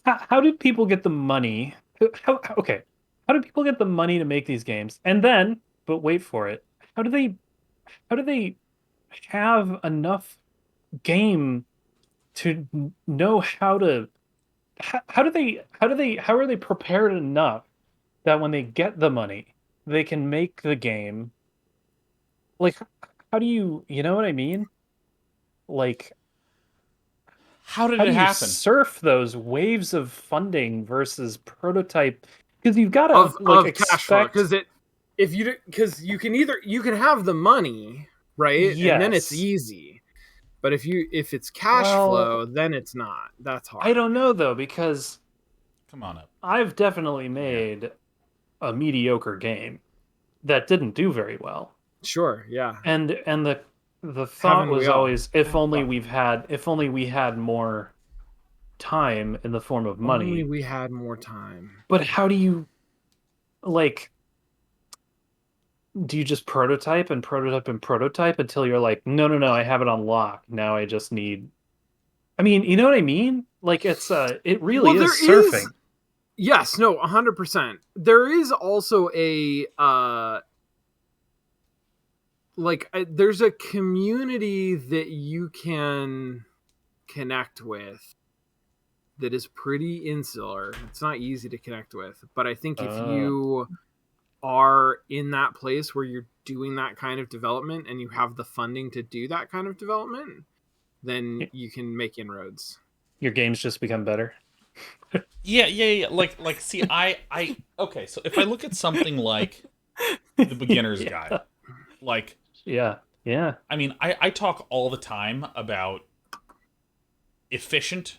how did people get the money? How do people get the money to make these games? And then, but wait for it, how do they have enough game to know how are they prepared enough that when they get the money, they can make the game? Like, how do you know what I mean? Like, how did do it you happen? Surf those waves of funding versus prototype, because you've got to Of cash flow, expect. because you can have the money, right? And then it's Yes. easy. But if it's cash flow, then it's not. That's hard. I don't know though, because come on up. I've definitely made a mediocre game that didn't do very well. Sure, yeah. And the thought Haven't we was all? always, if only we had more time in the form of money. Only we had more time. But how do you, like, do you just prototype until you're like, no, I have it on lock. Now I just need, I mean, you know what I mean? Like, it's it really is surfing. Yes, no, 100%. There is also a there's a community that you can connect with that is pretty insular. It's not easy to connect with, but I think if you are in that place where you're doing that kind of development and you have the funding to do that kind of development, then you can make inroads. Your games just become better. Yeah. Like, see, okay. So if I look at something like the Beginner's Guide, like, yeah. I mean, I talk all the time about efficient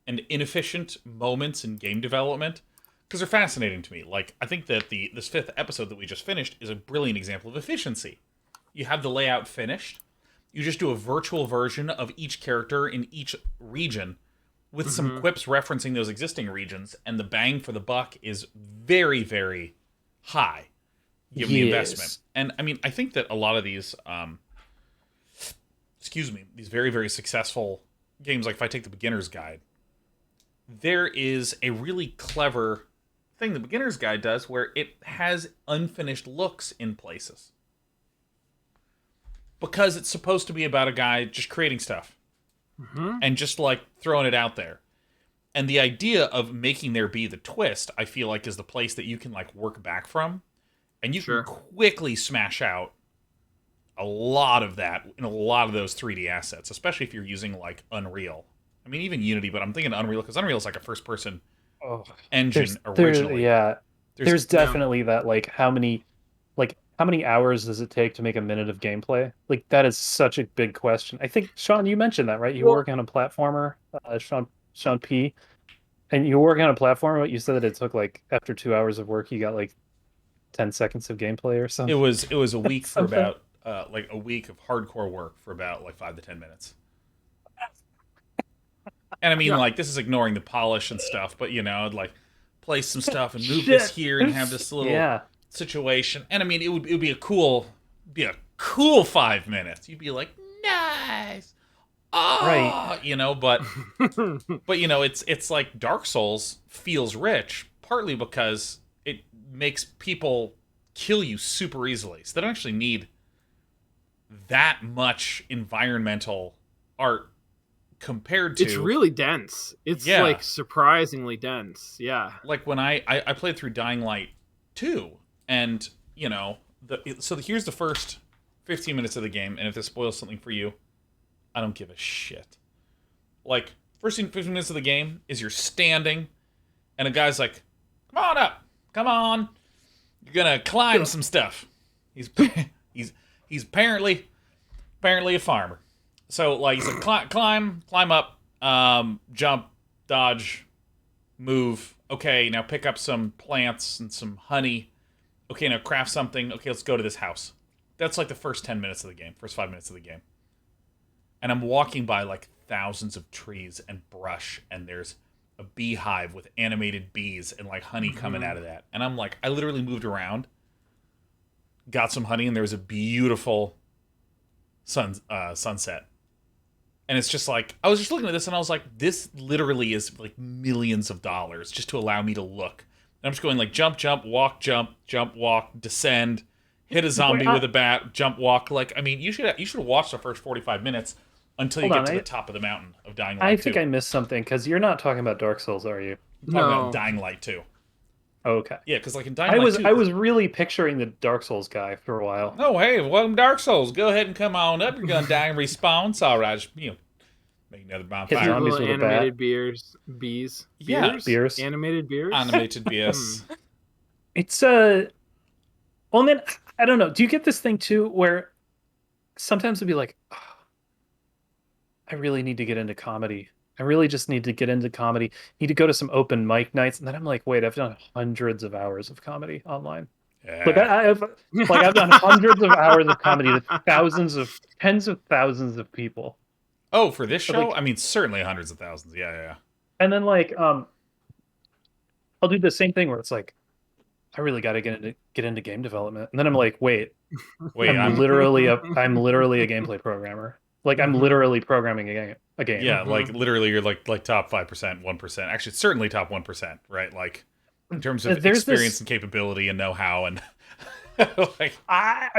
and inefficient moments in game development because they're fascinating to me. Like, I think that this 5th episode that we just finished is a brilliant example of efficiency. You have the layout finished. You just do a virtual version of each character in each region with some quips referencing those existing regions, and the bang for the buck is very, very high. Given the investment. And I mean, I think that a lot of these these very, very successful games, like if I take the Beginner's Guide, there is a really clever thing the beginner's guide does where it has unfinished looks in places. Because it's supposed to be about a guy just creating stuff. And just like throwing it out there. And the idea of making there be the twist, I feel like, is the place that you can like work back from. And you can quickly smash out a lot of that in a lot of those 3D assets, especially if you're using like Unreal. I mean, even Unity, but I'm thinking Unreal because Unreal is like a first-person engine originally. There's definitely that. Like, how many hours does it take to make a minute of gameplay? Like, that is such a big question. I think Sean, you mentioned that, right? You were working on a platformer, Sean P. And you were working on a platformer, but you said that it took like after 2 hours of work, you got like 10 seconds of gameplay or something. It was a week for about like a week of hardcore work for about like 5 to 10 minutes. And I mean, like, this is ignoring the polish and stuff, but you know, I'd like place some stuff and move this here and have this little situation. And I mean, it would be a cool 5 minutes. You'd be like, nice. Oh, right. You know, but you know, it's like Dark Souls feels rich, partly because it makes people kill you super easily. So they don't actually need that much environmental art compared to... It's really dense. It's like surprisingly dense. Yeah. Like when I played through Dying Light 2, and you know, here's the first 15 minutes of the game, and if this spoils something for you, I don't give a shit. Like, first 15 minutes of the game is you're standing, and a guy's like, come on up, come on, you're gonna climb some stuff. He's apparently a farmer. So, like, he's like, climb up, jump, dodge, move. Okay, now pick up some plants and some honey. Okay, now craft something. Okay, let's go to this house. That's like the first 10 minutes of the game, first 5 minutes of the game. And I'm walking by, like, thousands of trees and brush, and there's a beehive with animated bees and, like, honey coming out of that. And I'm like, I literally moved around, got some honey, and there was a beautiful sunset. And it's just like, I was just looking at this and I was like, this literally is like millions of dollars just to allow me to look. And I'm just going like jump, walk, descend, hit a zombie with a bat, jump, walk. Like, I mean, you should watch the first 45 minutes until you get to the top of the mountain of Dying Light 2. I think I missed something because you're not talking about Dark Souls, are you? I'm talking about Dying Light 2. Oh, okay. Yeah, because like in Dying Light 2... I was really picturing the Dark Souls guy for a while. Oh, hey, welcome Dark Souls. Go ahead and come on up. You're going to die and respawn. It's all right. Just, you know, make another bonfire. Zombies with animated bees. Yeah, beers. Animated beers. Animated beers. It's well, then I don't know. Do you get this thing too, where sometimes it'd be like, oh, I really need to get into comedy. I really just need to get into comedy. Need to go to some open mic nights, and then I'm like, wait, I've done hundreds of hours of comedy online. Yeah. Like I've done hundreds of hours of comedy with tens of thousands of people. Oh, for this show? Like, I mean, certainly hundreds of thousands. Yeah. And then like, I'll do the same thing where it's like, I really got to get into game development, and then I'm like, wait, I'm literally a gameplay programmer. Like I'm literally programming a game. Yeah, like literally, you're like top 5%, 1%. Actually, certainly top 1%, right? Like in terms of experience and capability and know-how and. Like, yeah.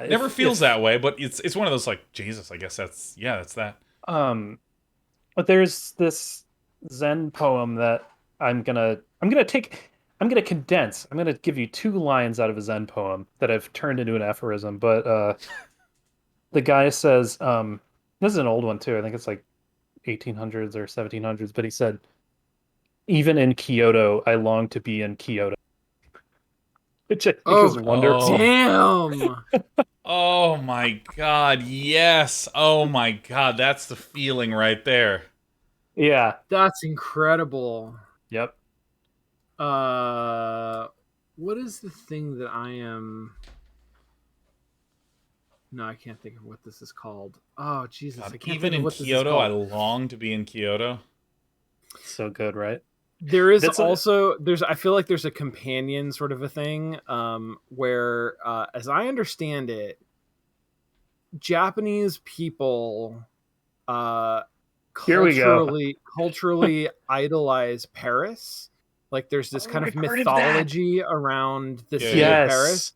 It never feels that way, but it's one of those like, Jesus, I guess that's that. But there's this Zen poem that I'm gonna condense. I'm gonna give you 2 lines out of a Zen poem that I've turned into an aphorism. But the guy says, this is an old one too. I think it's like 1800s or 1700s. But he said, "Even in Kyoto, I long to be in Kyoto." Which I think is wonderful. Damn! Oh my God! Yes! Oh my God! That's the feeling right there. Yeah, that's incredible. Yep. What is the thing that I am? No, I can't think of what this is called. Oh Jesus! I can't even think of what in Kyoto, I long to be in Kyoto. So good, right? There is I feel like there's a companion sort of a thing where, as I understand it, Japanese people culturally idolize Paris Like there's this kind of I've heard of mythology around the city Yes. of Paris,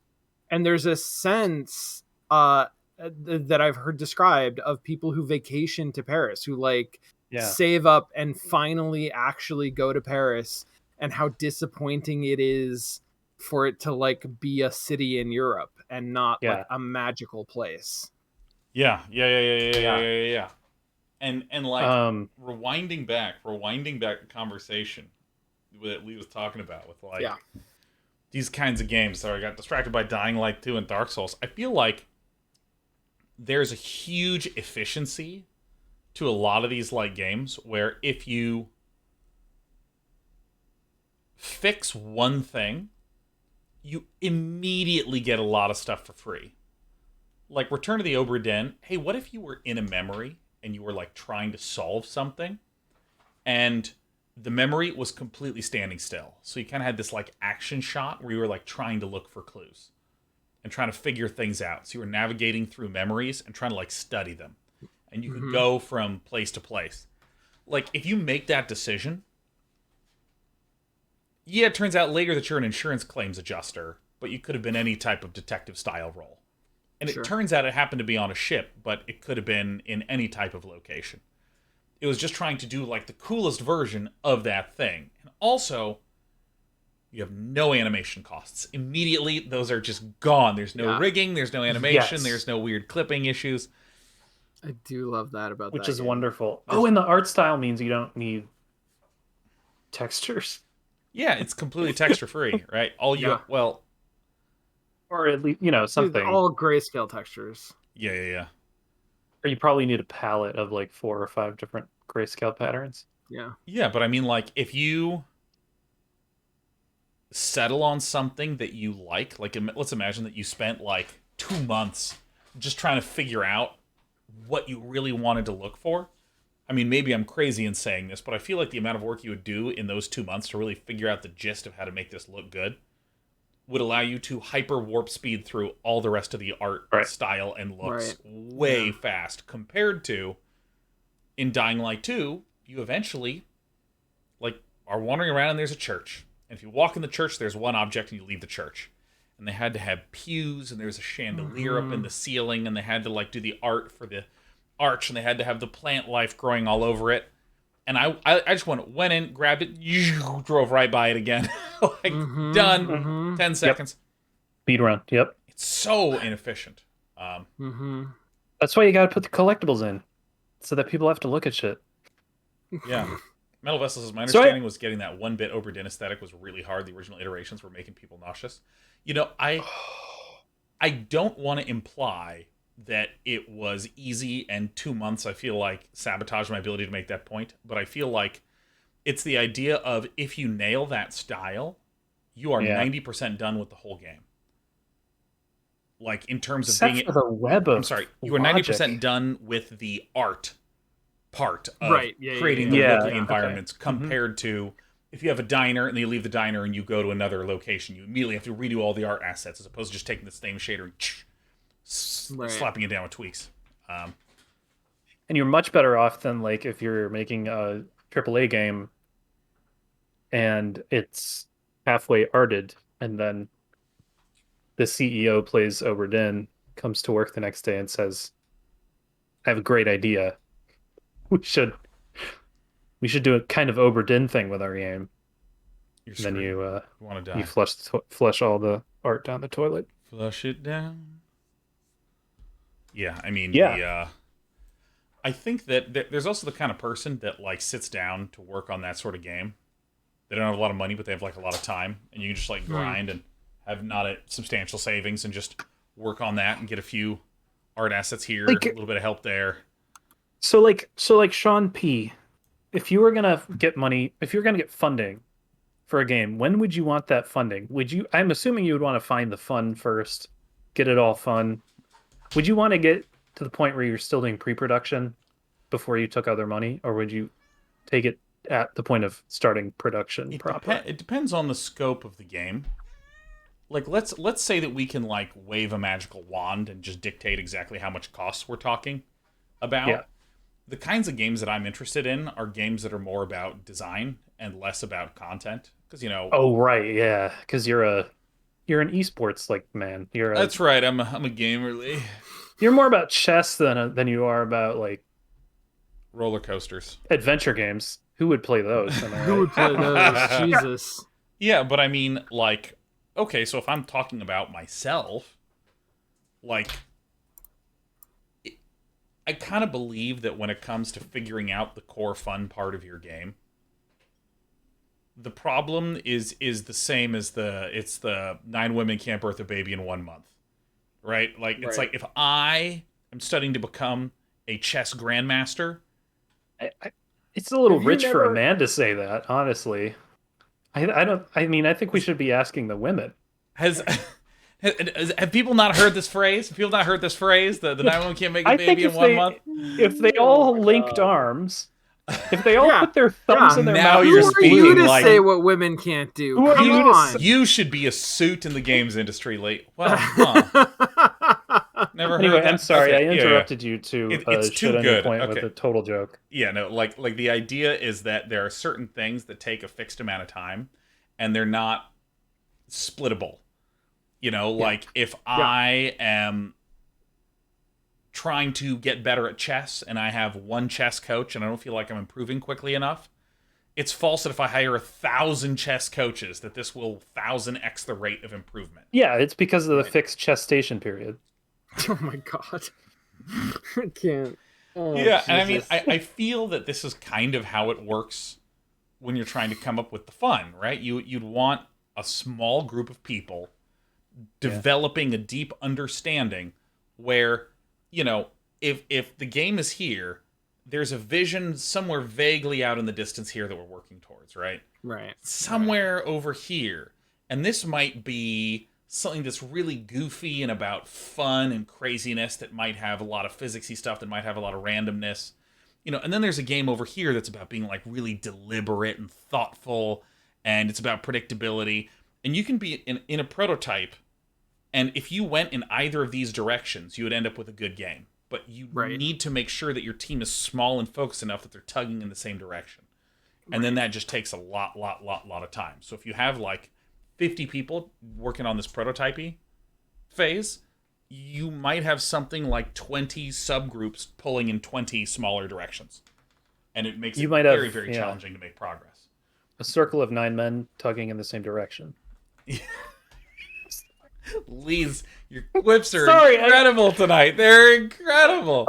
and there's a sense that I've heard described of people who vacation to Paris, who like save up and finally actually go to Paris, and how disappointing it is for it to like be a city in Europe and not like a magical place. Yeah. And like rewinding back the conversation that Lee was talking about with like these kinds of games. So I got distracted by Dying Light 2 and Dark Souls. I feel like there's a huge efficiency to a lot of these like games where if you fix one thing, you immediately get a lot of stuff for free. Like Return to the Obra Dinn. Hey, what if you were in a memory and you were like trying to solve something and the memory was completely standing still? So you kind of had this like action shot where you were like trying to look for clues and trying to figure things out. So you were navigating through memories and trying to like study them. And you could go from place to place. Like if you make that decision, yeah, it turns out later that you're an insurance claims adjuster, but you could have been any type of detective style role. And it turns out it happened to be on a ship, but it could have been in any type of location. It was just trying to do like the coolest version of that thing. And also, you have no animation costs. Immediately, those are just gone. There's no rigging, there's no animation, there's no weird clipping issues. I do love that about which that is game. wonderful. Oh, and the art style means you don't need textures. Yeah, it's completely texture free, right? All you well, or at least something. All grayscale textures. Yeah. Or you probably need a palette of like 4 or 5 different grayscale patterns. Yeah, but I mean, like if you settle on something that you like let's imagine that you spent like 2 months just trying to figure out what you really wanted to look for. I mean, maybe I'm crazy in saying this, but I feel like the amount of work you would do in those 2 months to really figure out the gist of how to make this look good would allow you to hyper warp speed through all the rest of the art style and looks way fast compared to in Dying Light 2, you eventually like are wandering around and there's a church. And if you walk in the church, there's one object and you leave the church. And they had to have pews and there's a chandelier up in the ceiling and they had to like do the art for the arch and they had to have the plant life growing all over it. And I just went in, grabbed it, drove right by it again. Like done. 10 seconds. Speed run. Yep. It's so inefficient. That's why you got to put the collectibles in, so that people have to look at shit. Yeah. Metal Vessels, my understanding was getting that 1-bit Obra Dinn aesthetic was really hard. The original iterations were making people nauseous. You know, I don't want to imply that it was easy and 2 months, I feel like, sabotaged my ability to make that point. But I feel like it's the idea of if you nail that style, you are 90% done with the whole game. Like, in terms of Except being... for the web of I'm sorry, you are 90% done with the art part of creating the environments compared to if you have a diner and you leave the diner and you go to another location, you immediately have to redo all the art assets as opposed to just taking the same shader and slapping it down with tweaks. And you're much better off than like if you're making a AAA game and it's halfway arted and then the CEO plays Obra Dinn, comes to work the next day and says, I have a great idea. We should do a kind of Obra Dinn thing with our game. And then you want to die. You flush all the art down the toilet. Flush it down. Yeah, I mean, I think that there's also the kind of person that like sits down to work on that sort of game. They don't have a lot of money, but they have like a lot of time, and you can just like grind and have not a substantial savings and just work on that and get a few art assets here, like, a little bit of help there. So like Sean P, if you were gonna get money, if you're gonna get funding for a game, when would you want that funding? I'm assuming you would want to find the fun first, get it all fun. Would you want to get to the point where you're still doing pre-production before you took other money, or would you take it at the point of starting production proper? It depends on the scope of the game. Like let's say that we can like wave a magical wand and just dictate exactly how much costs we're talking about. Yeah. The kinds of games that I'm interested in are games that are more about design and less about content. because, you know. Oh right, yeah, because you're an esports like man. That's right. I'm a gamer, Lee. You're more about chess than you are about like roller coasters, adventure games. Who would play those? Who would play those? Jesus. Yeah, but I mean, like, okay, so if I'm talking about myself, like, I kind of believe that when it comes to figuring out the core fun part of your game, the problem is the same as it's the 9 women can't birth a baby in 1 month, right? Like, it's like if I am studying to become a chess grandmaster, it's a little rich for a man to say that, honestly. I think we should be asking the women. Have people not heard this phrase? Have people not heard this phrase? The 9 women can't make a baby in 1 month? If they all linked arms, if they all put their thumbs in their now mouth, you're Who are speaking you to like say what women can't do? Who are Come you to on. you should be a suit in the games industry, Lee. Well, huh. Never heard Anyway, that? I'm sorry, Okay, I interrupted you to it's too shit on good. your point Okay. with a total joke. Yeah, no, like the idea is that there are certain things that take a fixed amount of time, and they're not splittable. You know, like if I am trying to get better at chess and I have one chess coach and I don't feel like I'm improving quickly enough, it's false that if I hire 1,000 chess coaches that this will 1,000x the rate of improvement. Yeah, it's because of the fixed chess station period. Oh my god. I can't. Oh, Yeah, and I mean, Jesus. I feel that this is kind of how it works when you're trying to come up with the fun, right? You'd want a small group of people developing a deep understanding where, you know, if the game is here, there's a vision somewhere vaguely out in the distance here that we're working towards, right? Right. Somewhere over here. And this might be something that's really goofy and about fun and craziness that might have a lot of physicsy stuff, that might have a lot of randomness. You know, and then there's a game over here that's about being like really deliberate and thoughtful, and it's about predictability. And you can be in a prototype, and if you went in either of these directions, you would end up with a good game. But you need to make sure that your team is small and focused enough that they're tugging in the same direction. And then that just takes a lot of time. So if you have like 50 people working on this prototyping phase, you might have something like 20 subgroups pulling in 20 smaller directions. And it makes it very, very challenging to make progress. A circle of 9 men tugging in the same direction. Lee's, your quips are incredible tonight. They're incredible.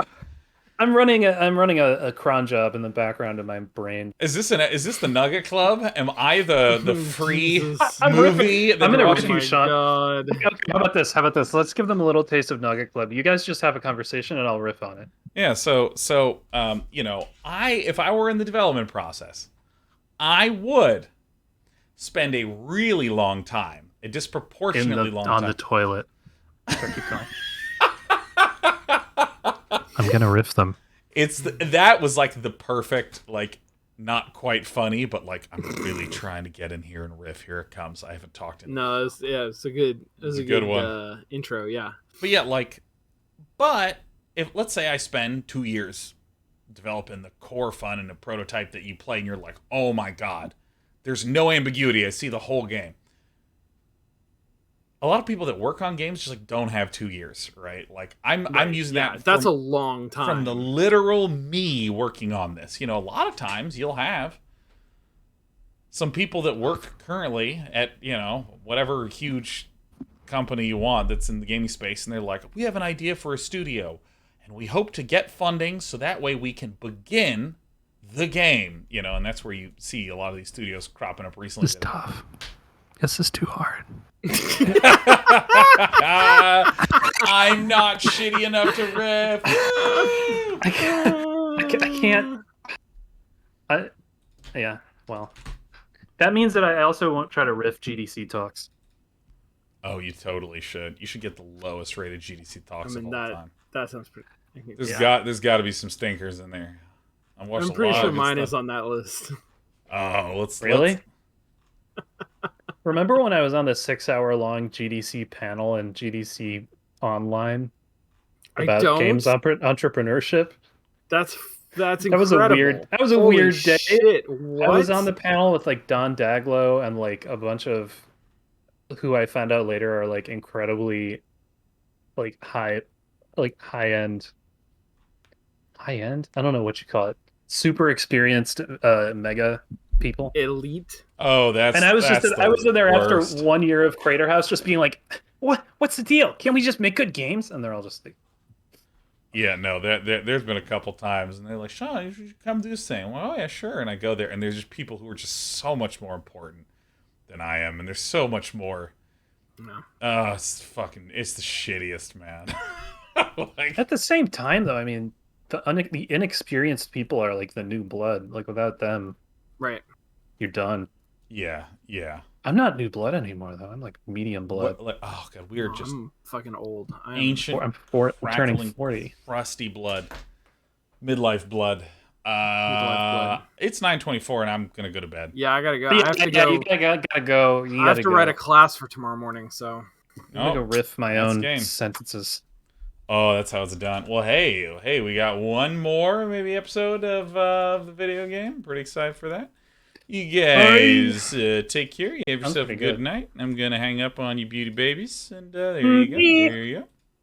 I'm running a cron job in the background of my brain. Is this the Nugget Club? Am I the free I'm movie? I'm gonna watching? rip you, Sean. Okay, how about this? Let's give them a little taste of Nugget Club. You guys just have a conversation, and I'll riff on it. Yeah. So you know, if I were in the development process, I would spend a really long time, a disproportionately long time on the toilet. I'm gonna riff them. That was like the perfect, like, not quite funny, but like I'm really trying to get in here and riff. Here it comes. I haven't talked in. No, it's a good one. Intro, yeah. But yeah, but if let's say I spend 2 years developing the core fun in a prototype that you play, and you're like, oh my god, there's no ambiguity. I see the whole game. A lot of people that work on games just like don't have 2 years, right? Like I'm using that. That's a long time from the literal me working on this. You know, a lot of times you'll have some people that work currently at, you know, whatever huge company you want that's in the gaming space, and they're like, we have an idea for a studio, and we hope to get funding so that way we can begin the game. You know, and that's where you see a lot of these studios cropping up recently. This is tough. This is too hard. I'm not shitty enough to riff. I can't. Yeah, well, that means that I also won't try to riff GDC talks. Oh, you totally should. You should get the lowest rated GDC talks of all time. That sounds pretty. There's got to be some stinkers in there. I'm pretty sure mine is on that list. Oh, let's Remember when I was on the 6-hour-long GDC panel and GDC online about games entrepreneurship? That's That's That was incredible. a Holy weird day. shit, I was what? on the panel with like Don Daglow and like a bunch of who I found out later are like incredibly like high end. I don't know what you call it. Super experienced mega people. Elite. Oh, that's And I was that's I was in there worst. after 1 year of Crater House just being like, what's the deal? Can't we just make good games? And they're all just like, Yeah, no, there's been a couple times, and they're like, Sean, you should come do this thing. Well, oh, yeah, sure. And I go there, and there's just people who are just so much more important than I am, and there's so much more. No. It's the shittiest, man. At the same time, though, I mean, the inexperienced people are like the new blood. Like without them, right, you're done. Yeah. I'm not new blood anymore, though. I'm like medium blood. Oh god, we are just I'm fucking old. ancient. I'm turning 40. Frosty blood, midlife blood. It's 9:24, and I'm gonna go to bed. Yeah, I gotta go. Yeah, I have to go. You gotta go. I have to write a class for tomorrow morning, so I'm gonna go riff my that's own game. sentences. Oh, that's how it's done. Well, hey, we got one more maybe episode of the video game. Pretty excited for that. You guys take care. You have yourself a good night. I'm gonna hang up on you beauty babies, and there you go. There you go.